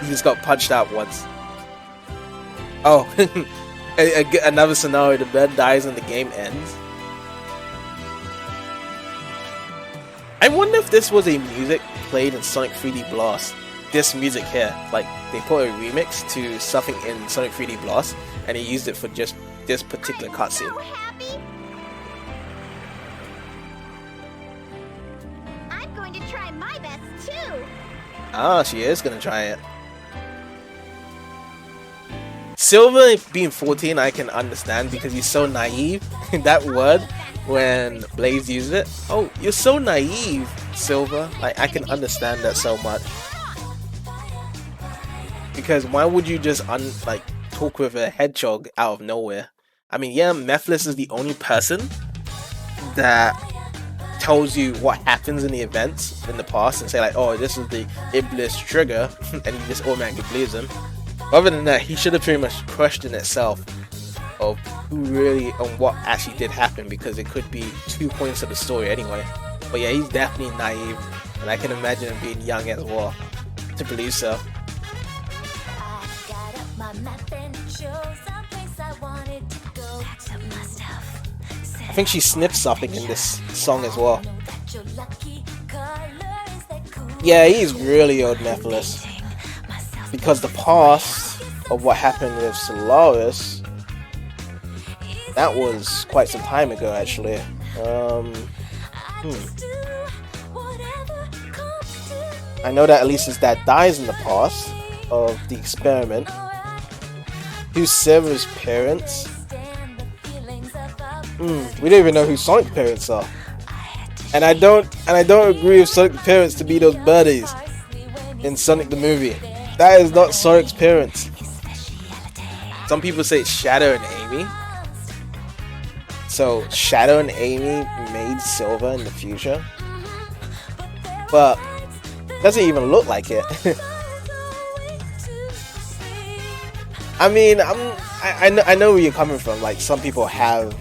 He just got punched out once. Oh, another scenario, the bird dies and the game ends. I wonder if this was a music played in Sonic 3D Blast. This music here, like they put a remix to something in Sonic 3D Blast, and he used it for just this particular cutscene. So happy. I'm going to try my best too. Ah, she is gonna try it. Silver being 14, I can understand because he's so naive. That word, when Blaze used it, oh, you're so naive, Silver. Like, I can understand that so much. Because why would you just talk with a hedgehog out of nowhere? I mean, yeah, Mephiles is the only person that tells you what happens in the events in the past and say like, oh, this is the Iblis trigger, and you just automatically believes him. Other than that, he should have pretty much questioned itself of who really and what actually did happen, because it could be 2 points of the story anyway. But yeah, he's definitely naive, and I can imagine him being young as well to believe so. I think she sniffs something in this song as well. Yeah, he's really old Mephiles. Because the past of what happened with Solaris, that was quite some time ago actually. I know that at least his dad dies in the past of the experiment. Who's Silver's parents? We don't even know who Sonic's parents are. And I don't agree with Sonic's parents to be those birdies in Sonic the movie. That is not Sonic's parents. Some people say it's Shadow and Amy. So Shadow and Amy made Silver in the future. But it doesn't even look like it. I mean, I know where you're coming from. Like, some people have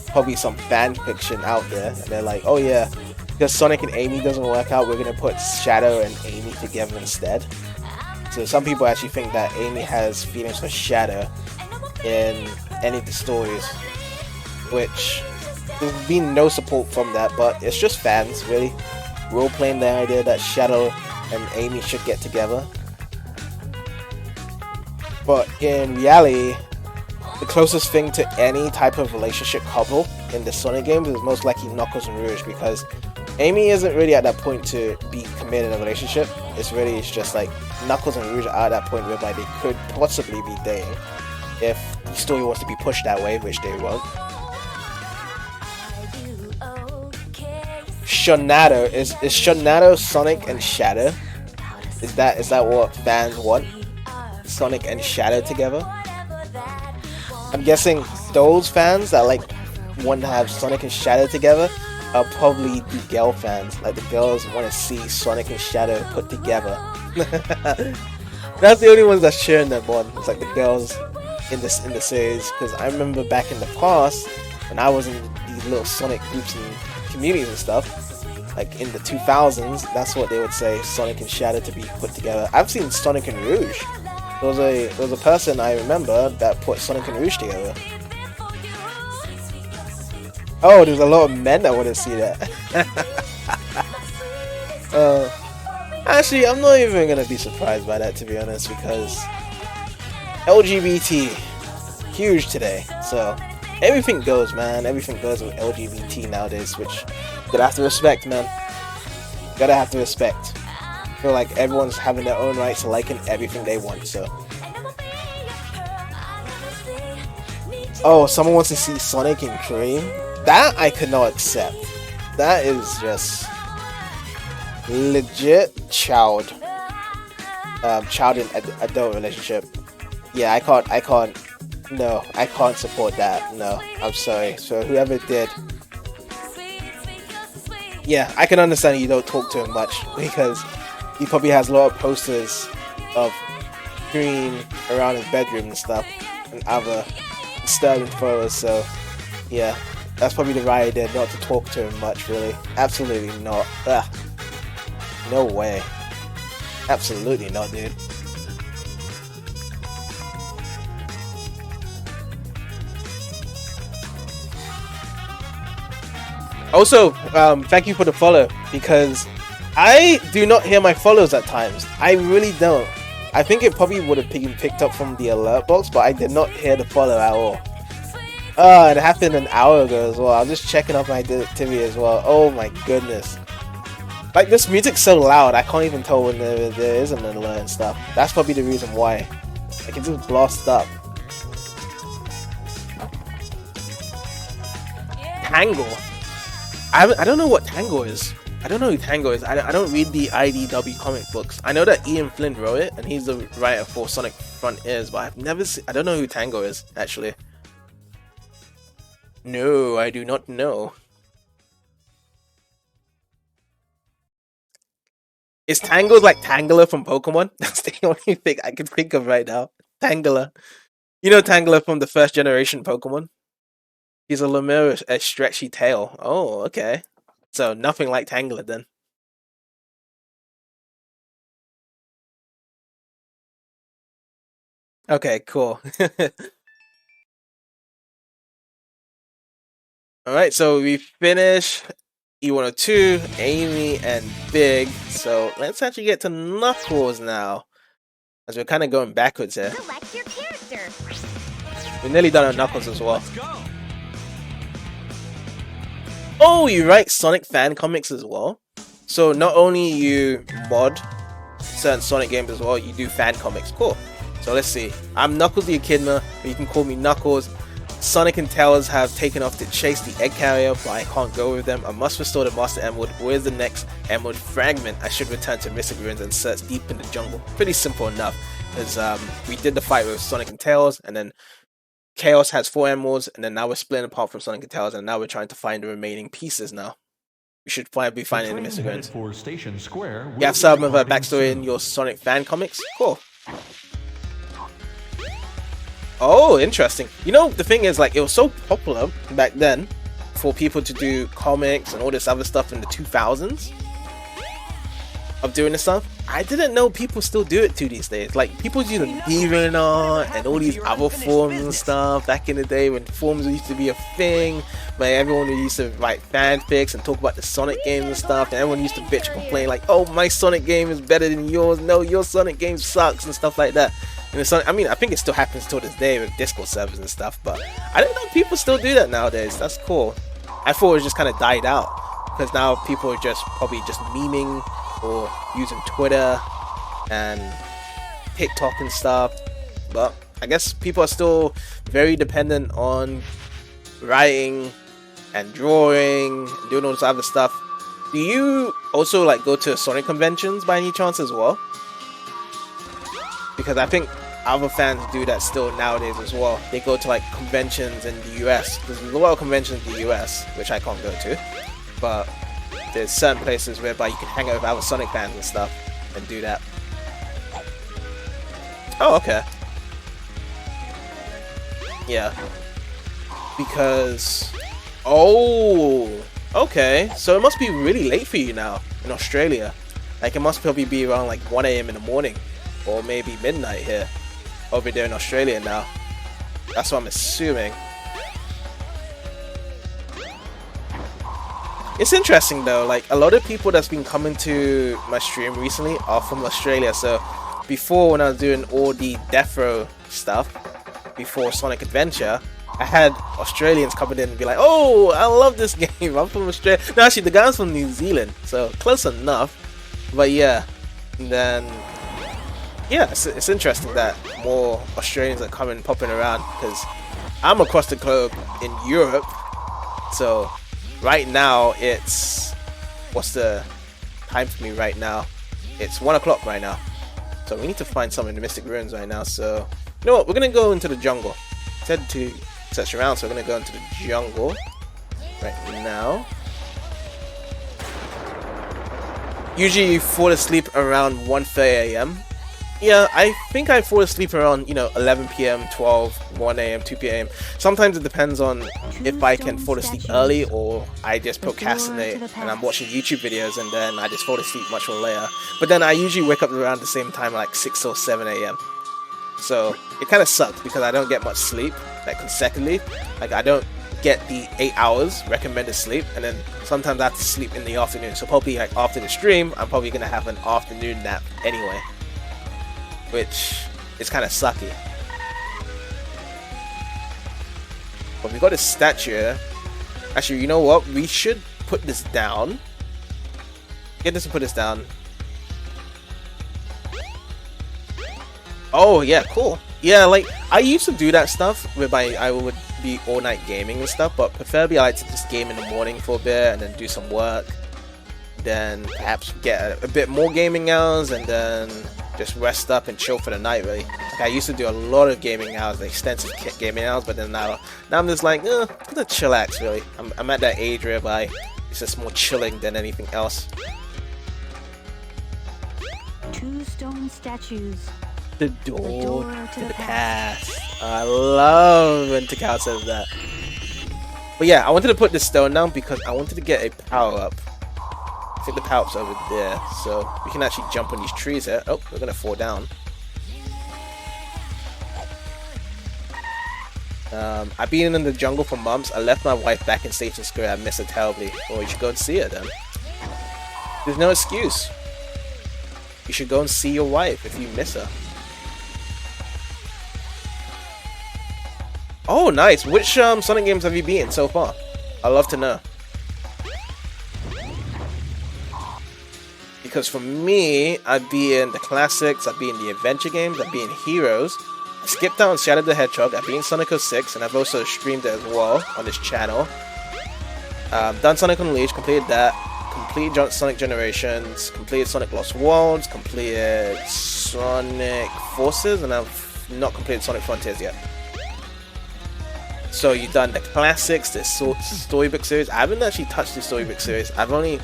probably some fan fiction out there, and they're like, oh yeah, because Sonic and Amy doesn't work out, we're gonna put Shadow and Amy together instead. So some people actually think that Amy has feelings for Shadow in any of the stories, which there's been no support from that, but it's just fans really role-playing the idea that Shadow and Amy should get together. But in reality, the closest thing to any type of relationship couple in the Sonic games is most likely Knuckles and Rouge, because Amy isn't really at that point to be committed in a relationship. It's just like Knuckles and Rouge are at that point whereby they could possibly be dating if the story wants to be pushed that way, which they won't. Shonado, is Shonado Sonic and Shadow? Is that what fans want? Sonic and Shadow together? I'm guessing those fans that like want to have Sonic and Shadow together are probably the girl fans. Like, the girls want to see Sonic and Shadow put together. That's the only ones that's cheering them on. It's like the girls in the series. Because I remember back in the past when I was in these little Sonic groups and communities and stuff, like in the 2000s, that's what they would say, Sonic and Shadow to be put together. I've seen Sonic and Rouge. There was a person I remember that put Sonic and Rouge together. Oh, there's a lot of men that want to see that. Actually, I'm not even gonna be surprised by that, to be honest, because LGBT huge today. So everything goes, man. Everything goes with LGBT nowadays, which you gotta have to respect, man. Gotta have to respect. I feel like everyone's having their own rights to liking everything they want, so. Oh, someone wants to see Sonic and Cream? That I could not accept. That is just legit child and adult relationship. Yeah, I can't support that. No, I'm sorry. So whoever did, yeah, I can understand you don't talk to him much, because he probably has a lot of posters of Green around his bedroom and stuff, and other disturbing photos. So yeah, that's probably the right idea, not to talk to him much, really. Absolutely not. Ugh. No way. Absolutely not, dude. Also, thank you for the follow, because I do not hear my follows at times. I really don't. I think it probably would have been picked up from the alert box, but I did not hear the follow at all. It happened an hour ago as well. I was just checking off my activity as well. Oh my goodness. Like, this music's so loud, I can't even tell when there is an alert and stuff. That's probably the reason why. I can just blast up. Tangle. I don't know what Tangle is. I don't know who Tangle is. I don't read the IDW comic books. I know that Ian Flynn wrote it, and he's the writer for Sonic Frontiers, but I've never seen... I don't know who Tangle is, actually. No, I do not know. Is Tangle like Tangela from Pokemon? That's the only thing I can think of right now. Tangela. You know Tangela from the first generation Pokemon? He's a lemur with a stretchy tail. Oh, okay. So nothing like Tangela then. Okay, cool. Alright, so we finished E102, Amy, and Big. So let's actually get to Knuckles now. As we're kind of going backwards here. Select your character. We're nearly done on Knuckles as well. Oh, you write Sonic fan comics as well? So not only you mod certain Sonic games as well, you do fan comics. Cool. So let's see. I'm Knuckles the Echidna, but you can call me Knuckles. Sonic and Tails have taken off to chase the egg carrier, but I can't go with them. I must restore the Master Emerald. Where's the next Emerald fragment? I should return to Mystic Ruins and search deep in the jungle. Pretty simple enough, because we did the fight with Sonic and Tails, and then Chaos has 4 emeralds, and then now we're splitting apart from Sonic and Tails, and now we're trying to find the remaining pieces now. We should be finding the Mystic Ruins. For Station Square, You have some of a backstory in your Sonic fan comics? Cool. Oh, interesting. You know, the thing is, like, it was so popular back then for people to do comics and all this other stuff in the 2000s of doing this stuff. I didn't know people still do it to these days. Like, people use DeviantArt and all these other forums and stuff back in the day when forums used to be a thing, where everyone used to write fanfics and talk about the Sonic games and stuff, and everyone used to bitch and complain like, oh, my Sonic game is better than yours, no, your Sonic game sucks and stuff like that. And Sonic, I mean, I think it still happens till this day with Discord servers and stuff, but I didn't know people still do that nowadays. That's cool. I thought it just kind of died out, because now people are just probably just memeing or using Twitter and TikTok and stuff, but I guess people are still very dependent on writing and drawing and doing all this other stuff. Do you also like go to Sonic conventions by any chance as well? Because I think other fans do that still nowadays as well. They go to like conventions in the US, because there's a lot of conventions in the US which I can't go to, but there's certain places whereby you can hang out with other Sonic fans and stuff and do that. Oh, okay. Yeah. Because... oh! Okay, so it must be really late for you now in Australia. Like, it must probably be around like 1 AM in the morning, or maybe midnight here, over there in Australia now. That's what I'm assuming. It's interesting though, like a lot of people that's been coming to my stream recently are from Australia. So before, when I was doing all the Death Row stuff, before Sonic Adventure, I had Australians coming in and be like, oh, I love this game, I'm from Australia. No, actually the guy's from New Zealand, so close enough. But yeah, and then yeah, it's interesting that more Australians are popping around, because I'm across the globe in Europe. So right now it's, what's the time for me right now? It's 1 o'clock right now. So we need to find some in the Mystic Ruins right now. So you know what, we're gonna go into the jungle. It said to search around, so we're gonna go into the jungle right now. Usually you fall asleep around 1:30 AM. Yeah, I think I fall asleep around, you know, 11 PM, 12, 1 AM, 2 PM. Sometimes it depends on if I can fall asleep early or I just procrastinate and I'm watching YouTube videos and then I just fall asleep much more later. But then I usually wake up around the same time, like 6 or 7 AM. So it kind of sucks because I don't get much sleep, like consecutively. Like I don't get the 8 hours recommended sleep, and then sometimes I have to sleep in the afternoon. So probably like after the stream, I'm probably gonna have an afternoon nap anyway, which is kind of sucky. But we got a statue here. Actually, you know what? We should put this down. Get this and put this down. Oh yeah, cool. Yeah, like I used to do that stuff whereby I would be all night gaming and stuff, but preferably I like to just game in the morning for a bit and then do some work, then perhaps get a bit more gaming hours and then just rest up and chill for the night. Really, like I used to do a lot of gaming hours, extensive gaming hours, but then now I'm just like, the chillax. Really, I'm at that age whereby it's just more chilling than anything else. 2 stone statues. The door to the past. I love when Takao says that. But yeah, I wanted to put this stone down because I wanted to get a power up. I think the power up's over there, so we can actually jump on these trees here. Oh, we're gonna fall down. I've been in the jungle for months. I left my wife back in Station Square. I miss her terribly. Well, you should go and see her then. There's no excuse. You should go and see your wife if you miss her. Oh, nice. Which Sonic games have you been in so far? I'd love to know. Because for me, I'd be in the classics, I'd be in the adventure games, I'd be in Heroes. I skipped out on Shadow the Hedgehog, I've been in Sonic 06, and I've also streamed it as well on this channel. Done Sonic Unleashed, completed that, completed Sonic Generations, completed Sonic Lost Worlds, completed Sonic Forces, and I've not completed Sonic Frontiers yet. So you've done the classics, the Storybook series. I haven't actually touched the Storybook series. I've only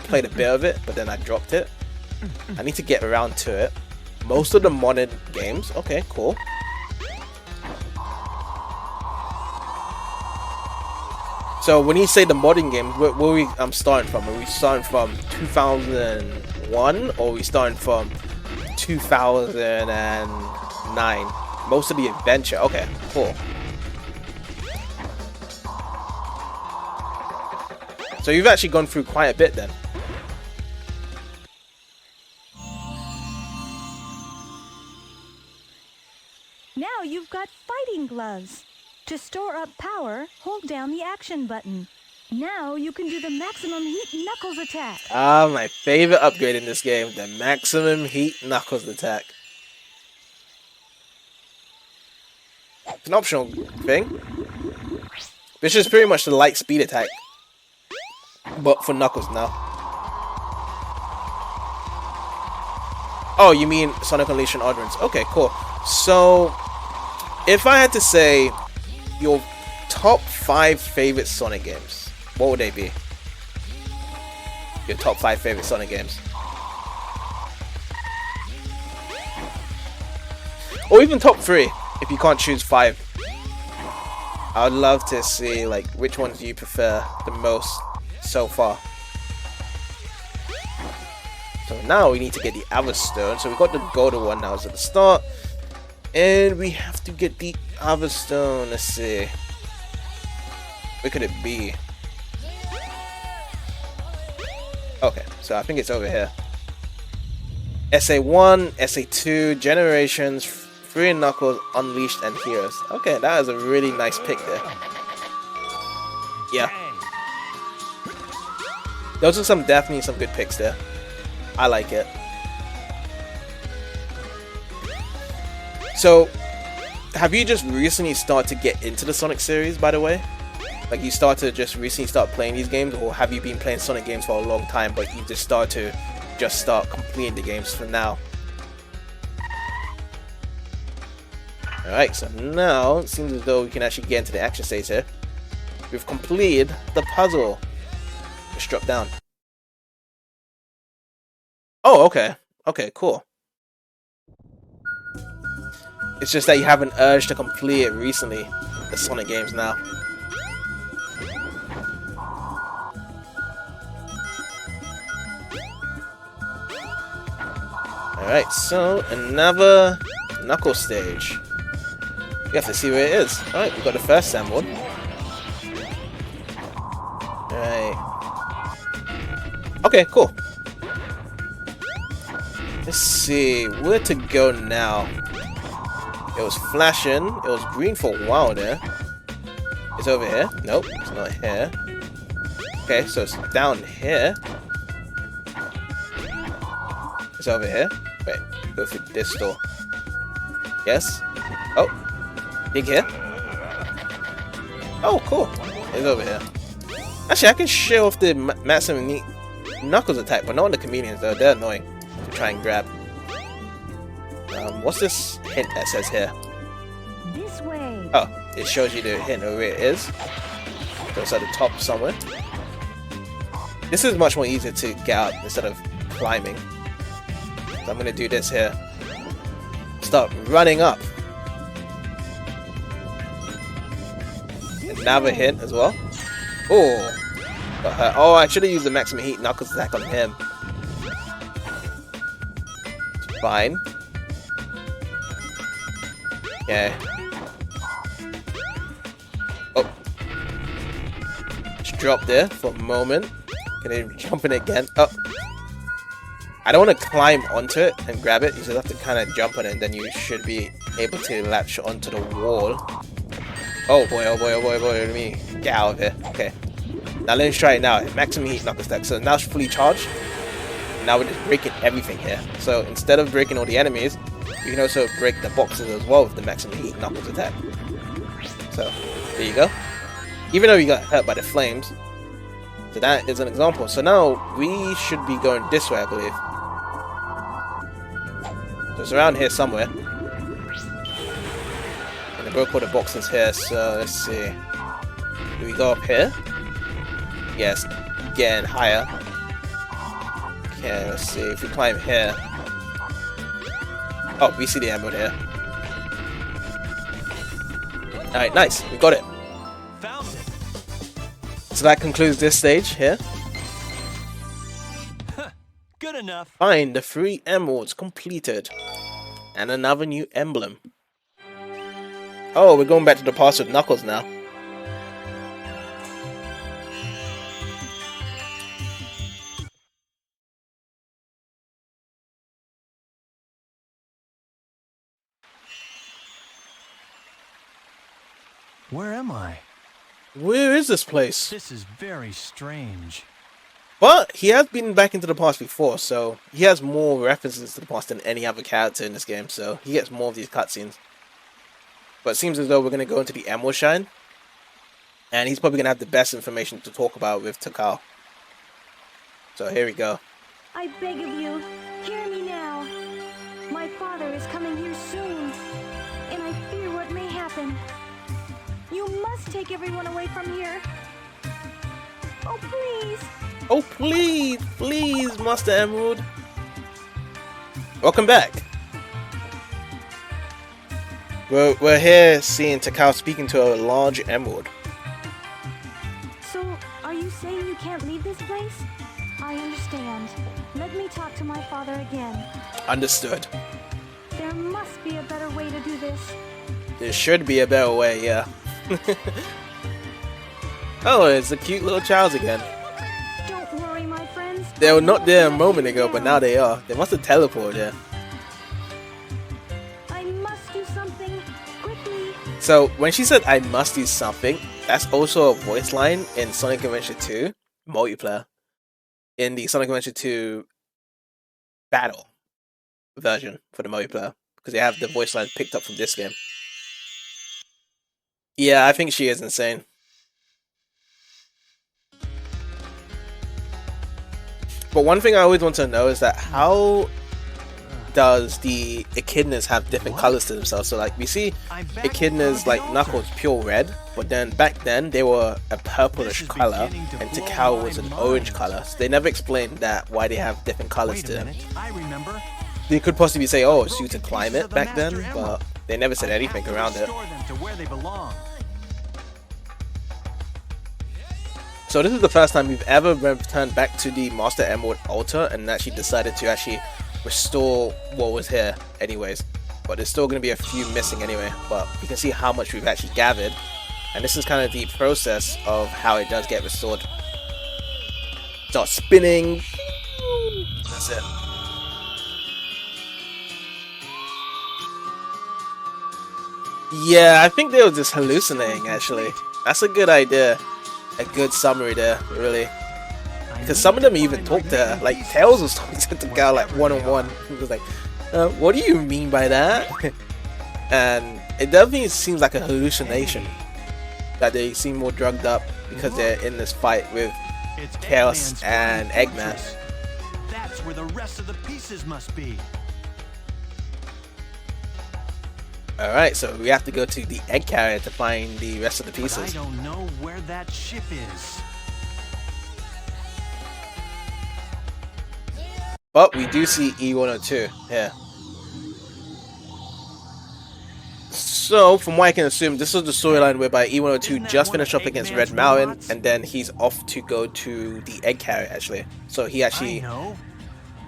played a bit of it, but then I dropped it. I need to get around to it. Most of the modern games. Okay, cool. So when you say the modern games, where are we starting from? Are we starting from 2001 or are we starting from 2009? Most of the adventure. Okay, cool. So you've actually gone through quite a bit then. Now you've got fighting gloves. To store up power, hold down the action button. Now you can do the maximum heat Knuckles attack. Ah, my favorite upgrade in this game, the maximum heat Knuckles attack. It's an optional thing. Which is pretty much the light speed attack. But for Knuckles now. Oh, you mean Sonic Unleashed and Oddrun's. Okay, cool. So, if I had to say your top 5 favorite Sonic games, what would they be? Your top 5 favorite Sonic games. Or even top 3, if you can't choose 5. I would love to see, like, which ones you prefer the most so far. So now we need to get the other stone. So we got the golden one now at the start, and we have to get the other stone. Let's see, where could it be? Okay, so I think it's over here. SA1, SA2, Generations, 3 Knuckles, Unleashed, and Heroes. Okay, that is a really nice pick there. Yeah. Those are definitely some good picks there. I like it. So, have you just recently started to get into the Sonic series, by the way? Like, you started to just recently start playing these games, or have you been playing Sonic games for a long time, but you just start completing the games for now? Alright, so now it seems as though we can actually get into the action stage here. We've completed the puzzle. Just drop down. Oh, okay. Okay, cool. It's just that you have an urge to complete it recently, the Sonic games now. Alright, so another Knuckles stage. We have to see where it is. Alright, we've got the first Sandboard. Right. Okay, cool. Let's see where to go now. It was flashing. It was green for a while there. It's over here. Nope, it's not here. Okay, so it's down here. It's over here. Wait, go through this door. Yes. Oh, dig here. Oh, cool. It's over here. Actually, I can show off the maximum Knuckles attack, but not on the chameleons though. They're annoying to try and grab. What's this hint that says here? This way. Oh, it shows you the hint of where it is. So it's at the top somewhere. This is much more easier to get out instead of climbing. So I'm gonna do this here. Start running up. Another hint as well. Oh, got her. Oh, I should have used the maximum heat Knuckles attack on him. It's fine. Okay. Oh. Just drop there for a moment. Can I jump in again? Oh. I don't want to climb onto it and grab it. You just have to kind of jump on it and then you should be able to latch onto the wall. Oh boy, oh boy, oh boy, oh boy, let me get out of here. Okay. Now let's try it now. Maximum heat Knuckles attack. So now it's fully charged. Now we're just breaking everything here. So instead of breaking all the enemies, you can also break the boxes as well with the maximum heat Knuckles attack. So, there you go. Even though you got hurt by the flames. So that is an example. So now, we should be going this way, I believe. So it's around here somewhere. And I broke all the boxes here, so let's see. Do we go up here? Yes, getting higher. Okay, let's see. If we climb here. Oh, we see the emerald here. Alright, nice. We got it. Found it. So that concludes this stage here. Good enough. Find the 3 emeralds completed. And another new emblem. Oh, we're going back to the past with Knuckles now. Where am I? Where is this place? This is very strange. But he has been back into the past before, so he has more references to the past than any other character in this game, so he gets more of these cutscenes. But it seems as though we're going to go into the Emerald Shrine, and he's probably going to have the best information to talk about with Takao. So here we go. I beg of you, hear me now. My father is coming here soon, and I fear what may happen. You must take everyone away from here. Oh, please. Oh, please, please, Master Emerald. Welcome back. We're here seeing Takao speaking to a large emerald. So, are you saying you can't leave this place? I understand. Let me talk to my father again. Understood. There must be a better way to do this. There should be a better way, yeah. Oh, it's a cute little child again. Don't worry, my friends. They were not there a moment ago, but now they are. They must have teleported there. I must do something quickly. So, when she said, I must do something, that's also a voice line in Sonic Adventure 2 multiplayer. In the Sonic Adventure 2 battle version for the multiplayer. Because they have the voice line picked up from this game. Yeah, I think she is insane. But one thing I always want to know is that how does the echidnas have different colors to themselves? So like we see echidnas like Knuckles pure red, but then back then they were a purplish color and Takao was an orange color. So they never explained that why they have different colors to them. I remember. They could possibly say, oh, it's due to climate back then, but they never said anything around it. Them to where they belong. So this is the first time we've ever returned back to the Master Emerald altar and actually decided to actually restore what was here anyways. But there's still going to be a few missing anyway, but you can see how much we've actually gathered. And this is kind of the process of how it does get restored. Start spinning. That's it. Yeah, I think they were just hallucinating, actually. That's a good idea. A good summary there, really. Because some of them even talked to her. Like, Tails was talking to the guy, like, one-on-one. He was like, what do you mean by that? And it definitely seems like a hallucination. That they seem more drugged up because they're in this fight with Chaos and Eggman. That's where the rest of the pieces must be. Alright, so we have to go to the egg carrier to find the rest of the pieces. But I don't know where that ship is. But we do see E102 here. So, from what I can assume, this is the storyline whereby E102 just finished off against Red Mountain, and then he's off to go to the egg carrier, actually. So he actually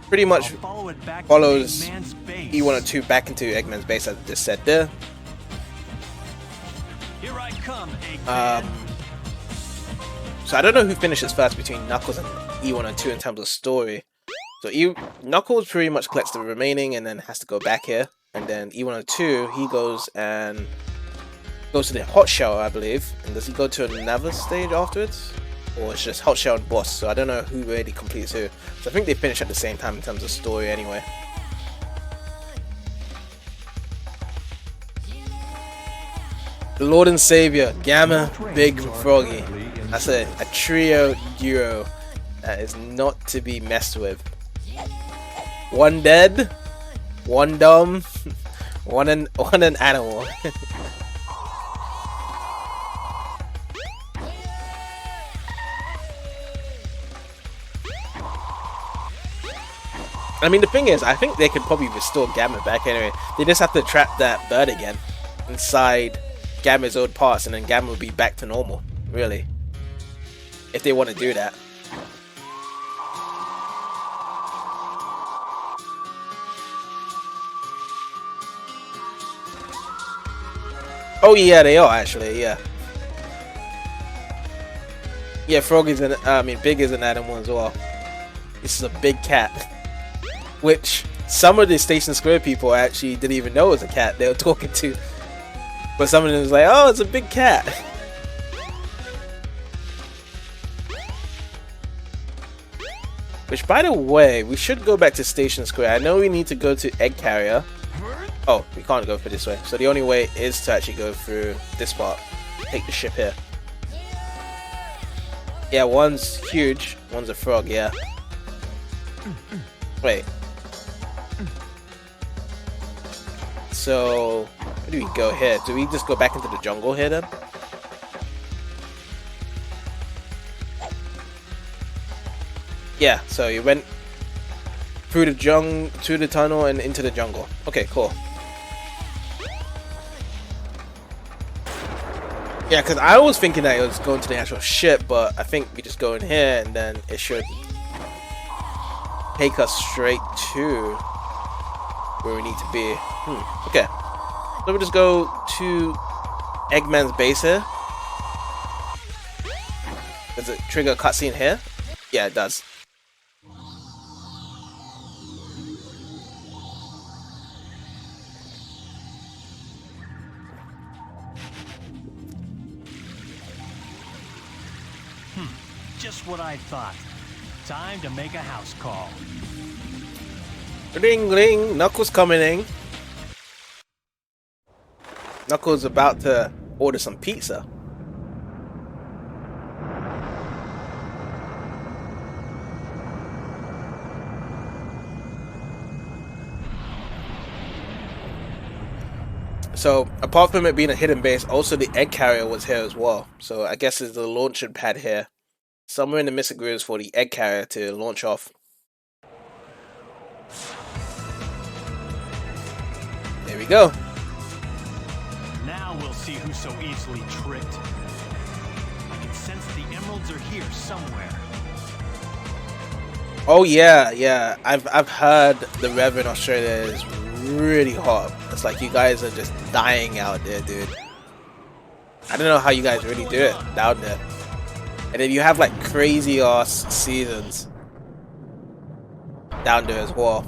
pretty much follows E102 back into Eggman's base, as I just said there. Here I come, Eggman. So I don't know who finishes first between Knuckles and E102 in terms of story. So Knuckles pretty much collects the remaining and then has to go back here. And then E102, he goes to the hot shower, I believe. And does he go to another stage afterwards? Or it's just hot shower and boss? So I don't know who really completes who. So I think they finish at the same time in terms of story anyway. The Lord and Savior, Gamma, Big, Froggy. That's a trio duo that is not to be messed with. One dead, one dumb, one an animal. I mean, the thing is, I think they could probably restore Gamma back anyway. They just have to trap that bird again inside Gamma's old parts, and then Gamma will be back to normal, really. If they want to do that. Oh yeah, they are actually, yeah. Yeah, Big is an animal as well. This is a big cat. Which some of the Station Square people actually didn't even know it was a cat they were talking to. But some of them was like, oh, it's a big cat. Which, by the way, we should go back to Station Square. I know we need to go to Egg Carrier. Oh, we can't go for this way. So the only way is to actually go through this part. Take the ship here. Yeah, one's huge. One's a frog, yeah. Wait. So, where do we go here? Do we just go back into the jungle here then? Yeah, so you went through the tunnel and into the jungle. Okay, cool. Yeah, because I was thinking that it was going to the actual ship, but I think we just go in here and then it should take us straight to where we need to be. Okay. So we'll just go to Eggman's base here. Does it trigger a cutscene here? Yeah, it does. Just what I thought. Time to make a house call. Ring ring, Knuckles coming in. Knuckles about to order some pizza. So, apart from it being a hidden base, also the egg carrier was here as well. So, I guess there's the launching pad here. Somewhere in the Mystic Rooms for the egg carrier to launch off. There we go. Now we'll see who's so easily tricked. I can sense the emeralds are here somewhere. Oh yeah. I've heard the weather in Australia is really hot. It's like you guys are just dying out there, dude. I don't know how you guys really do it down there. And then you have like crazy ass seasons down there as well.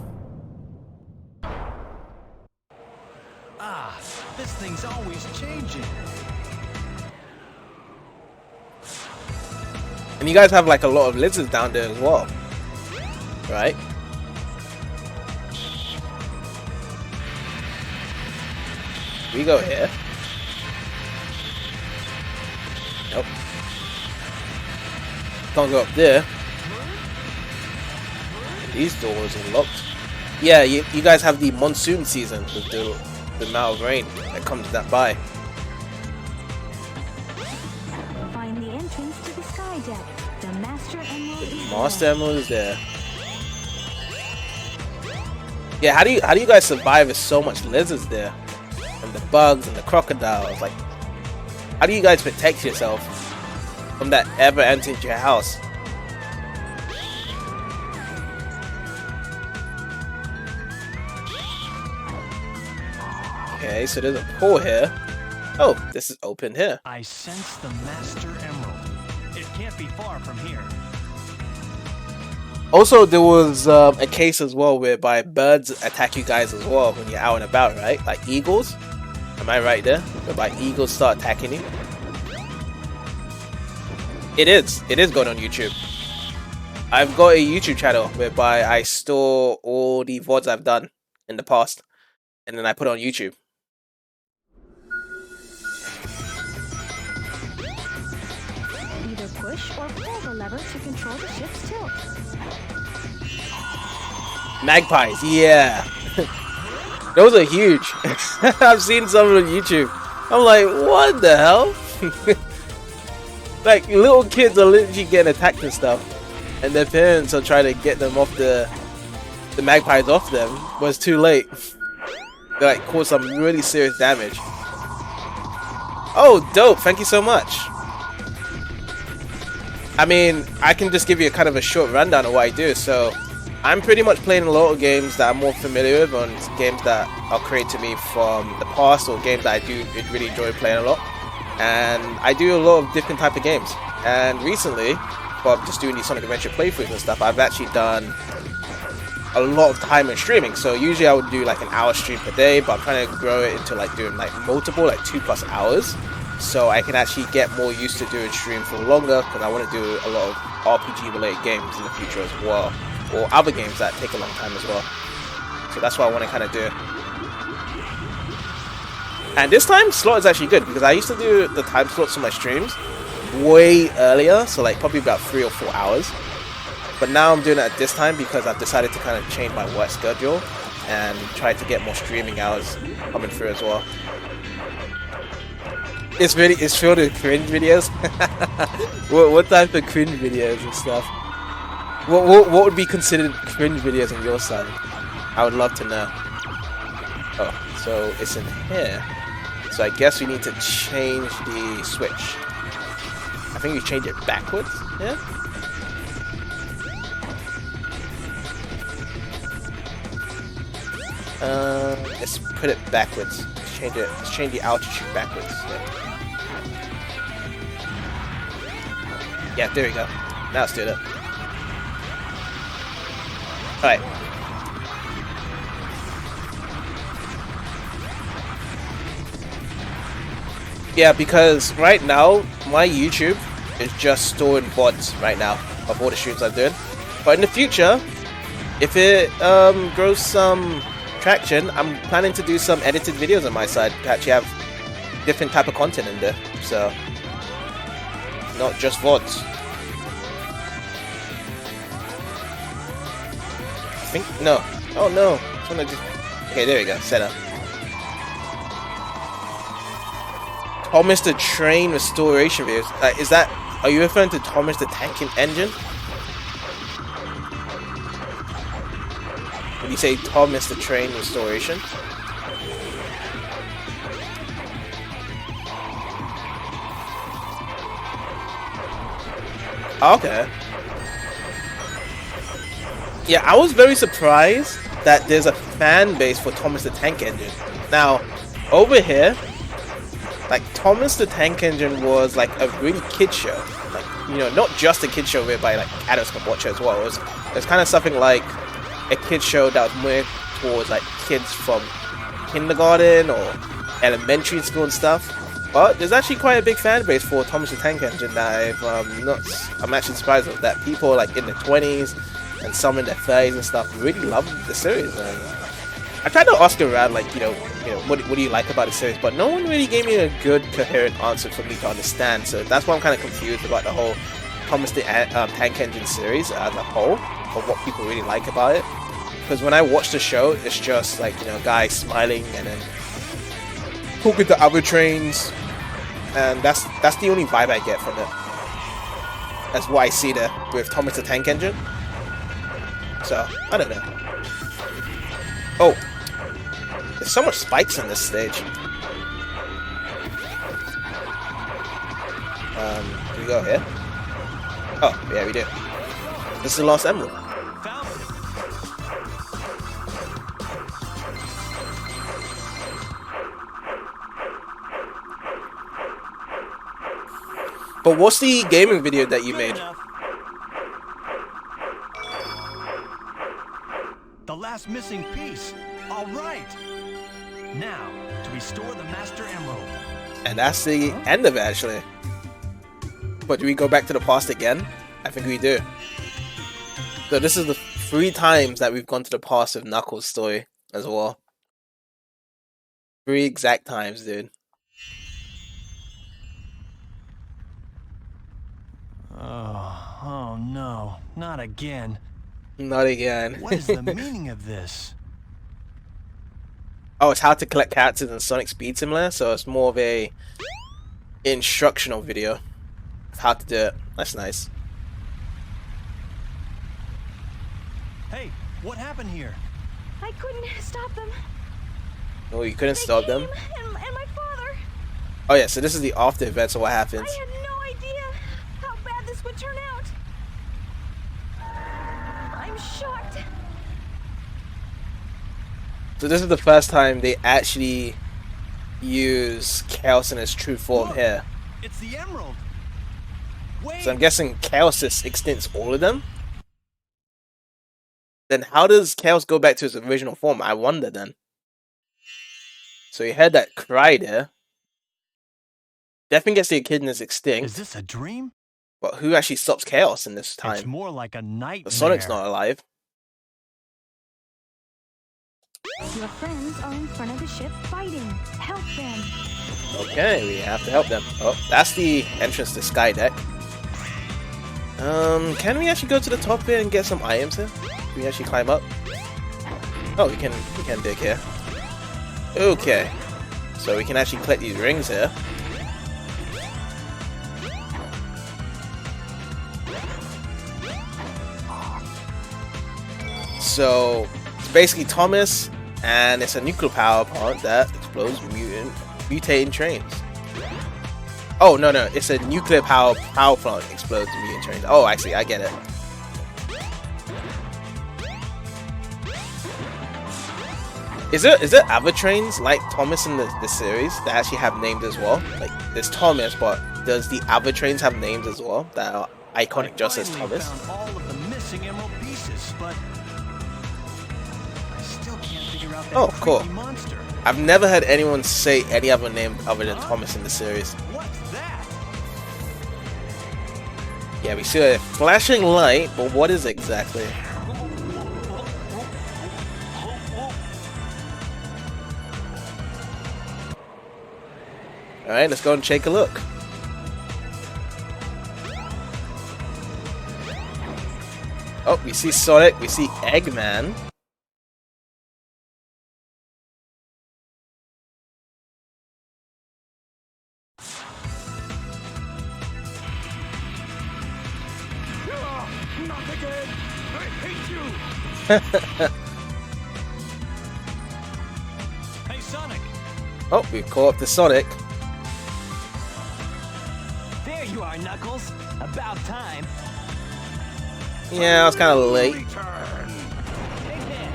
Ah, this thing's always changing. And you guys have like a lot of lizards down there as well, right? We go here. Nope. Can't go up there. These doors are locked. Yeah, you guys have the monsoon season with the amount of rain that comes that by. Find the entrance to the sky deck. The Master Emerald is Master Emerald is there. Yeah, how do you guys survive with so much lizards there? And the bugs and the crocodiles, like how do you guys protect yourself from that ever entering your house? Okay, so there's a pool here. Oh, this is open here. I sense the Master Emerald. It can't be far from here. Also, there was a case as well whereby birds attack you guys as well when you're out and about, right? Like eagles. Am I right there? Whereby eagles start attacking you. It is going on YouTube. I've got a YouTube channel whereby I store all the VODs I've done in the past, and then I put it on YouTube. either push or pull the lever to control the ship's tilt. Magpies, yeah. Those are huge. I've seen some on YouTube. I'm like, what the hell? Like, little kids are literally getting attacked and stuff, and their parents are trying to get them off the magpies off them, but it's too late. They like cause some really serious damage. Oh, dope! Thank you so much. I mean, I can just give you a kind of a short rundown of what I do. So, I'm pretty much playing a lot of games that I'm more familiar with, and games that are created to me from the past, or games that I do really enjoy playing a lot. And I do a lot of different type of games. And recently, while I'm just doing these Sonic Adventure playthroughs and stuff, I've actually done a lot of time in streaming. So usually I would do like an hour stream per day, but I'm trying to grow it into like doing like multiple, like 2+ hours, so I can actually get more used to doing stream for longer, because I want to do a lot of RPG related games in the future as well, or other games that take a long time as well. So that's what I want to kind of do. And this time slot is actually good, because I used to do the time slots for my streams way earlier, so like probably about 3 or 4 hours. But now I'm doing it at this time because I've decided to kind of change my work schedule and try to get more streaming hours coming through as well. It's filled with cringe videos. what type of cringe videos and stuff? What would be considered cringe videos on your side? I would love to know. Oh, so it's in here. So I guess we need to change the switch. I think you change it backwards. Yeah. Let's put it backwards. Let's change it. Let's change the altitude backwards. Yeah, there we go. Now let's do it. Alright. Yeah, because right now my YouTube is just storing VODs right now of all the streams I'm doing. But in the future, if it grows some traction, I'm planning to do some edited videos on my side to actually have different type of content in there, so not just VODs. I think no. Oh no. Okay, there we go. Set up. Thomas the Train restoration videos. Is that? Are you referring to Thomas the Tank Engine? When you say Thomas the Train restoration? Okay. Yeah, I was very surprised that there's a fan base for Thomas the Tank Engine. Now, over here, like Thomas the Tank Engine was like a really kid show. Like you know, not just a kid show whereby like adults can watch it as well. It was kind of something like a kid show that was more towards like kids from kindergarten or elementary school and stuff. But there's actually quite a big fan base for Thomas the Tank Engine that I'm actually surprised with that. People like in their 20s and some in their 30s and stuff really love the series. And I tried to ask around, like, you know, what do you like about the series, but no one really gave me a good, coherent answer for me to understand. So that's why I'm kind of confused about the whole Thomas the Tank Engine series as a whole, of what people really like about it. Because when I watch the show, it's just like, you know, guys smiling and then talking to other trains, and that's the only vibe I get from it. That's what I see there with Thomas the Tank Engine. So I don't know. Oh, there's so much spikes in this stage. Do we go here? Oh, yeah, we do. This is the Lost Emerald. But what's the gaming video that you made? The last missing piece. All right. Now, to restore the Master Emerald. And that's the end of it, actually. But do we go back to the past again? I think we do. So this is the 3 times that we've gone to the past with Knuckles' story as well. 3 exact times, dude. Oh no, not again. Not again. What is the meaning of this? Oh, it's how to collect characters in Sonic Speed Simulator, so it's more of a instructional video of how to do it. That's nice. Hey, what happened here? I couldn't stop them. Oh, you couldn't stop them? And my father. Oh yeah, so this is the after events of what happens. I had no idea how bad this would turn out. I'm shocked. So this is the first time they actually use Chaos in its true form. Look, here. It's the Emerald. Wait. So I'm guessing Chaos just extends all of them? Then how does Chaos go back to its original form? I wonder then. So you heard that cry there. Definitely gets the Echidna is extinct. Is this a dream? But who actually stops Chaos in this time? It's more like a nightmare. But Sonic's not alive. Your friends are in front of the ship fighting. Help them. Okay, we have to help them. Oh, that's the entrance to Sky Deck. Can we actually go to the top here and get some items here? Can we actually climb up? Oh, we can dig here. Okay. So we can actually collect these rings here. So it's basically Thomas, and it's a nuclear power plant that explodes mutating trains. Oh no, it's a nuclear power plant explodes mutant trains. Oh, actually, I get it. Is there other trains like Thomas in the series that actually have names as well? Like there's Thomas, but does the other trains have names as well that are iconic just as Thomas? Found all of the missing emerald pieces, but I still can't figure out that cool. monster. I've never heard anyone say any other name other than Thomas in the series. What's that? Yeah, we see a flashing light, but what is it exactly? Alright, let's go and take a look. Oh, we see Sonic, we see Eggman. Not again! I hate you! Hey, Sonic! Oh, we've caught up to Sonic. There you are, Knuckles. About time. Yeah, I was kind of late.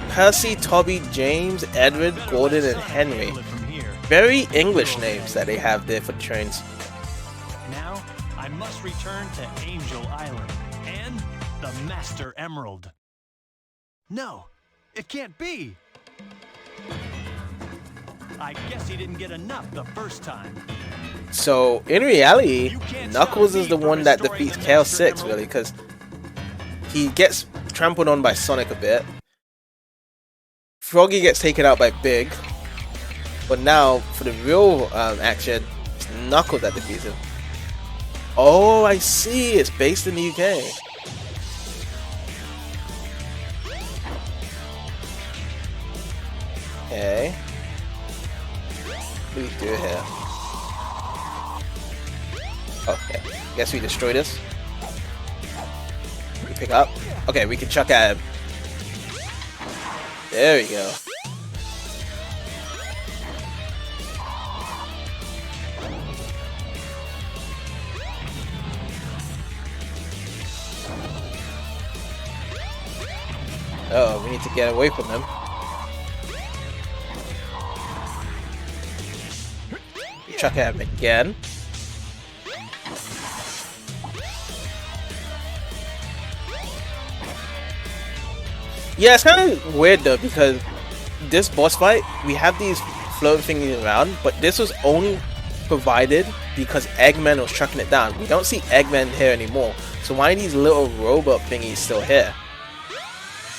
Percy, Toby, James, Edward, Gordon, and Henry. Very English names that they have there for the trains. Now, I must return to Angel Island and the Master Emerald. No, it can't be. I guess he didn't get enough the first time. So, in reality, Knuckles is the one that defeats Chaos 6, really, because he gets trampled on by Sonic a bit. Froggy gets taken out by Big. But now, for the real action, it's Knuckles that defeats him. Oh, I see. It's based in the UK. Okay. What do we do here? Okay. Guess we destroy this. We pick up. Okay, we can chuck at him. There we go. Oh, we need to get away from them. Chuck at him again. Yeah, it's kind of weird though, because this boss fight, we have these floating thingies around, but this was only provided because Eggman was chucking it down. We don't see Eggman here anymore, so why are these little robot thingies still here?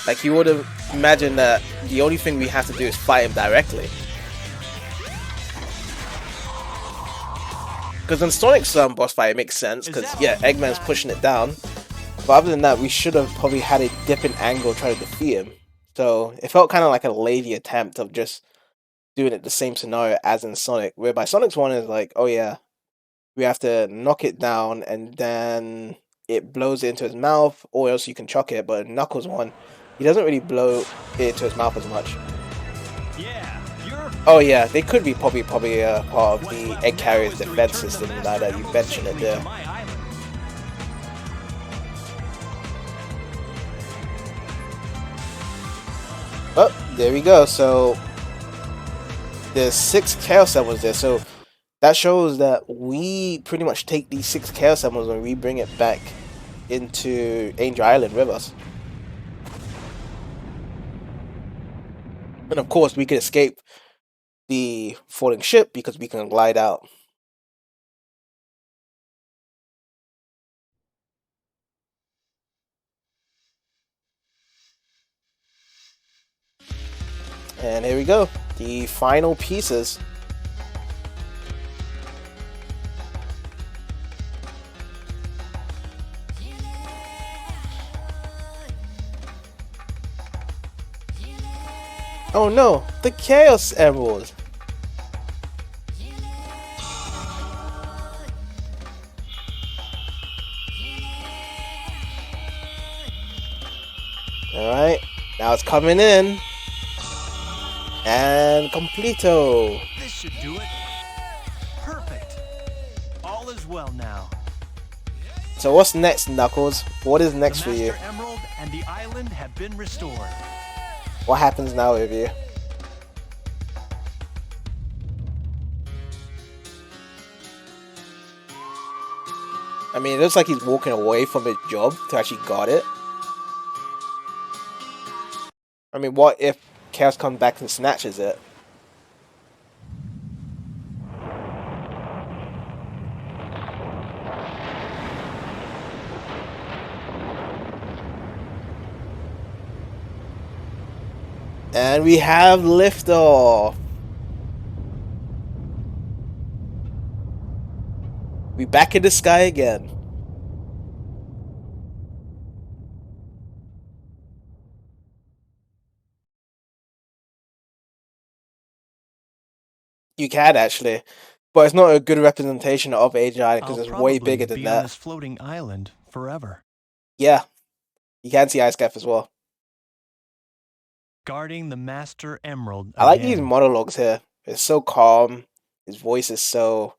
Like, you would have imagined that the only thing we have to do is fight him directly. Because in Sonic's boss fight, it makes sense, because yeah, Eggman's pushing it down. But other than that, we should have probably had a different angle trying to defeat him. So it felt kind of like a lazy attempt of just doing it the same scenario as in Sonic. Whereby Sonic's one is like, oh yeah, we have to knock it down and then it blows it into his mouth, or else you can chuck it. But in Knuckles one, he doesn't really blow it into his mouth as much. Oh yeah, they could be probably part of the Egg Carrier's defense system now that you mentioned it there. Oh, there we go. So there's 6 Chaos Emeralds there. So that shows that we pretty much take these 6 Chaos Emeralds and we bring it back into Angel Island with us. And of course, we can escape the falling ship because we can glide out. And here we go, the final pieces. Oh no, the Chaos Emerald! Alright, now it's coming in. And completo. This should do it. Perfect. All is well now. So what's next, Knuckles? What is next for you? The Master Emerald and the island have been restored. What happens now with you? I mean, it looks like he's walking away from his job to actually guard it. I mean, what if Chaos comes back and snatches it? And we have liftoff. We back in the sky again. You can actually, but it's not a good representation of Angel Island because it's way bigger than that. On this floating island forever. Yeah, you can see Ice Cap as well. Guarding the Master Emerald. I like these monologues here. It's so calm. His voice is so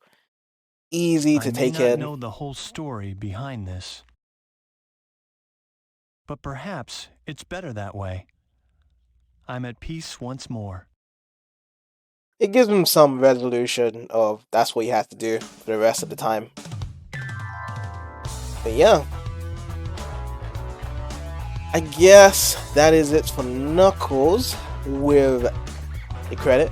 easy to take in. I may not know the whole story behind this, but perhaps it's better that way. I'm at peace once more. It gives him some resolution of that's what you have to do for the rest of the time. But yeah, I guess that is it for Knuckles with a credit.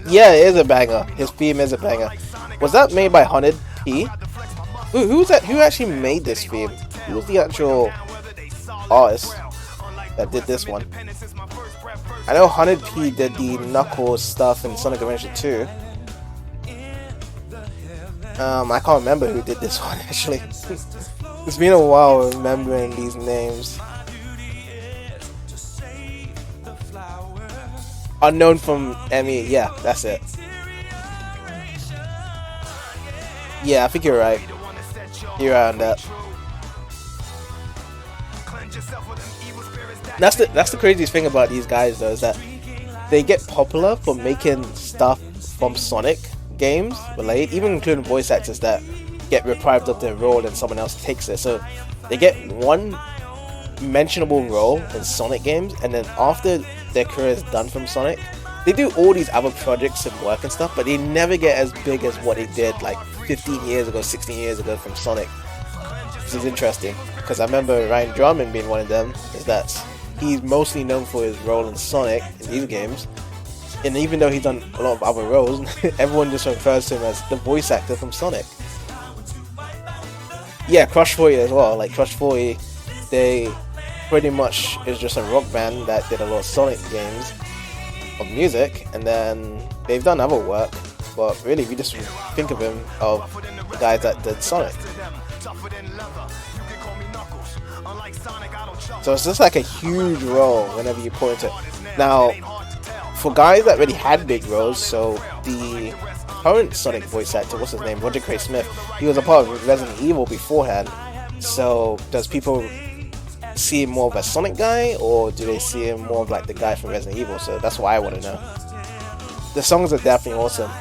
Yeah, it is a banger. His theme is a banger. Was that made by Haunted P? Who's that? Who actually made this theme? Who was the actual artist that did this one? I know Haunted P did the Knuckles stuff in Sonic Adventure 2. I can't remember who did this one actually. It's been a while remembering these names. Unknown from Emmy, yeah, that's it. Yeah, I think you're right. You're right on that. That's the craziest thing about these guys though, is that they get popular for making stuff from Sonic games related, even including voice actors that get deprived of their role and someone else takes it. So they get one mentionable role in Sonic games, and then after their career is done from Sonic, they do all these other projects and work and stuff, but they never get as big as what they did like 15 years ago, 16 years ago from Sonic. This is interesting, because I remember Ryan Drummond being one of them, is that he's mostly known for his role in Sonic in these games, and even though he's done a lot of other roles, everyone just refers to him as the voice actor from Sonic. Yeah, Crush 40 as well. Like Crush 40, they pretty much is just a rock band that did a lot of Sonic games of music, and then they've done other work, but really we just think of him of the guys that did Sonic. So it's just like a huge role whenever you point it. Now, for guys that really had big roles, so the current Sonic voice actor, what's his name, Roger Craig Smith, he was a part of Resident Evil beforehand. So does people see him more of a Sonic guy, or do they see him more of like the guy from Resident Evil? So that's what I want to know. The songs are definitely awesome.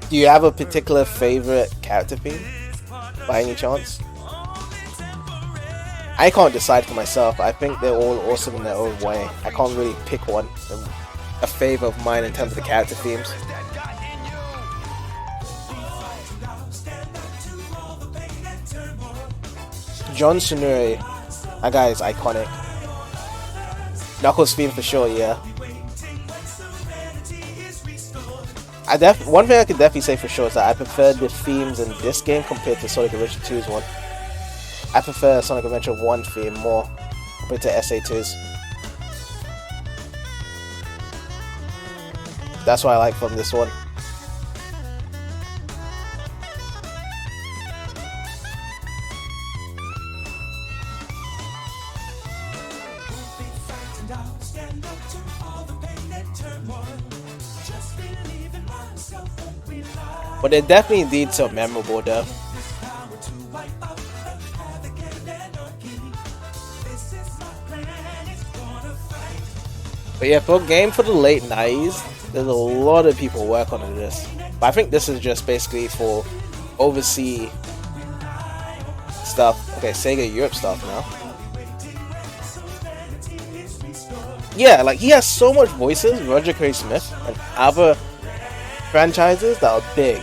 Do you have a particular favorite character theme by any chance? I can't decide for myself. I think they're all awesome in their own way. I can't really pick one, a favorite of mine in terms of the character themes. John Sunuri, that guy is iconic. Knuckles theme for sure, yeah. One thing I could definitely say for sure is that I prefer the themes in this game compared to Sonic Adventure 2's one. I prefer Sonic Adventure 1 theme more compared to SA2's. That's what I like from this one. But they definitely need some memorable though. But yeah, for a game for the late 90s, there's a lot of people work on this. But I think this is just basically for overseas stuff. Okay, Sega Europe stuff now. Yeah, like he has so much voices, Roger Craig Smith, and other franchises that are big.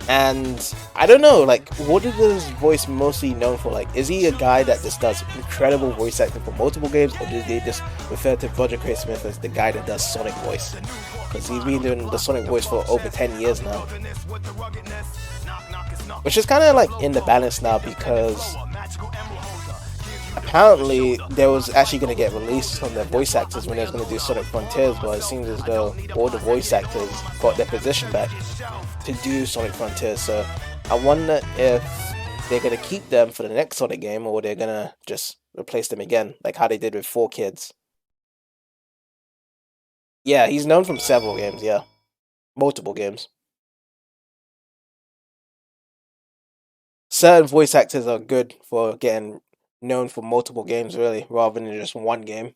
And I don't know, like, what is his voice mostly known for? Like, is he a guy that just does incredible voice acting for multiple games, or do they just refer to Roger Craig Smith as the guy that does Sonic voice? Because he's been doing the Sonic voice for over 10 years now. Which is kind of like in the balance now, because apparently there was actually going to get released from their voice actors when they was going to do Sonic Frontiers, but it seems as though all the voice actors got their position back to do Sonic Frontiers. So I wonder if they're going to keep them for the next Sonic game, or they're going to just replace them again, like how they did with 4Kids. Yeah, he's known from several games, yeah. Multiple games. Certain voice actors are good for getting known for multiple games, really, rather than just one game.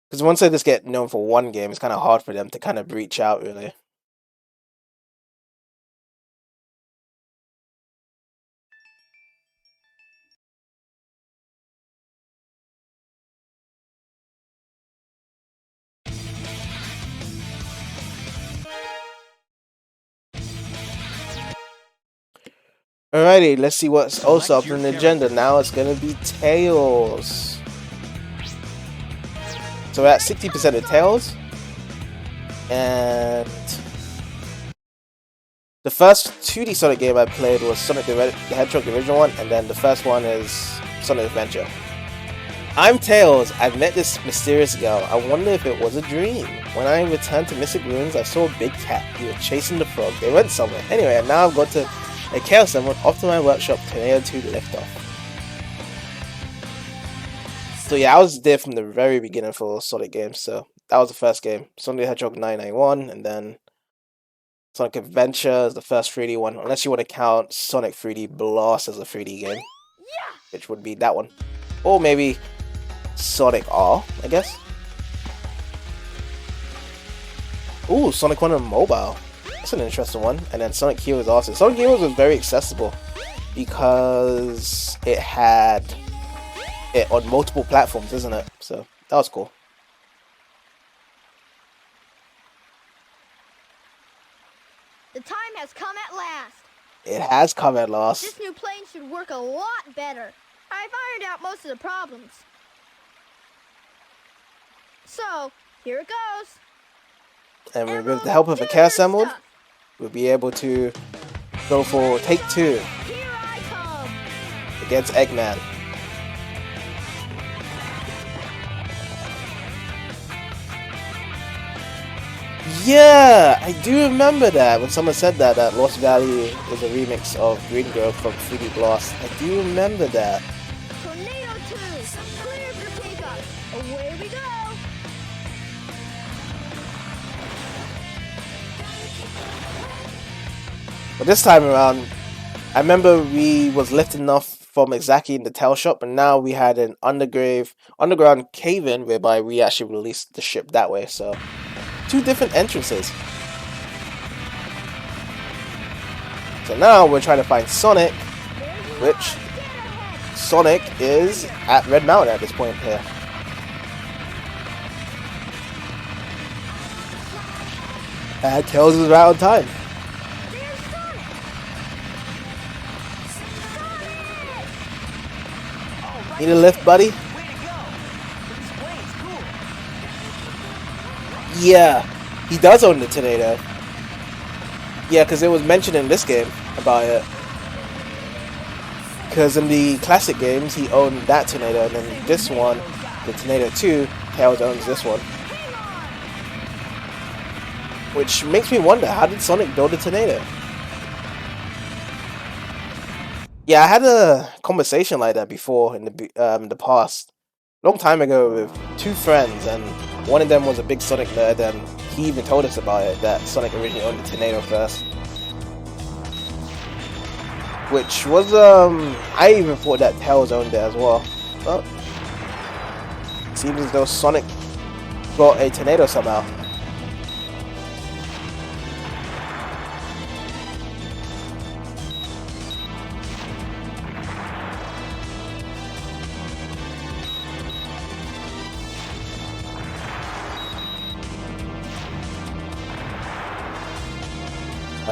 Because once they just get known for one game, it's kind of hard for them to kind of breach out, really. Alrighty, let's see what's also up on the agenda. Now it's gonna be Tails. So we're at 60% of Tails. And the first 2D Sonic game I played was Sonic the Hedgehog, the original one, and then the first one is Sonic Adventure. I'm Tails. I've met this mysterious girl. I wonder if it was a dream. When I returned to Mystic Ruins, I saw a big cat. He was chasing the frog. They went somewhere. Anyway, and now I've got to a Chaos Emerald off to my workshop, Tornado 2 Liftoff. So yeah, I was there from the very beginning for Sonic games, so that was the first game. Sonic the Hedgehog 991, and then Sonic Adventure is the first 3D one, unless you want to count Sonic 3D Blast as a 3D game, which would be that one. Or maybe Sonic R, I guess. Ooh, Sonic 1 on mobile. That's an interesting one. And then Sonic Heroes also. Sonic Heroes was very accessible because it had it on multiple platforms, isn't it? So that was cool. The time has come at last. It has come at last. This new plane should work a lot better. I've ironed out most of the problems. So, here it goes. And with the help of a Chaos Emerald, we'll be able to go for take 2 against Eggman. Yeah, I do remember that when someone said that Lost Valley is a remix of Green Grove from 3D Blast. I do remember that. Tornado 2, clear for takeoff. Away we go. But this time around, I remember we was lifting off from exactly in the tail shop, and now we had an underground cave-in whereby we actually released the ship that way. So 2 different entrances. So now we're trying to find Sonic, which Sonic is at Red Mountain at this point here. And Tails is right on time. Need a lift, buddy? Yeah, he does own the tornado. Yeah, because it was mentioned in this game about it. Because in the classic games, he owned that tornado, and then this one, the Tornado 2, Tails owns this one. Which makes me wonder, how did Sonic build a tornado? Yeah, I had a conversation like that before in the past, long time ago, with 2 friends, and one of them was a big Sonic nerd, and he even told us about it, that Sonic originally owned the tornado first. Which was, I even thought that Tails owned it as well. But it seems as though Sonic got a tornado somehow.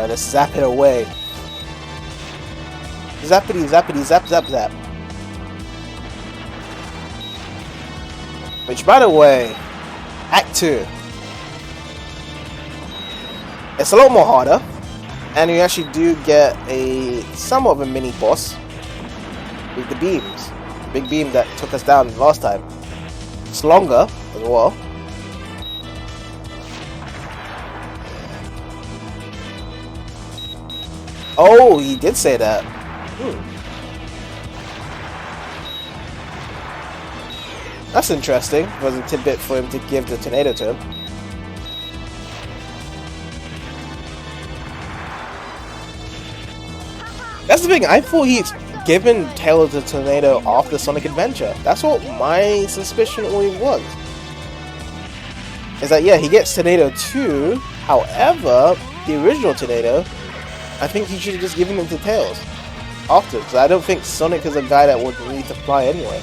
Let's zap it away. Zappity, zappity, zap, zap, zap. Which, by the way, Act 2. It's a lot more harder. And you actually do get a somewhat of a mini boss with the beams. The big beam that took us down last time. It's longer as well. Oh, he did say that. That's interesting. It was a tidbit for him to give the tornado to him. That's the thing. I thought he's given Tails the tornado after Sonic Adventure. That's what my suspicion always was. Is that, yeah, he gets Tornado 2. However, the original tornado, I think he should have just given it to Tails after, because I don't think Sonic is a guy that would need to fly anyway.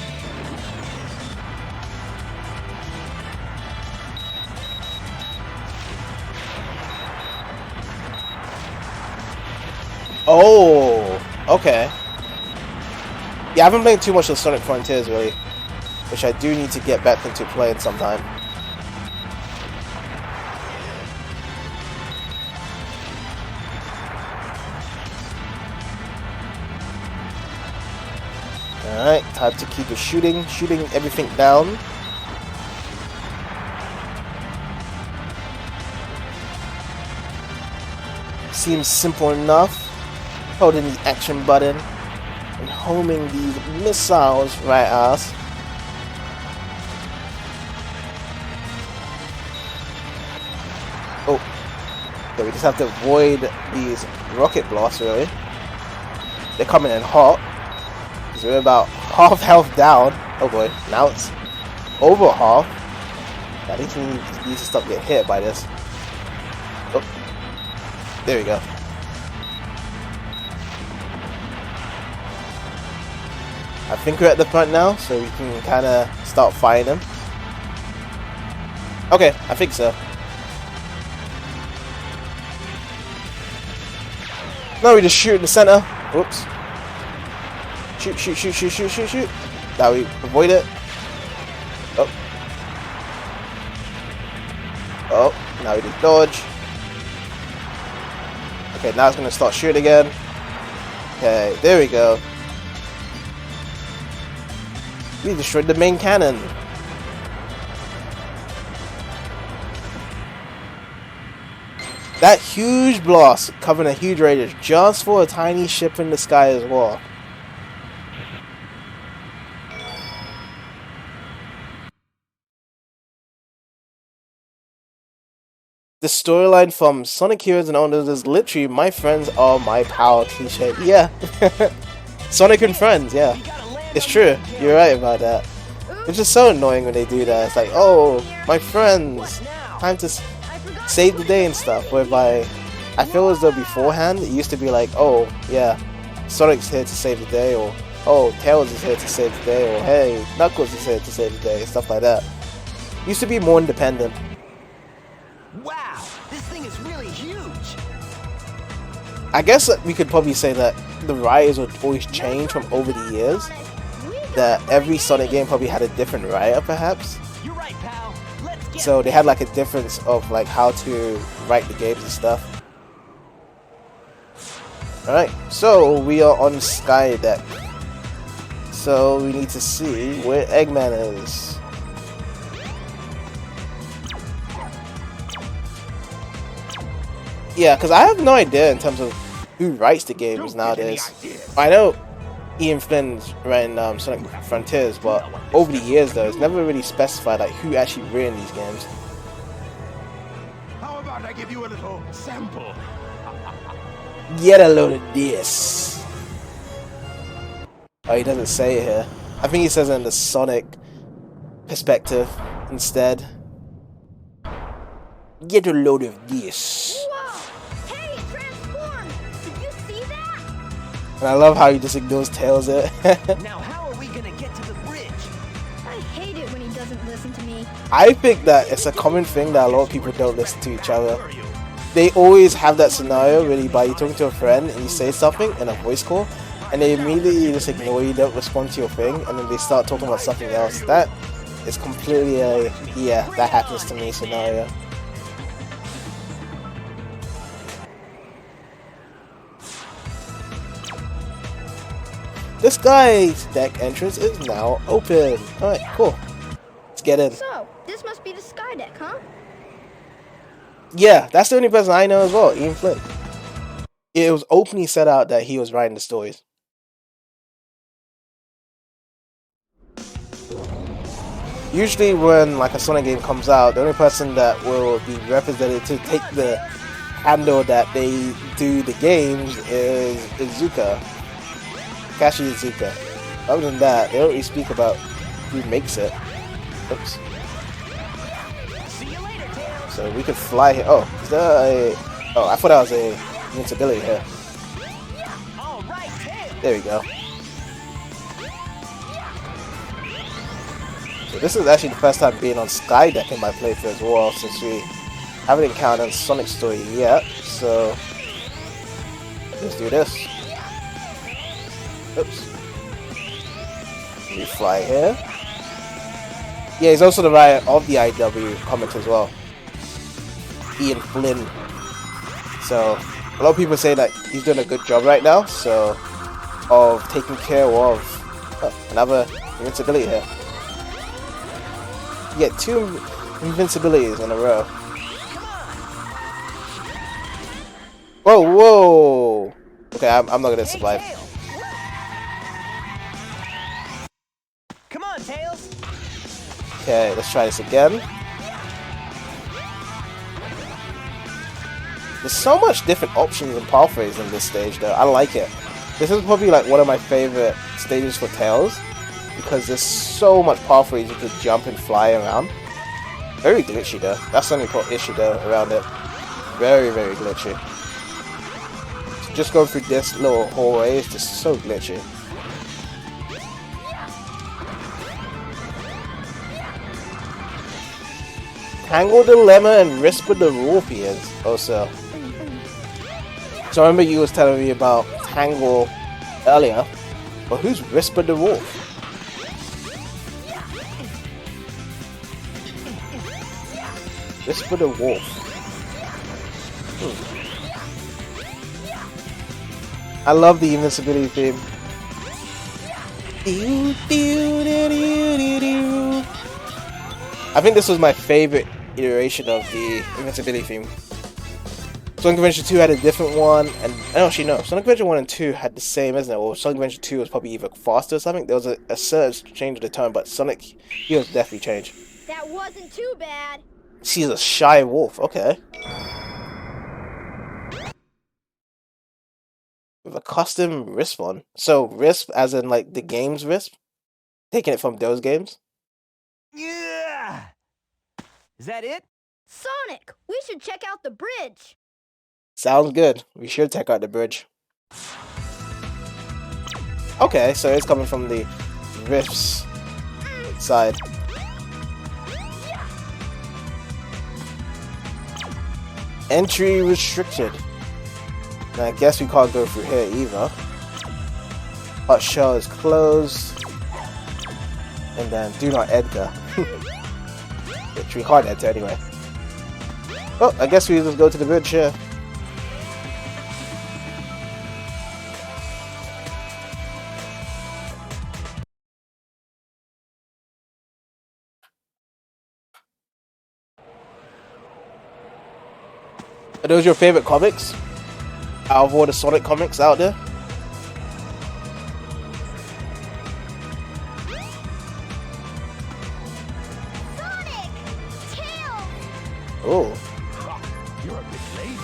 Oh, Okay. Yeah, I haven't played too much of Sonic Frontiers really, which I do need to get back into playing sometime. Alright, time to keep it shooting everything down. Seems simple enough. Holding the action button and homing these missiles right at us. Oh, yeah, we just have to avoid these rocket blasts really. They're coming in hot. So we're about half health down. Oh boy, now it's over half. At least we need to stop getting hit by this. Oh, there we go. I think we're at the front now, so we can kind of start fighting them. Okay, I think so. Now we just shoot in the center. Whoops. Shoot, shoot, shoot, shoot, shoot, shoot, shoot. Now we avoid it. Oh. Oh, now we just dodge. Okay, now it's going to start shooting again. Okay, there we go. We destroyed the main cannon. That huge blast covering a huge radius just for a tiny ship in the sky as well. The storyline from Sonic Heroes and Owners is literally "my friends are my power" cliche. Yeah. Sonic and friends, yeah. It's true. You're right about that. It's just so annoying when they do that. It's like, oh, my friends, time to save the day and stuff. Whereby, I feel as though beforehand, it used to be like, oh, yeah, Sonic's here to save the day, or oh, Tails is here to save the day, or hey, Knuckles is here to save the day, stuff like that. Used to be more independent. Wow, this thing is really huge. I guess we could probably say that the writers would always change from over the years. That every Sonic game probably had a different writer, perhaps. You're right, pal. Let's get So they had like a difference of like how to write the games and stuff. Alright, so we are on Sky Deck. So we need to see where Eggman is. Yeah, because I have no idea in terms of who writes the games nowadays. I know Ian Flynn's writing Sonic Frontiers, but over the years though, it's never really specified like who actually written these games. How about I give you a little sample? Get a load of this. Oh, he doesn't say it here. I think he says it in the Sonic perspective instead. Get a load of this. Whoa! Hey, transform! Did you see that? And I love how he just ignores Tails it. Now, how are we gonna get to the bridge? I hate it when he doesn't listen to me. I think that it's a common thing that a lot of people don't listen to each other. They always have that scenario really by you talking to a friend and you say something in a voice call and they immediately just ignore you, don't respond to your thing, and then they start talking about something else. That is completely a yeah, that happens to me scenario. This guy's deck entrance is now open. Alright, cool. Let's get in. So, this must be the Sky Deck, huh? Yeah, that's the only person I know as well, Ian Flynn. It was openly set out that he was writing the stories. Usually when like a Sonic game comes out, the only person that will be represented to take the handle that they do the games is Iizuka. Takashi Iizuka. Other than that, they don't really speak about who makes it. Oops. So we could fly here. Oh, is there a... Oh, I thought that was a invincibility here. There we go. So this is actually the first time being on Sky Deck in my playthrough as well, since we haven't encountered Sonic's story yet. So let's do this. Oops. Let me fly here. Yeah, he's also the writer of the IW comics as well. Ian Flynn. So, a lot of people say that he's doing a good job right now, so, of taking care of another invincibility here. You get 2 invincibilities in a row. Whoa, whoa! Okay, I'm not gonna survive. Come on, Tails. Okay, let's try this again. There's so much different options and pathways in this stage though. I like it. This is probably like one of my favorite stages for Tails, because there's so much pathways you could jump and fly around. Very glitchy though. That's the only issue though around it. Very, very glitchy. So just going through this little hallway is just so glitchy. Tangle Dilemma and Whisper the Wolf he is also. So I remember you was telling me about Tangle earlier, but who's Whisper the Wolf? Whisper the Wolf. I love the invincibility theme. I think this was my favorite iteration of the invincibility theme. Sonic Adventure 2 had a different one, and actually no, Sonic Adventure 1 and 2 had the same, isn't it? Or Sonic Adventure 2 was probably even faster or something. There was a surge change of the tone, but Sonic Heroes definitely changed. That wasn't too bad. She's a shy wolf, okay. With a custom Wisp one. So Wisp as in like the game's Wisp? Taking it from those games? Yeah. Is that it? Sonic, we should check out the bridge. Sounds good. We should check out the bridge. Okay, so it's coming from the Rift's side. Entry restricted. Now I guess we can't go through here either. Hot shell is closed. And then do not enter. Which we can't enter anyway. Oh, I guess we just go to the bridge here. Are those your favorite comics? Out of all the Sonic comics out there? Sonic! Tails! Oh. You're a bit late.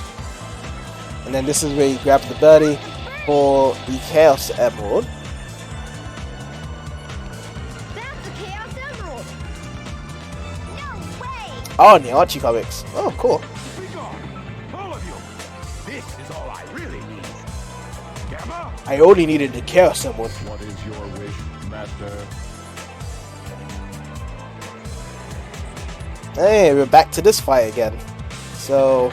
And then this is where you grab the birdie for the Chaos Emerald. That's the Chaos Emerald. No way! Oh, in the Archie comics. Oh, cool. Be gone, all of you. This is all I really need. Gamma, I only needed the Chaos Emerald. What is your wish, Master? Hey, we're back to this fight again. So,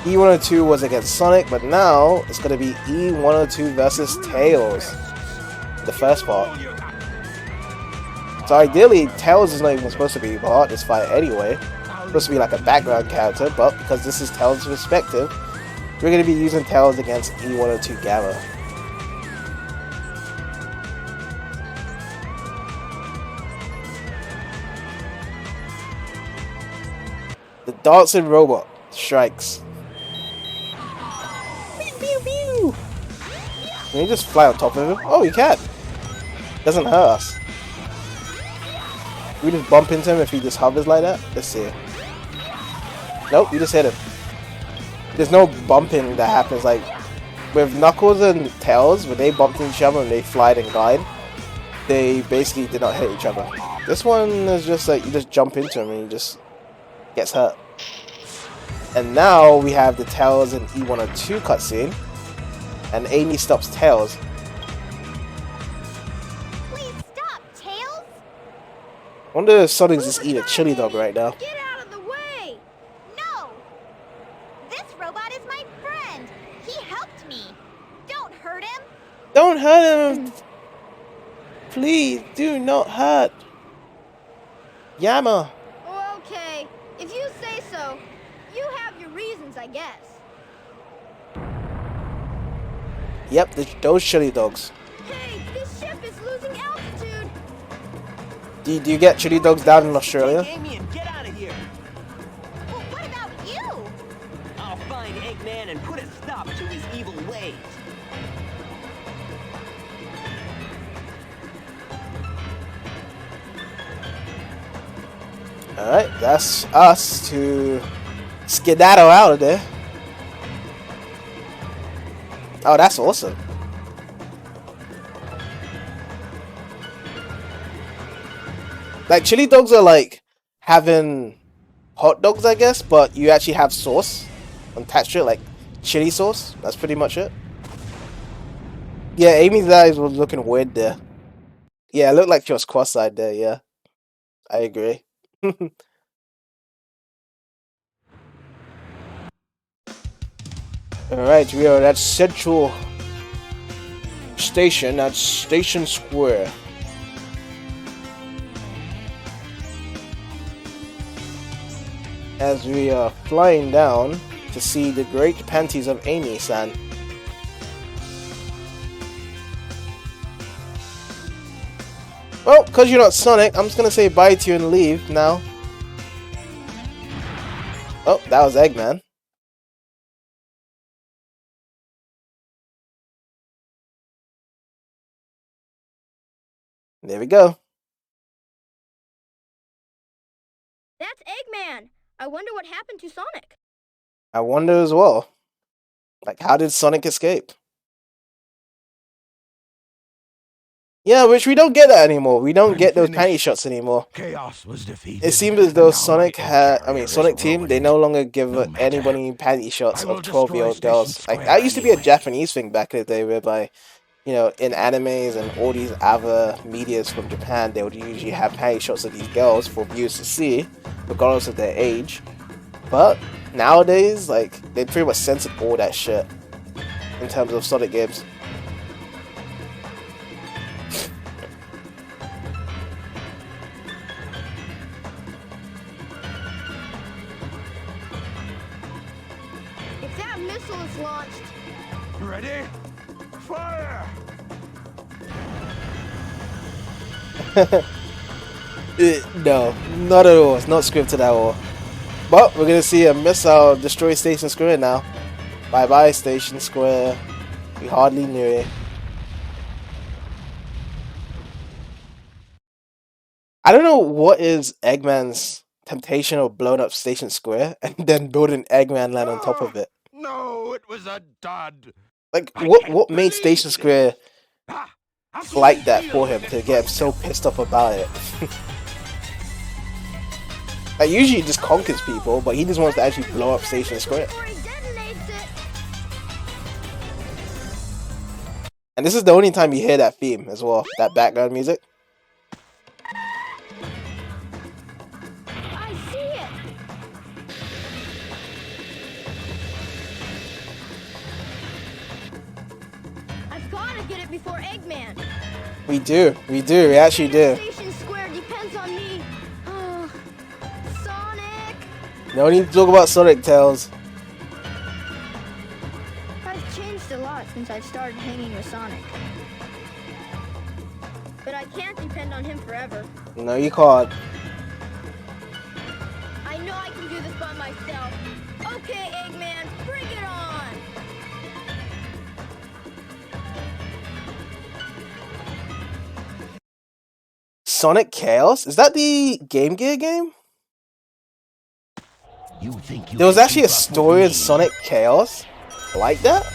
E102 was against Sonic, but now it's going to be E102 versus Tails. The first part. So ideally, Tails is not even supposed to be part of this fight anyway. It's supposed to be like a background character, but because this is Tails' perspective, we're going to be using Tails against E102 Gamma. The dancing robot strikes. Pew, pew, pew. Can you just fly on top of him? Oh, you can. Doesn't hurt us. We just bump into him if he just hovers like that. Let's see. Nope, you just hit him. There's no bumping that happens like with Knuckles and Tails. When they bumped into each other and they flied and glide, they basically did not hit each other. This one is just like you just jump into him and he just gets hurt. And now we have the Tails and E102 cutscene, and Amy stops Tails. Please stop, Tails! I wonder if Sonic's just eating a chili dog right now. Get out of the way! No! This robot is my friend! He helped me! Don't hurt him! Don't hurt him! Please do not hurt Yama. Oh, okay. If you say so, you have your reasons, I guess. Yep, those chili dogs. Hey, this ship is losing altitude. Do you get chili dogs down in Australia? Amy, and get out of here. Well, what about you? I'll find Eggman and put a stop to his evil ways. Alright, that's us to skedaddle out of there. Oh, that's awesome. Like, chili dogs are like having hot dogs, I guess, but you actually have sauce attached to it, like chili sauce. That's pretty much it. Yeah, Amy's eyes was looking weird there. Yeah, it looked like she was cross-eyed there, yeah. I agree. Alright, we are at Central Station at Station Square. As we are flying down to see the great panties of Amy-san. Well, because you're not Sonic, I'm just gonna say bye to you and leave now. Oh, that was Eggman. There we go. That's Eggman. I wonder what happened to Sonic. I wonder as well. Like, how did Sonic escape? Yeah, which we don't get that anymore. We don't get those panty shots anymore. Chaos was defeated. It seems as though Sonic Sonic Team, they no longer give anybody panty shots of 12-year-old girls. Like, that used to be a Japanese thing back in the day, whereby, you know, in animes and all these other medias from Japan, they would usually have panty shots of these girls for viewers to see, regardless of their age. But nowadays, like, they pretty much censored all that shit in terms of Sonic games. If that missile is launched, Ready? Fire! No, not at all. It's not scripted at all. But we're gonna see a missile destroy Station Square now. Bye bye, Station Square. We hardly knew it. I don't know what is Eggman's temptation of blowing up Station Square and then building Eggman Land on top of it. No, it was a dud. Like, what made Station Square like that for him to get him so pissed off about it? Like, usually he just conquers people, but he just wants to actually blow up Station Square. before he detonates it. And this is the only time you hear that theme as well, that background music. I see it. I've got to get it before Eggman. We actually do. Station Square depends on me. Oh, Sonic. No need to talk about Sonic, Tails. I've changed a lot since I've started hanging with Sonic. But I can't depend on him forever. No, you can't. I know I can do this by myself. Okay, Eggman, bring it on! Sonic Chaos? Is that the Game Gear game? You think you There was can actually a keep up with story in me? Sonic Chaos like that?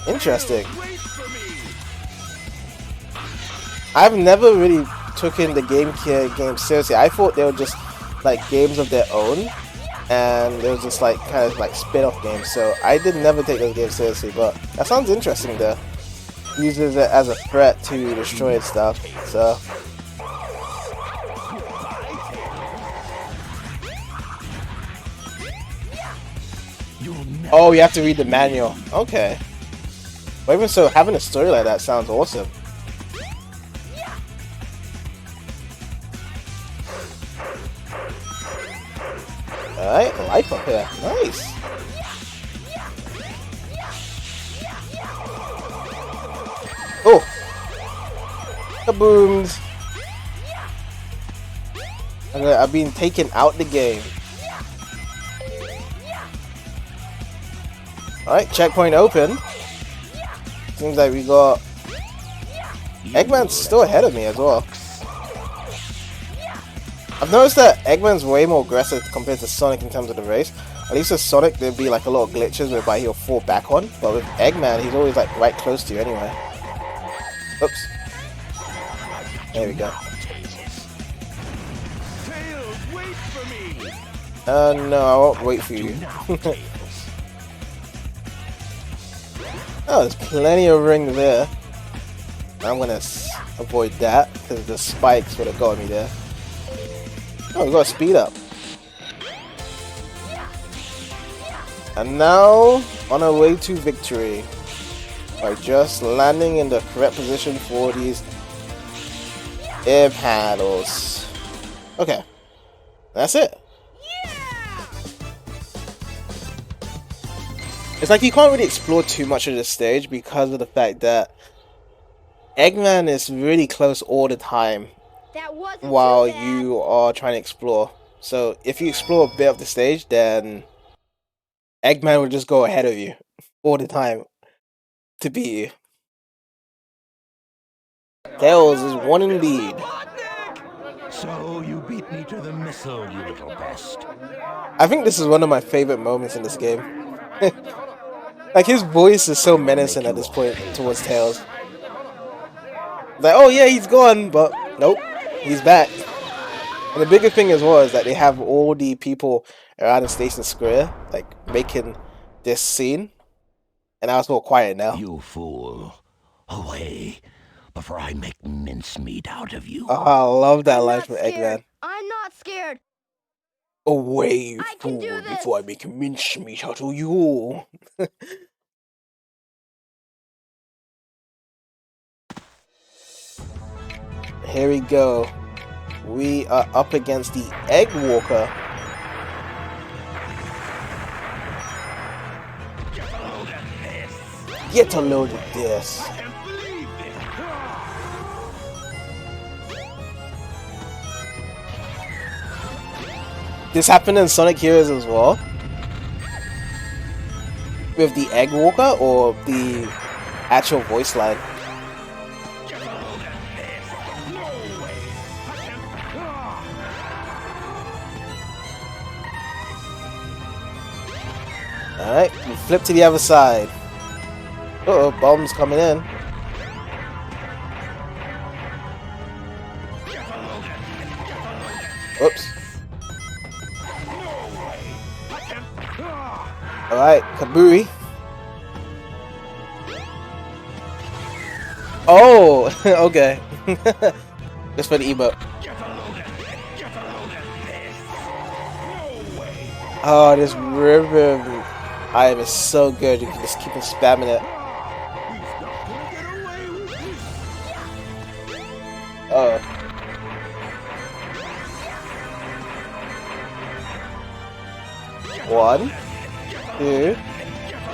Interesting. Wait for me. I've never really taken the Game Gear games seriously. I thought they were just like games of their own, and they were just like kind of like spin-off games. So I did never take those games seriously. But that sounds interesting though. Uses it as a threat to destroy stuff. So. Oh, you have to read the manual. Okay. But even so, having a story like that sounds awesome. Alright, life up here. Nice. Oh! Kabooms! I've been taken out the game. Alright, checkpoint open. Seems like we got... Eggman's still ahead of me as well. I've noticed that Eggman's way more aggressive compared to Sonic in terms of the race. At least with Sonic there'd be like a lot of glitches whereby he'll fall back on. But with Eggman, he's always like right close to you anyway. Oops. There we go. No, I won't wait for you. Oh, there's plenty of rings there. I'm gonna avoid that because the spikes would have got me there. Oh, we got a speed up. And now, on our way to victory. By just landing in the correct position for these air paddles. Okay. That's it. It's like you can't really explore too much of this stage because of the fact that Eggman is really close all the time while you are trying to explore. So if you explore a bit of the stage, then Eggman will just go ahead of you all the time to beat you. Tails is one in lead. So you beat me to the missile, you little pest. I think this is one of my favorite moments in this game. Like his voice is so menacing at this point towards Tails. Like, oh yeah, he's gone, but nope, he's back. And the bigger thing as well is that they have all the people around the Station Square, like, making this scene. And I was more quiet now. You fool. Away, before I make mincemeat out of you. Oh, I love that line from Eggman. I'm not scared. Away, you fool, before I make mincemeat out of you. Here we go. We are up against the Egg Walker. Get a load of this. This happened in Sonic Heroes as well. With the Egg Walker or the actual voice line. Alright, we flip to the other side. Uh-oh, bombs coming in. Oops. Alright, Kaburi. Oh, okay. Just for the emote. Oh, this river item is so good. You can just keep on spamming it. Oh. One, 2,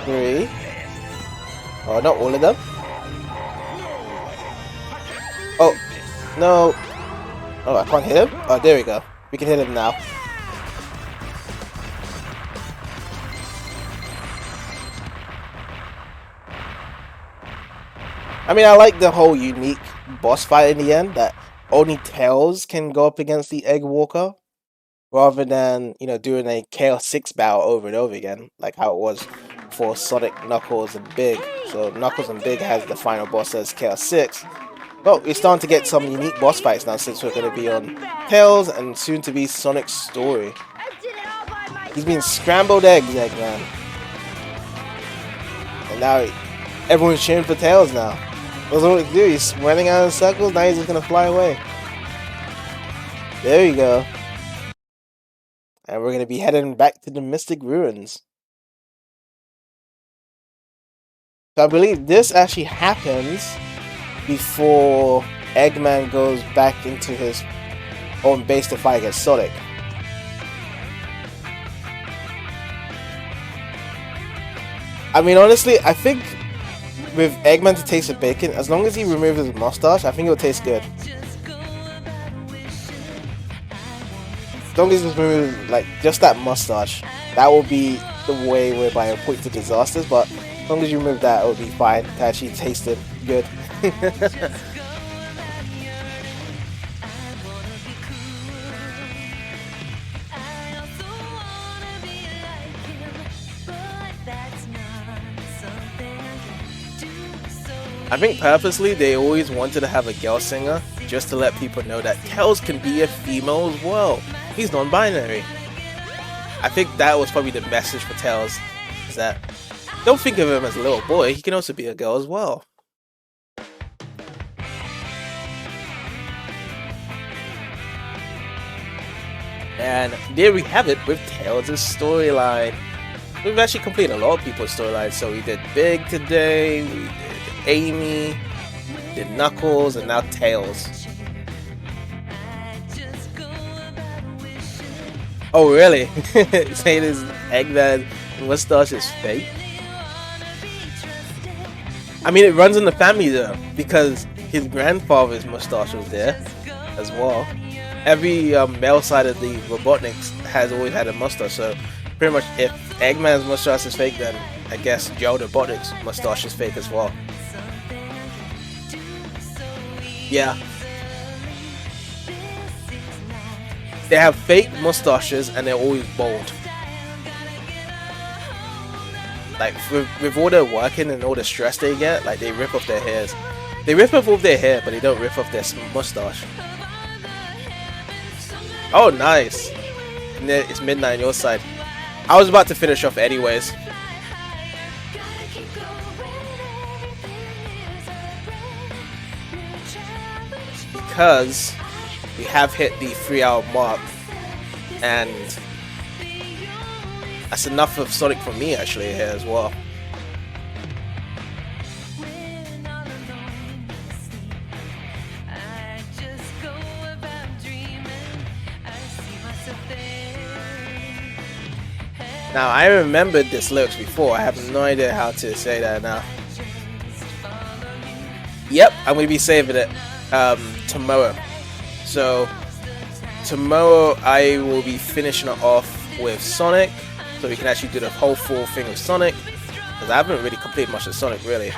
3. Oh, not all of them. Oh, no. Oh, I can't hit him? Oh, there we go. We can hit him now. I mean, I like the whole unique boss fight in the end, that only Tails can go up against the Egg Walker, rather than, you know, doing a Chaos 6 battle over and over again, like how it was for Sonic, Knuckles, and Big. So Knuckles and Big has the final boss as Chaos 6. But we're starting to get some unique boss fights now, since we're going to be on Tails and soon to be Sonic's story. He's been scrambled eggs, Eggman. And now everyone's cheering for Tails now. That's what he do. He's running out in circles. Now he's just gonna fly away. There we go. And we're gonna be heading back to the Mystic Ruins. So I believe this actually happens before Eggman goes back into his own base to fight against Sonic. I mean, honestly, I think with Eggman to taste of bacon, as long as he removes his mustache, I think it'll taste good. As long as he removes, like, just that mustache, that will be the way whereby it'll point to disasters, but as long as you remove that, it'll be fine to actually taste it good. I think purposely they always wanted to have a girl singer just to let people know that Tails can be a female as well. He's non-binary. I think that was probably the message for Tails, is that don't think of him as a little boy, he can also be a girl as well. And there we have it with Tails' storyline. We've actually completed a lot of people's storylines, so we did Big today, we did Amy, did Knuckles, and now Tails. Oh really? Saying his Eggman mustache is fake? I mean, it runs in the family though, because his grandfather's mustache was there as well. Every male side of the Robotniks has always had a mustache, so pretty much if Eggman's mustache is fake, then I guess Joe Robotnik's mustache is fake as well. Yeah. They have fake mustaches and they're always bald. Like with all the working and all the stress they get, like they rip off their hairs. They rip off all their hair, but they don't rip off their mustache. Oh, nice. And it's midnight on your side. I was about to finish off anyways. Because we have hit the 3-hour mark, and that's enough of Sonic for me actually here as well. Now I remembered this lyrics before, I have no idea how to say that now. Yep, I'm going to be saving it tomorrow. So tomorrow I will be finishing it off with Sonic, so we can actually do the whole full thing with Sonic, because I haven't really completed much of Sonic really.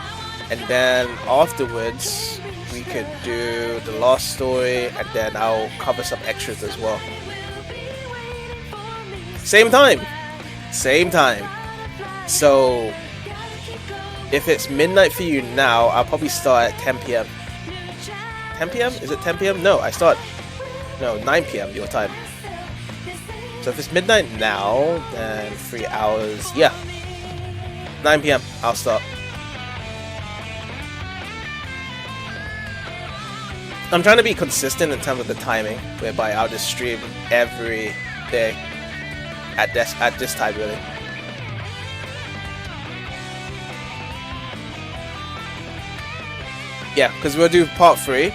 And then afterwards we could do the last story, and then I'll cover some extras as well. Same time. So if it's midnight for you now, I'll probably start at 10 PM. 10 PM? Is it 10 PM? No, 9 PM your time. So if it's midnight now, then 3 hours, yeah. 9 PM, I'll start. I'm trying to be consistent in terms of the timing, whereby I'll just stream every day at this time really. Yeah, because we'll do part 3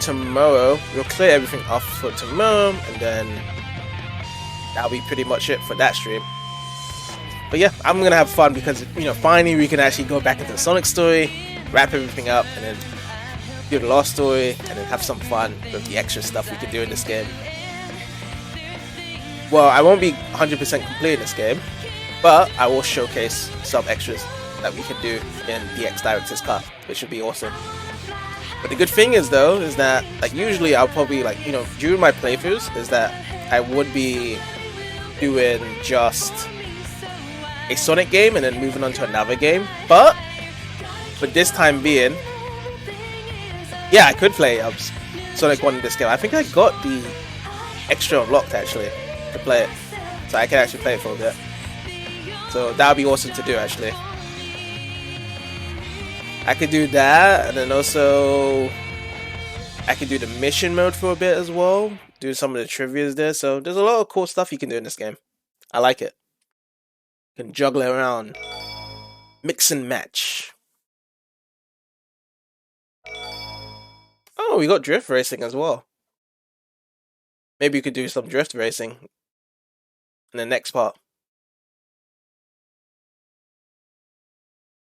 tomorrow. We'll clear everything off for tomorrow, and then that'll be pretty much it for that stream. But yeah, I'm gonna have fun because, you know, finally we can actually go back into the Sonic story, wrap everything up, and then do the last story, and then have some fun with the extra stuff we can do in this game. Well, I won't be 100% completing this game, but I will showcase some extras that we can do in DX Director's Cut, which would be awesome. But the good thing is though, is that like usually I'll probably like, you know, during my playthroughs, is that I would be doing just a Sonic game and then moving on to another game. But for this time being, yeah, I could play Sonic 1 in this game. I think I got the extra unlocked actually to play it, so I can actually play it for a bit. So that would be awesome to do actually. I could do that, and then also I could do the mission mode for a bit as well, do some of the trivias there. So there's a lot of cool stuff you can do in this game. I like it. You can juggle it around, mix and match. Oh, we got drift racing as well. Maybe you could do some drift racing in the next part.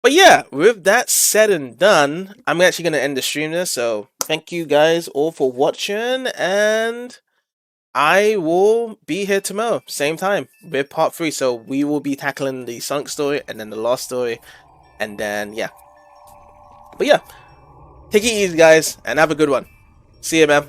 But yeah, with that said and done, I'm actually going to end the stream there. So thank you guys all for watching, and I will be here tomorrow, same time, with part 3. So we will be tackling the Sonic story and then the Lost story, and then yeah. But yeah, take it easy guys, and have a good one. See you, man.